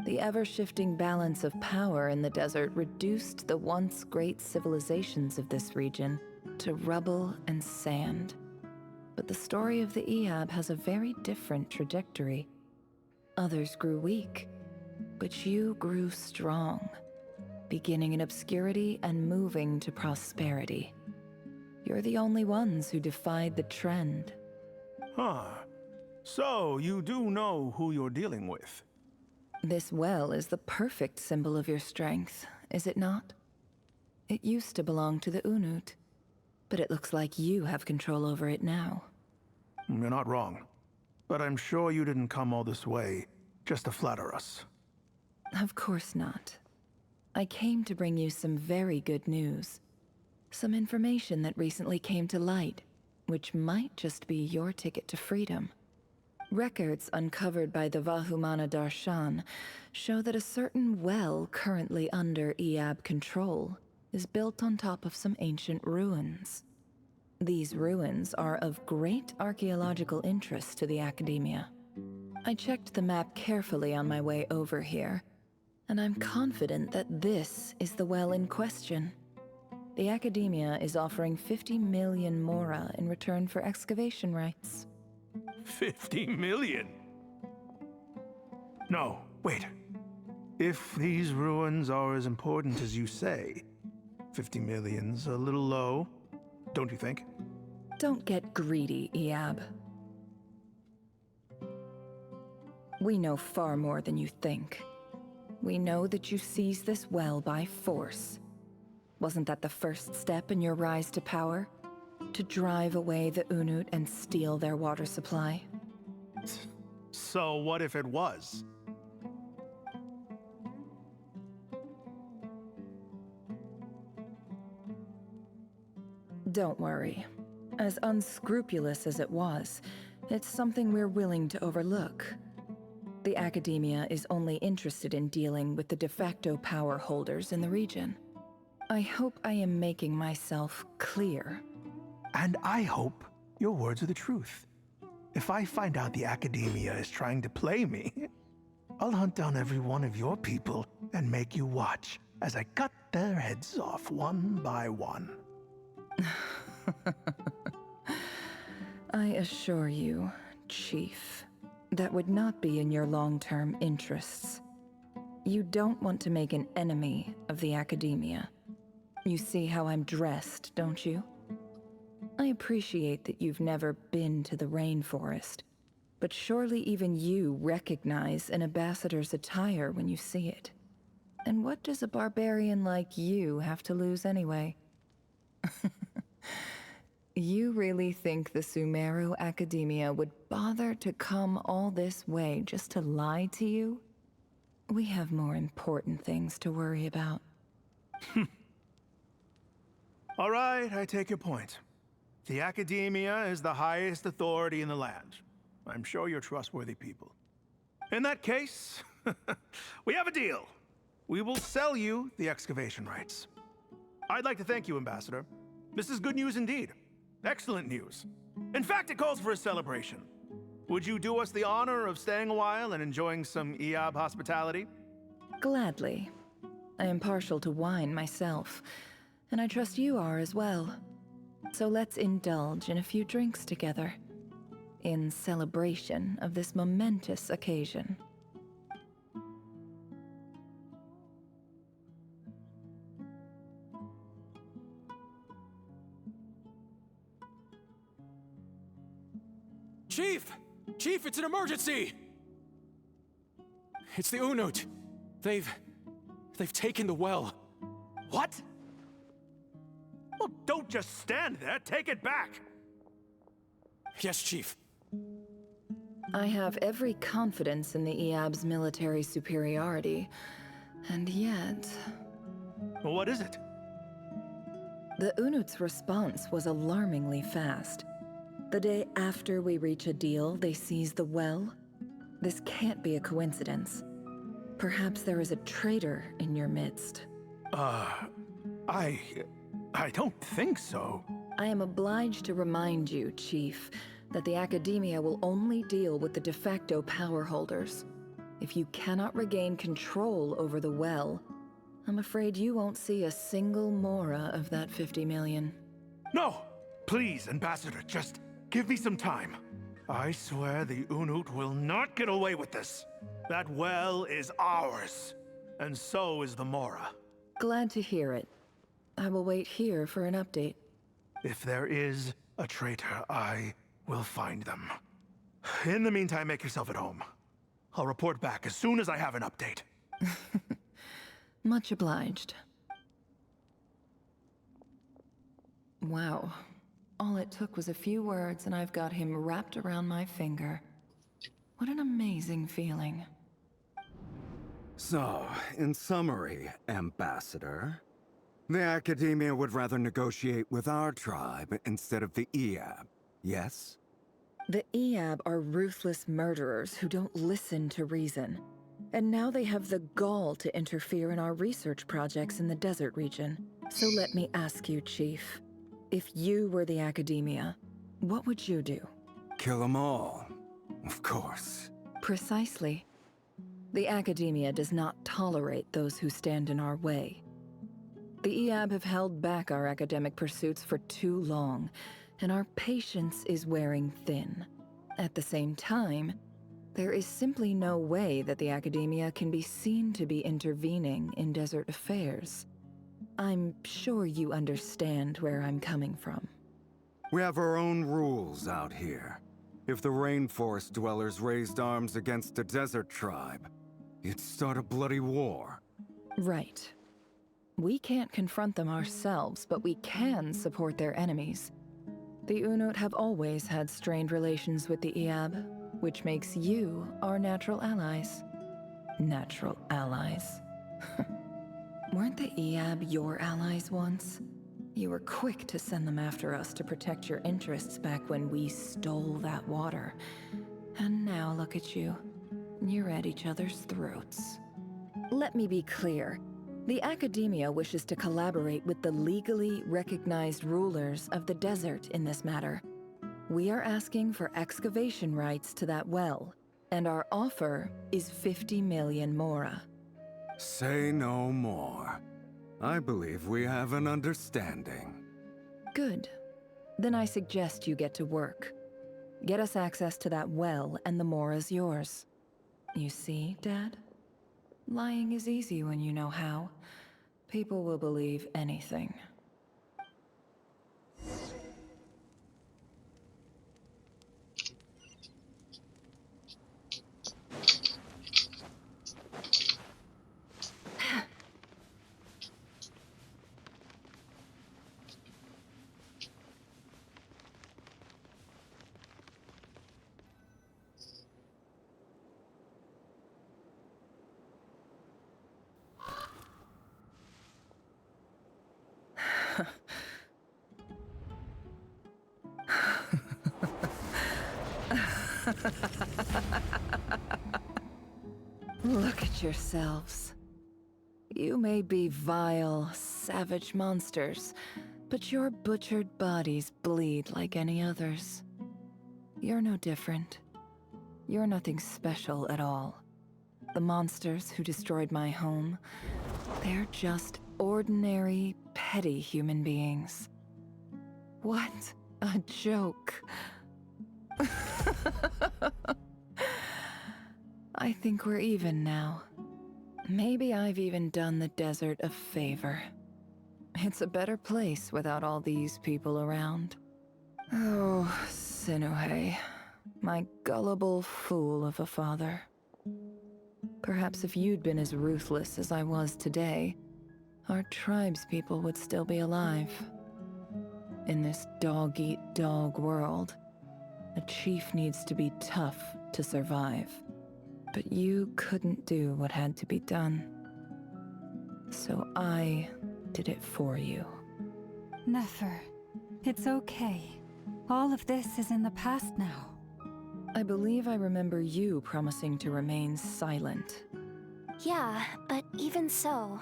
The ever-shifting balance of power in the desert reduced the once great civilizations of this region to rubble and sand. But the story of the Iab has a very different trajectory. Others grew weak, but you grew strong, beginning in obscurity and moving to prosperity. You're the only ones who defied the trend. Huh. So, you do know who you're dealing with? This well is the perfect symbol of your strength, is it not? It used to belong to the Unut, but it looks like you have control over it now. You're not wrong. But I'm sure you didn't come all this way just to flatter us. Of course not. I came to bring you some very good news. Some information that recently came to light, which might just be your ticket to freedom. Records uncovered by the Vahumana Darshan show that a certain well currently under Iab control is built on top of some ancient ruins. These ruins are of great archaeological interest to the Academia. I checked the map carefully on my way over here, and I'm confident that this is the well in question. The Academia is offering 50 million mora in return for excavation rights. 50 million? No, wait. If these ruins are as important as you say, 50 million's a little low, don't you think? Don't get greedy, Iab. We know far more than you think. We know that you seized this well by force. Wasn't that the first step in your rise to power? To drive away the Unut and steal their water supply? So what if it was? Don't worry. As unscrupulous as it was, it's something we're willing to overlook. The Academia is only interested in dealing with the de facto power holders in the region. I hope I am making myself clear. And I hope your words are the truth. If I find out the Academia is trying to play me, I'll hunt down every one of your people and make you watch as I cut their heads off one by one. I assure you, Chief, that would not be in your long-term interests. You don't want to make an enemy of the Academia. You see how I'm dressed, don't you? I appreciate that you've never been to the rainforest, but surely even you recognize an ambassador's attire when you see it. And what does a barbarian like you have to lose anyway? You really think the Sumeru Academia would bother to come all this way just to lie to you? We have more important things to worry about. All right, I take your point. The Academia is the highest authority in the land. I'm sure you're trustworthy people. In that case, we have a deal. We will sell you the excavation rights. I'd like to thank you, Ambassador. This is good news indeed. Excellent news. In fact, it calls for a celebration. Would you do us the honor of staying a while and enjoying some Eab hospitality? Gladly. I am partial to wine myself, and I trust you are as well. So let's indulge in a few drinks together, in celebration of this momentous occasion. Chief! Chief, it's an emergency! It's the Unut. They've taken the well. What? Well, don't just stand there. Take it back. Yes, Chief. I have every confidence in the Eab's military superiority, and yet... Well, what is it? The Unut's response was alarmingly fast. The day after we reach a deal, they seize the well. This can't be a coincidence. Perhaps there is a traitor in your midst. I don't think so. I am obliged to remind you, Chief, that the Academia will only deal with the de facto power holders. If you cannot regain control over the well, I'm afraid you won't see a single mora of that 50 million. No! Please, Ambassador, just give me some time. I swear the Unut will not get away with this. That well is ours, and so is the mora. Glad to hear it. I will wait here for an update. If there is a traitor, I will find them. In the meantime, make yourself at home. I'll report back as soon as I have an update. Much obliged. Wow. All it took was a few words and I've got him wrapped around my finger. What an amazing feeling. So, in summary, Ambassador, the Academia would rather negotiate with our tribe instead of the Eab, yes? The Eab are ruthless murderers who don't listen to reason. And now they have the gall to interfere in our research projects in the desert region. So let me ask you, Chief. If you were the Academia, what would you do? Kill them all, of course. Precisely. The Academia does not tolerate those who stand in our way. The Eab have held back our academic pursuits for too long, and our patience is wearing thin. At the same time, there is simply no way that the Academia can be seen to be intervening in desert affairs. I'm sure you understand where I'm coming from. We have our own rules out here. If the rainforest dwellers raised arms against a desert tribe, you'd start a bloody war. Right. We can't confront them ourselves, but we can support their enemies. The Unut have always had strained relations with the Eab. which makes you our natural allies. Natural allies. Weren't the Eab your allies once? You were quick to send them after us to protect your interests back when we stole that water. And now look at you. You're at each other's throats. Let me be clear. The Academia wishes to collaborate with the legally recognized rulers of the desert in this matter. We are asking for excavation rights to that well, and our offer is 50 million mora. Say no more. I believe we have an understanding. Good. Then I suggest you get to work. Get us access to that well, and the mora's yours. You see, Dad? Lying is easy when you know how. People will believe anything. Look at yourselves. You may be vile, savage monsters, but your butchered bodies bleed like any others. You're no different. You're nothing special at all. The monsters who destroyed my home, they're just ordinary, petty human beings. What a joke. I think we're even now. Maybe I've even done the desert a favor. It's a better place without all these people around. Oh, Sinuhe, my gullible fool of a father. Perhaps if you'd been as ruthless as I was today, our tribespeople would still be alive. In this dog-eat-dog world, a chief needs to be tough to survive. But you couldn't do what had to be done. So I did it for you. Nefer, it's okay. All of this is in the past now. I believe I remember you promising to remain silent. Yeah, but even so...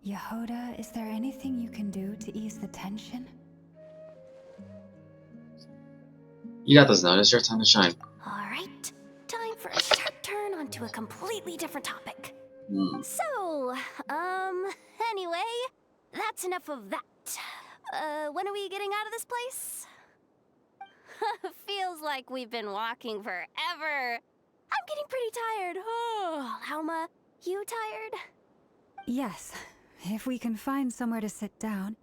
Yehoda, is there anything you can do to ease the tension? You got this, Notice. Your time to shine. Alright, time for a sharp turn onto a completely different topic. So, anyway, that's enough of that. When are we getting out of this place? Feels like we've been walking forever. I'm getting pretty tired. Oh, Alma, you tired? Yes. If we can find somewhere to sit down,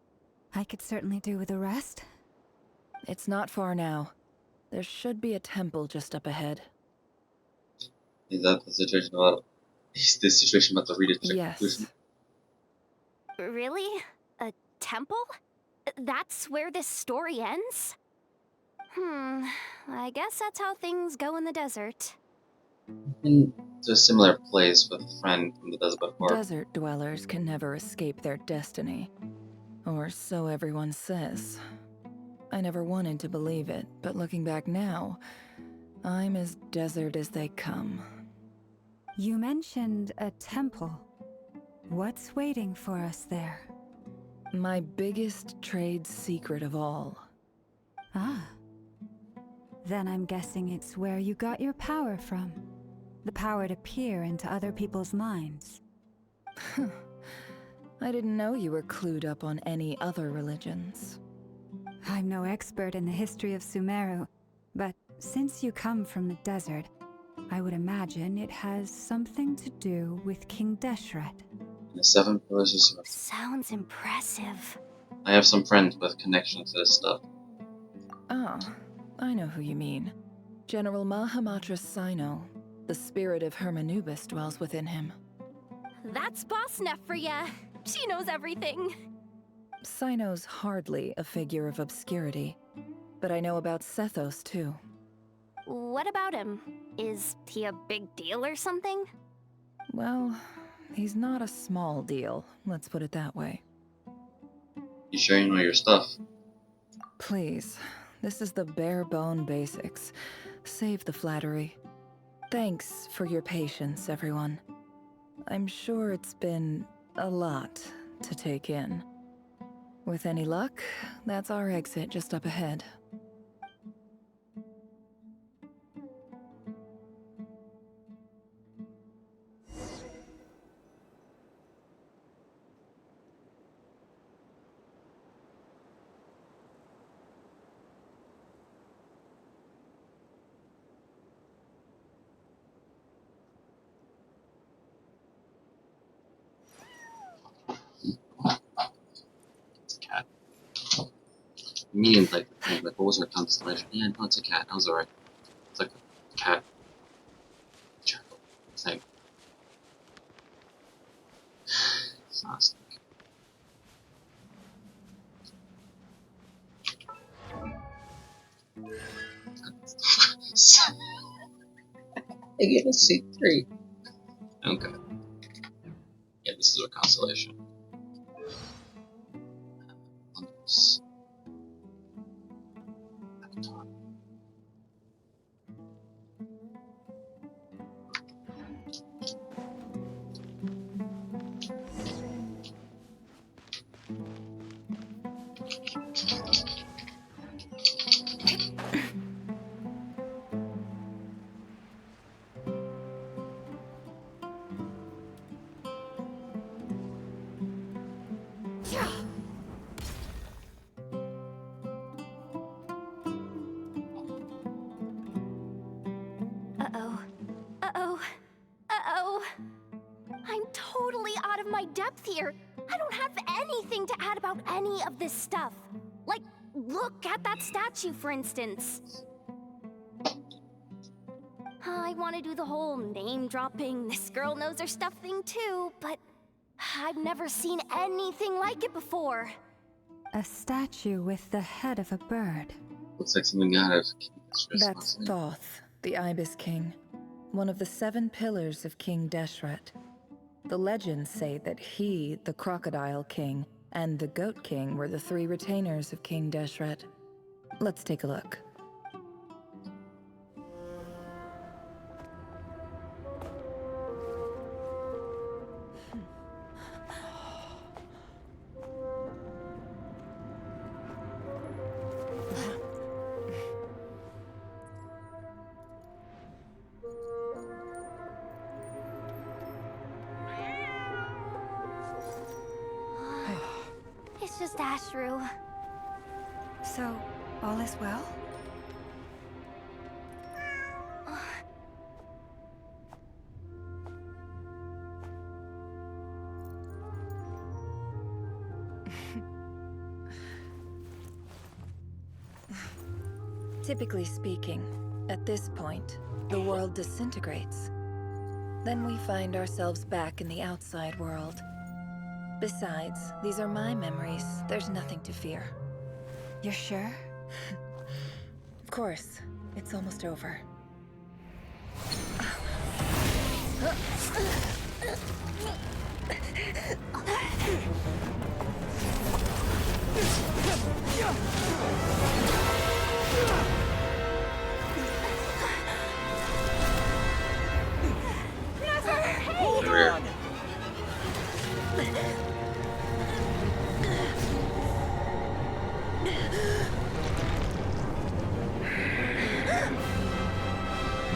I could certainly do with a rest. It's not far now. There should be a temple just up ahead. Is that the situation about... Is this situation about to read its conclusion? Really? A temple? That's where this story ends? I guess that's how things go in the desert. Been to a similar place with a friend from the desert before. Desert dwellers can never escape their destiny. Or so everyone says. I never wanted to believe it, but looking back now, I'm as desert as they come. You mentioned a temple. What's waiting for us there? My biggest trade secret of all. Ah. Then I'm guessing it's where you got your power from. The power to peer into other people's minds. I didn't know you were clued up on any other religions. I'm no expert in the history of Sumeru, but since you come from the desert, I would imagine it has something to do with King Deshret. The 7 pillars of Sumeru. Sounds impressive. I have some friends with connections to this stuff. Ah, I know who you mean. General Mahamatra Sino. The spirit of Hermanubis dwells within him. That's Boss Neff for ya. She knows everything. Sino's hardly a figure of obscurity. but I know about Sethos too. What about him? Is he a big deal or something? Well, he's not a small deal, let's put it that way. You sure you know your stuff? Please, this is the bare bone basics. Save the flattery. Thanks for your patience, everyone. I'm sure it's been a lot to take in. With any luck, that's our exit just up ahead. It's a cat. Me and like what was our constellation? Yeah, no, it's a cat. I was alright. It's like a cat. Thing. It's not a snake. I gave a C3. Okay. Yeah, this is our constellation. Uh-oh. Uh-oh. Uh-oh. I'm totally out of my depth here. I don't have anything to add about any of this stuff. Like, look at that statue, for instance. I want to do the whole name-dropping, this girl knows her stuff thing too, but I've never seen anything like it before. A statue with the head of a bird. Looks like something out of That's Thoth, the Ibis King, one of the 7 pillars of King Deshret. The legends say that he, the Crocodile King, and the Goat King were the 3 retainers of King Deshret. Let's take a look. It's just Ashru. So, all is well? Typically speaking, at this point, the world disintegrates. Then we find ourselves back in the outside world. Besides, these are my memories. There's nothing to fear. You're sure? Of course. It's almost over. Hold on.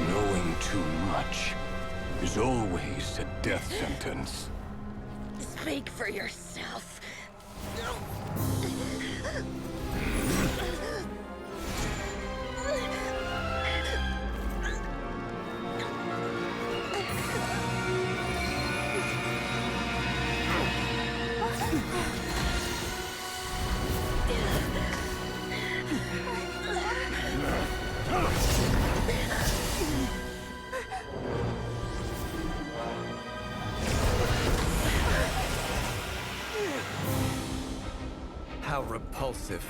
Knowing too much is always a death sentence. Speak for yourself. How repulsive.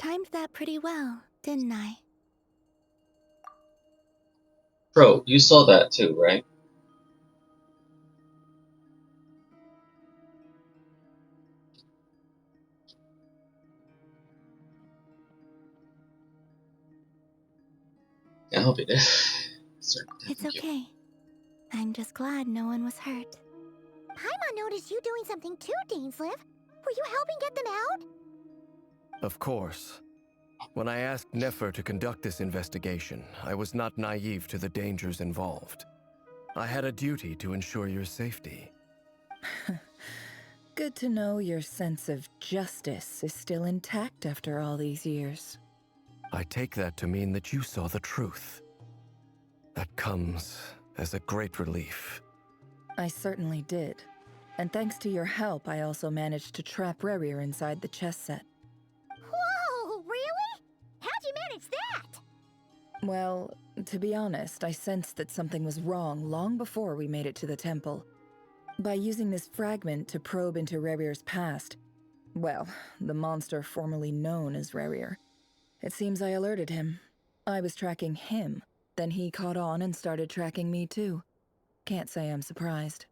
Timed that pretty well, didn't I? Bro, you saw that too, right? I hope it is. It's okay. I'm just glad no one was hurt. Paimon noticed you doing something too, Dainsliv. Were you helping get them out? Of course. When I asked Nefer to conduct this investigation, I was not naive to the dangers involved. I had a duty to ensure your safety. Good to know your sense of justice is still intact after all these years. I take that to mean that you saw the truth. That comes as a great relief. I certainly did. And thanks to your help, I also managed to trap Rerir inside the chess set. Whoa, really? How'd you manage that? Well, to be honest, I sensed that something was wrong long before we made it to the temple. By using this fragment to probe into Rerir's past, well, the monster formerly known as Rerir, it seems I alerted him. I was tracking him, then he caught on and started tracking me too. Can't say I'm surprised.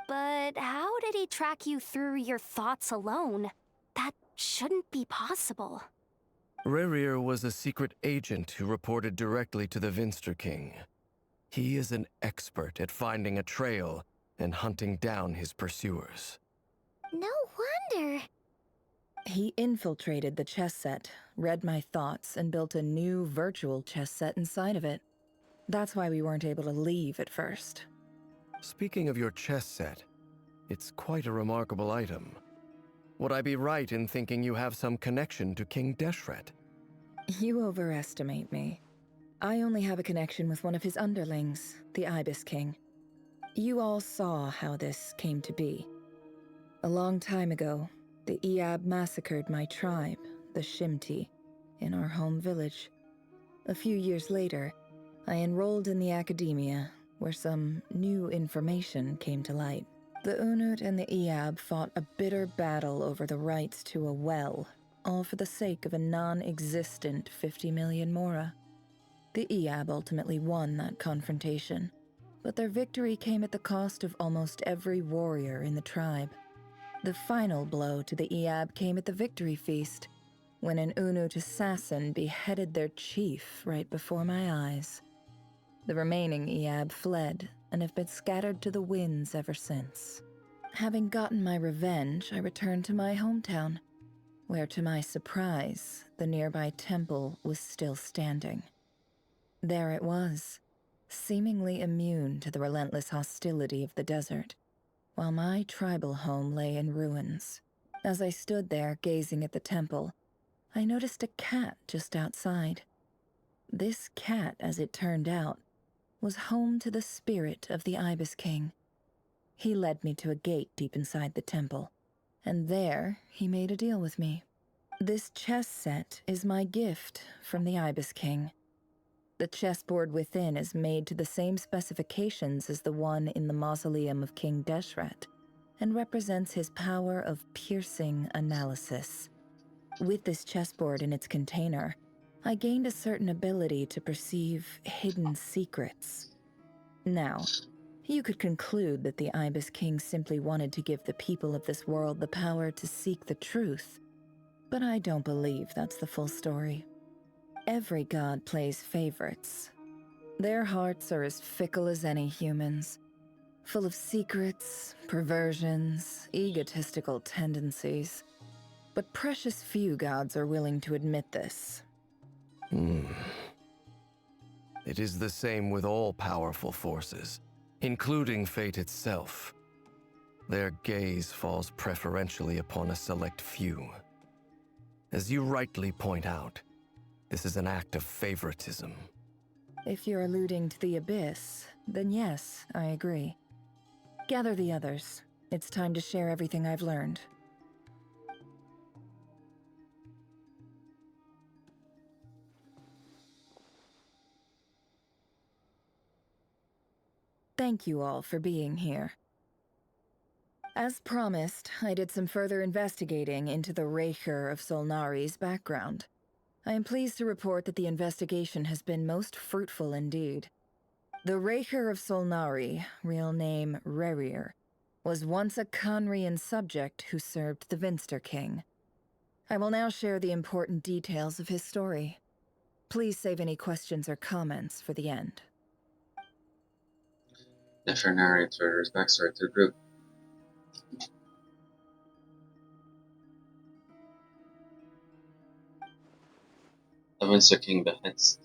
But how did he track you through your thoughts alone? That shouldn't be possible. Rerir was a secret agent who reported directly to the Vinster King. He is an expert at finding a trail and hunting down his pursuers. No wonder. He infiltrated the chess set, read my thoughts, and built a new virtual chess set inside of it. That's why we weren't able to leave at first. Speaking of your chess set, it's quite a remarkable item. Would I be right in thinking you have some connection to King Deshret? You overestimate me. I only have a connection with one of his underlings, the Ibis King. You all saw how this came to be. A long time ago, the Eab massacred my tribe, the Shimti, in our home village. A few years later, I enrolled in the academia, where some new information came to light. The Unut and the Eab fought a bitter battle over the rights to a well, all for the sake of a non-existent 50 million mora. The Eab ultimately won that confrontation, but their victory came at the cost of almost every warrior in the tribe. The final blow to the Eab came at the victory feast, when an Unut assassin beheaded their chief right before my eyes. The remaining Eab fled and have been scattered to the winds ever since. Having gotten my revenge, I returned to my hometown, where to my surprise, the nearby temple was still standing. There it was, seemingly immune to the relentless hostility of the desert, while my tribal home lay in ruins. As I stood there gazing at the temple, I noticed a cat just outside. This cat, as it turned out, was home to the spirit of the Ibis King. He led me to a gate deep inside the temple, and there he made a deal with me. This chess set is my gift from the Ibis King. The chessboard within is made to the same specifications as the one in the mausoleum of King Deshret, and represents his power of piercing analysis. With this chessboard in its container, I gained a certain ability to perceive hidden secrets. Now, you could conclude that the Ibis King simply wanted to give the people of this world the power to seek the truth, but I don't believe that's the full story. Every god plays favorites. Their hearts are as fickle as any humans, full of secrets, perversions, egotistical tendencies. But precious few gods are willing to admit this. It is the same with all powerful forces, including fate itself. Their gaze falls preferentially upon a select few. As you rightly point out, this is an act of favoritism. If you're alluding to the Abyss, then yes, I agree. Gather the others. It's time to share everything I've learned. Thank you all for being here. As promised, I did some further investigating into the Raker of Solnari's background. I am pleased to report that the investigation has been most fruitful indeed. The Raker of Solnari, real name Rerir, was once a Conrian subject who served the Vinster King. I will now share the important details of his story. Please save any questions or comments for the end. Nefer narrates Ritter's backstory to the group. The Vincer King beheads.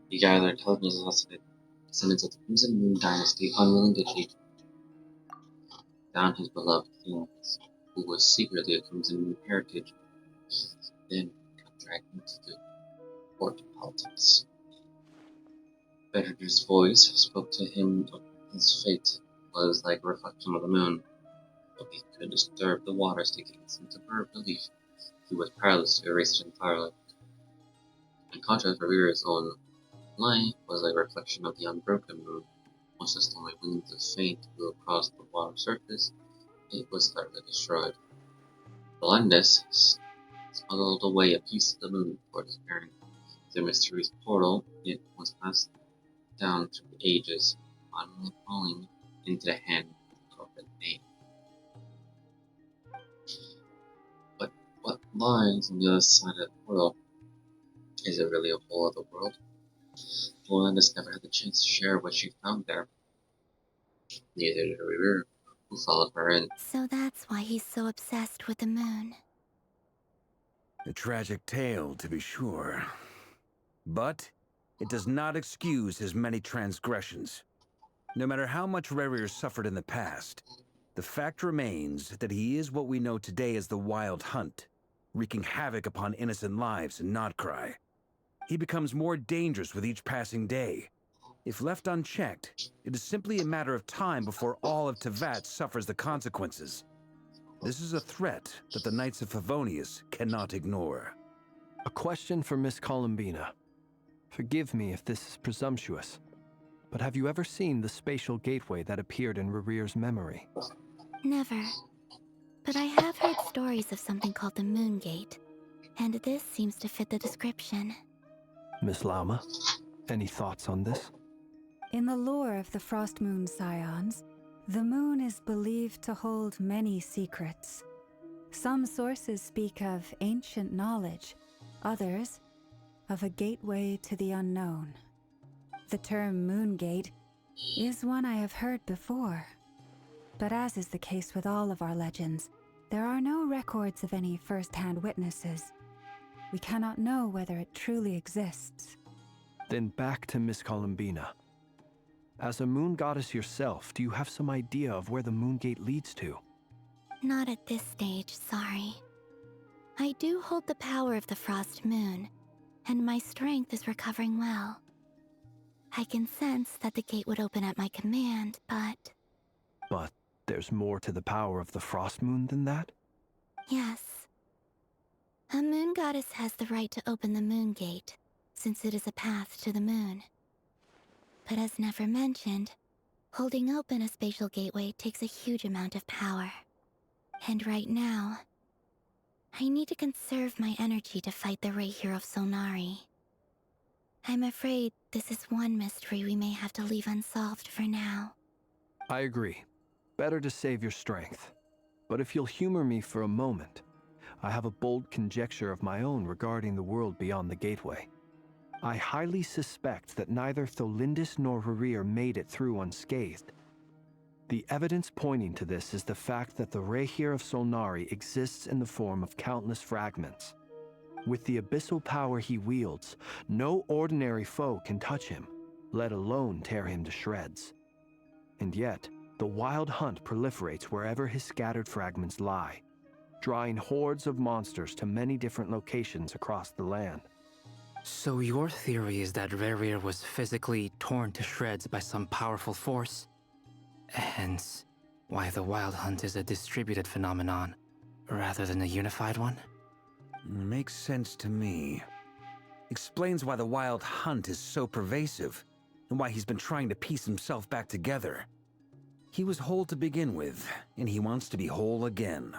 He gathered intelligence of the descendants of the Crimson Moon Dynasty unwillingly down his beloved kings, who was secretly a Crimson Moon heritage, then got dragged into the court politics. Bedridge's voice spoke to him of his fate was like a reflection of the moon, but he could disturb the waters to gain some temporary relief. He was powerless to erase it entirely. In contrast, Revir's own life was a reflection of the unbroken moon. Once the stormy winds of fate blew across the water surface, it was utterly destroyed. Blindness smuggled away a piece of the moon before disappearing. The mysterious portal, it was passed down through the ages, finally falling into the hand of the name. But what lies on the other side of the portal? Is it really a whole other world? Blindness never had the chance to share what she found there. Neither did Revere, who followed her in. So that's why he's so obsessed with the moon. A tragic tale, to be sure. But it does not excuse his many transgressions. No matter how much Rerir suffered in the past, the fact remains that he is what we know today as the Wild Hunt, wreaking havoc upon innocent lives in Nodcry. He becomes more dangerous with each passing day. If left unchecked, it is simply a matter of time before all of Tevat suffers the consequences. This is a threat that the Knights of Favonius cannot ignore. A question for Miss Columbina. Forgive me if this is presumptuous, but have you ever seen the spatial gateway that appeared in Rerir's memory? Never. But I have heard stories of something called the Moon Gate, and this seems to fit the description. Miss Lauma, any thoughts on this? In the lore of the Frost Moon Scions, the moon is believed to hold many secrets. Some sources speak of ancient knowledge, others of a gateway to the unknown. The term Moon Gate is one I have heard before. But as is the case with all of our legends, there are no records of any first-hand witnesses. We cannot know whether it truly exists. Then back to Miss Columbina. As a moon goddess yourself, do you have some idea of where the Moon Gate leads to? Not at this stage, sorry. I do hold the power of the Frost Moon, and my strength is recovering well. I can sense that the gate would open at my command, but... But there's more to the power of the Frost Moon than that? Yes. A moon goddess has the right to open the Moon Gate, since it is a path to the moon. But as Nefer mentioned, holding open a spatial gateway takes a huge amount of power. And right now, I need to conserve my energy to fight the Raker of Solnari. I'm afraid this is one mystery we may have to leave unsolved for now. I agree. Better to save your strength. But if you'll humor me for a moment, I have a bold conjecture of my own regarding the world beyond the gateway. I highly suspect that neither Tholindis nor Rerir made it through unscathed. The evidence pointing to this is the fact that the Raker of Solnari exists in the form of countless fragments. With the abyssal power he wields, no ordinary foe can touch him, let alone tear him to shreds. And yet, the Wild Hunt proliferates wherever his scattered fragments lie, drawing hordes of monsters to many different locations across the land. So your theory is that Rerir was physically torn to shreds by some powerful force? Hence, why the Wild Hunt is a distributed phenomenon, rather than a unified one? Makes sense to me. Explains why the Wild Hunt is so pervasive, and why he's been trying to piece himself back together. He was whole to begin with, and he wants to be whole again.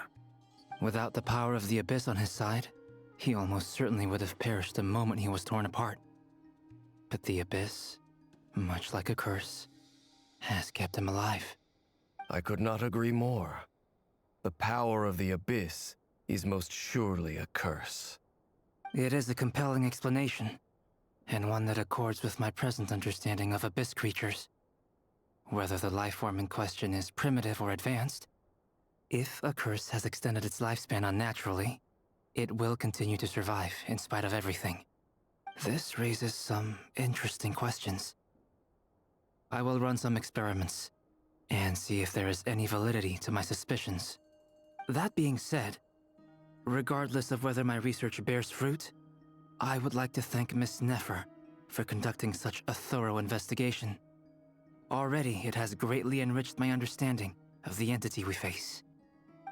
Without the power of the Abyss on his side, he almost certainly would have perished the moment he was torn apart. But the Abyss, much like a curse, has kept him alive. I could not agree more. The power of the Abyss is most surely a curse. It is a compelling explanation, and one that accords with my present understanding of Abyss creatures. Whether the life form in question is primitive or advanced, if a curse has extended its lifespan unnaturally, it will continue to survive in spite of everything. This raises some interesting questions. I will run some experiments and see if there is any validity to my suspicions. That being said, regardless of whether my research bears fruit, I would like to thank Miss Nefer for conducting such a thorough investigation. Already, it has greatly enriched my understanding of the entity we face.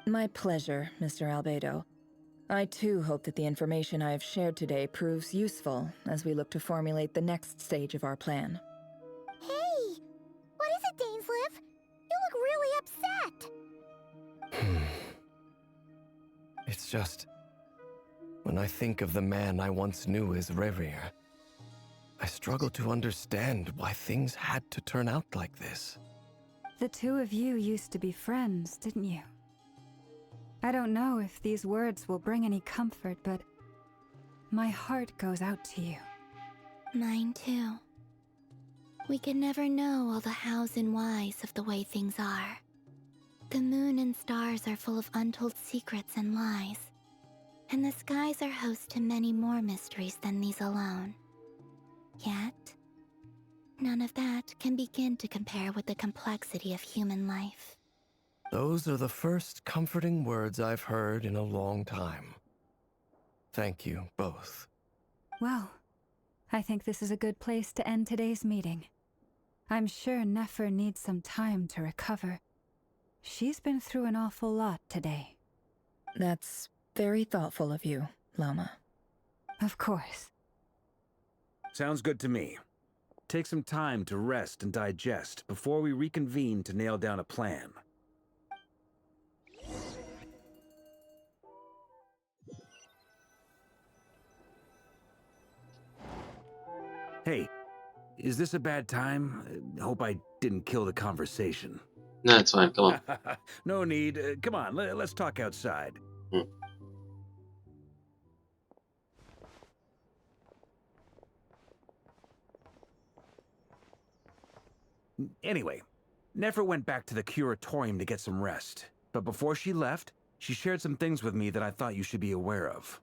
My pleasure, Mr. Albedo. I too hope that the information I have shared today proves useful as we look to formulate the next stage of our plan. Hey! What is it, Dainsleif? You look really upset! It's just... when I think of the man I once knew as Rerir, I struggle to understand why things had to turn out like this. The two of you used to be friends, didn't you? I don't know if these words will bring any comfort, but my heart goes out to you. Mine too. We can never know all the hows and whys of the way things are. The moon and stars are full of untold secrets and lies. And the skies are host to many more mysteries than these alone. Yet, none of that can begin to compare with the complexity of human life. Those are the first comforting words I've heard in a long time. Thank you, both. Well, I think this is a good place to end today's meeting. I'm sure Nefer needs some time to recover. She's been through an awful lot today. That's very thoughtful of you, Lama. Of course. Sounds good to me. Take some time to rest and digest before we reconvene to nail down a plan. Hey, is this a bad time? Hope I didn't kill the conversation. No, it's fine. Come on. No need. Come on, let's talk outside. Anyway, Nefer went back to the curatorium to get some rest. But before she left, she shared some things with me that I thought you should be aware of.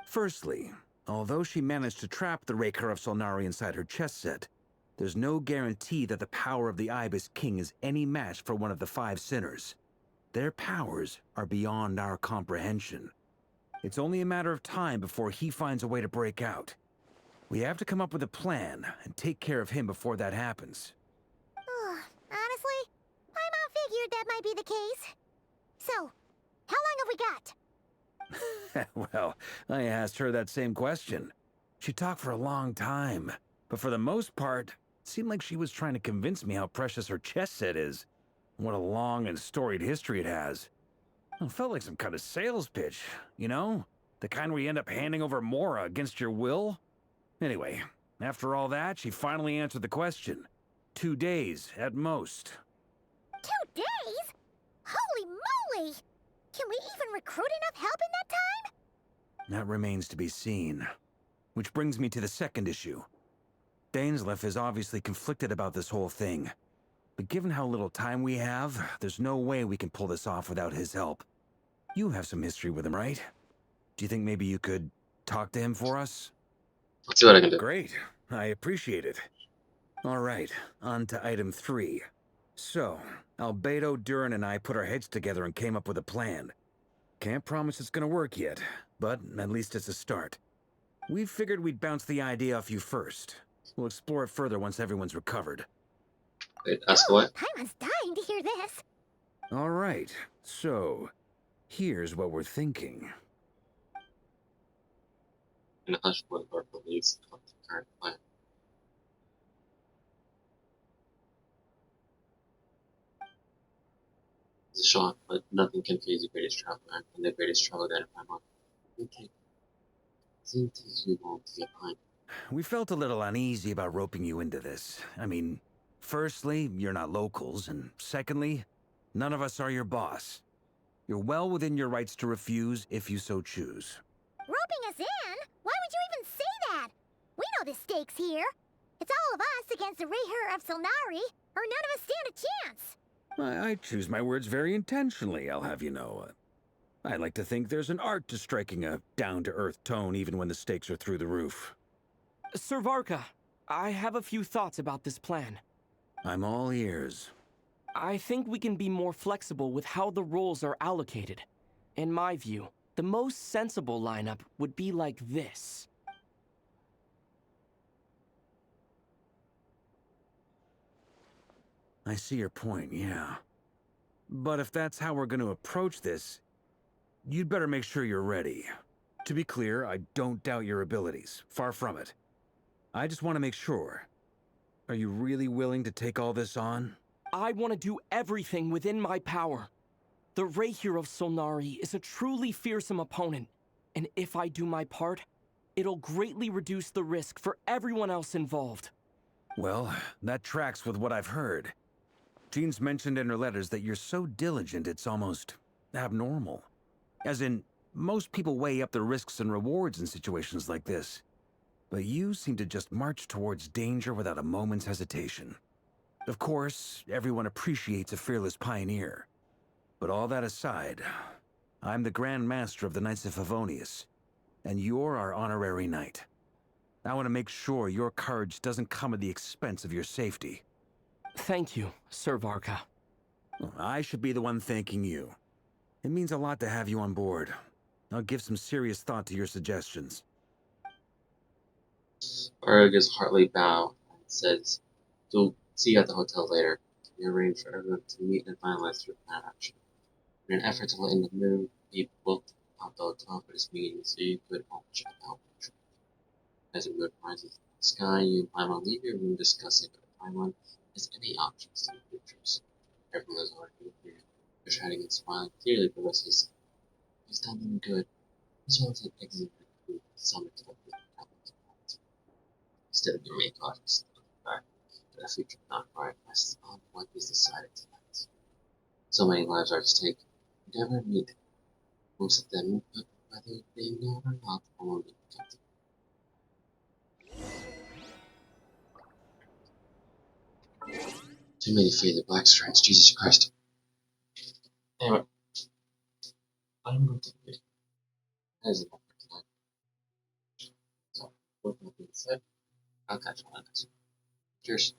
Firstly, although she managed to trap the Raker of Solnari inside her chess set, there's no guarantee that the power of the Ibis King is any match for one of the five sinners. Their powers are beyond our comprehension. It's only a matter of time before he finds a way to break out. We have to come up with a plan and take care of him before that happens. Honestly, Paimon figured that might be the case. So, how long have we got? Well, I asked her that same question. She talked for a long time, but for the most part, it seemed like she was trying to convince me how precious her chess set is, and what a long and storied history it has. It felt like some kind of sales pitch, you know? The kind where you end up handing over Mora against your will? Anyway, after all that, she finally answered the question. 2 days, at most. 2 days? Holy moly! Can we even recruit enough help in that time? That remains to be seen. Which brings me to the second issue. Dainsleif is obviously conflicted about this whole thing. But given how little time we have, there's no way we can pull this off without his help. You have some history with him, right? Do you think maybe you could talk to him for us? Let's see what I can do. Great. I appreciate it. All right, on to item 3. So, Albedo, Durin, and I put our heads together and came up with a plan. Can't promise it's gonna work yet, but at least it's a start. We figured we'd bounce the idea off you first. We'll explore it further once everyone's recovered. Wait, ask what? Paimon's dying to hear this. All right, so here's what we're thinking. In a hush, what our believes of the current plan. It's a shock, but nothing can phase the greatest traveler, and the greatest traveler that I find. Okay. didn't take you long to get behind. We felt a little uneasy about roping you into this. I mean, firstly, you're not locals, and secondly, none of us are your boss. You're well within your rights to refuse if you so choose. Roping us in? Why would you even say that? We know the stakes here. It's all of us against the Rayher of Solnari, or none of us stand a chance. I choose my words very intentionally, I'll have you know. I like to think there's an art to striking a down-to-earth tone even when the stakes are through the roof. Sir Varka, I have a few thoughts about this plan. I'm all ears. I think we can be more flexible with how the roles are allocated. In my view, the most sensible lineup would be like this. I see your point, yeah. But if that's how we're going to approach this, you'd better make sure you're ready. To be clear, I don't doubt your abilities. Far from it. I just want to make sure. Are you really willing to take all this on? I want to do everything within my power. The Rayher of Solnari is a truly fearsome opponent, and if I do my part, it'll greatly reduce the risk for everyone else involved. Well, that tracks with what I've heard. Jean's mentioned in her letters that you're so diligent it's almost abnormal. As in, most people weigh up the risks and rewards in situations like this. But you seem to just march towards danger without a moment's hesitation. Of course, everyone appreciates a fearless pioneer. But all that aside, I'm the Grand Master of the Knights of Favonius, and you're our honorary knight. I want to make sure your courage doesn't come at the expense of your safety. Thank you, Sir Varka. I should be the one thanking you. It means a lot to have you on board. I'll give some serious thought to your suggestions. Varga gives a hearty bow and says, "We'll see you at the hotel later. We arranged for everyone to meet and finalize their plan of action. In an effort to lighten the mood, we booked out the hotel for this meeting so you could all check out. As the moon rises in the sky, you and Paimon leave your room discussing with Paimon as any options to your futures. Everyone is already here. You're chatting and smiling. Clearly, the rest is he's done them good, as well as an exit the summit to the instead of your main cautious back to the future not right rests on what is decided tonight. So many lives are at stake. You never meet most of them, but whether they know or not, will be protected. Too many faded black strands, Jesus Christ. Anyway, I'm going to be as enough for tonight. So, with that being said, I'll catch you on the next one. Cheers.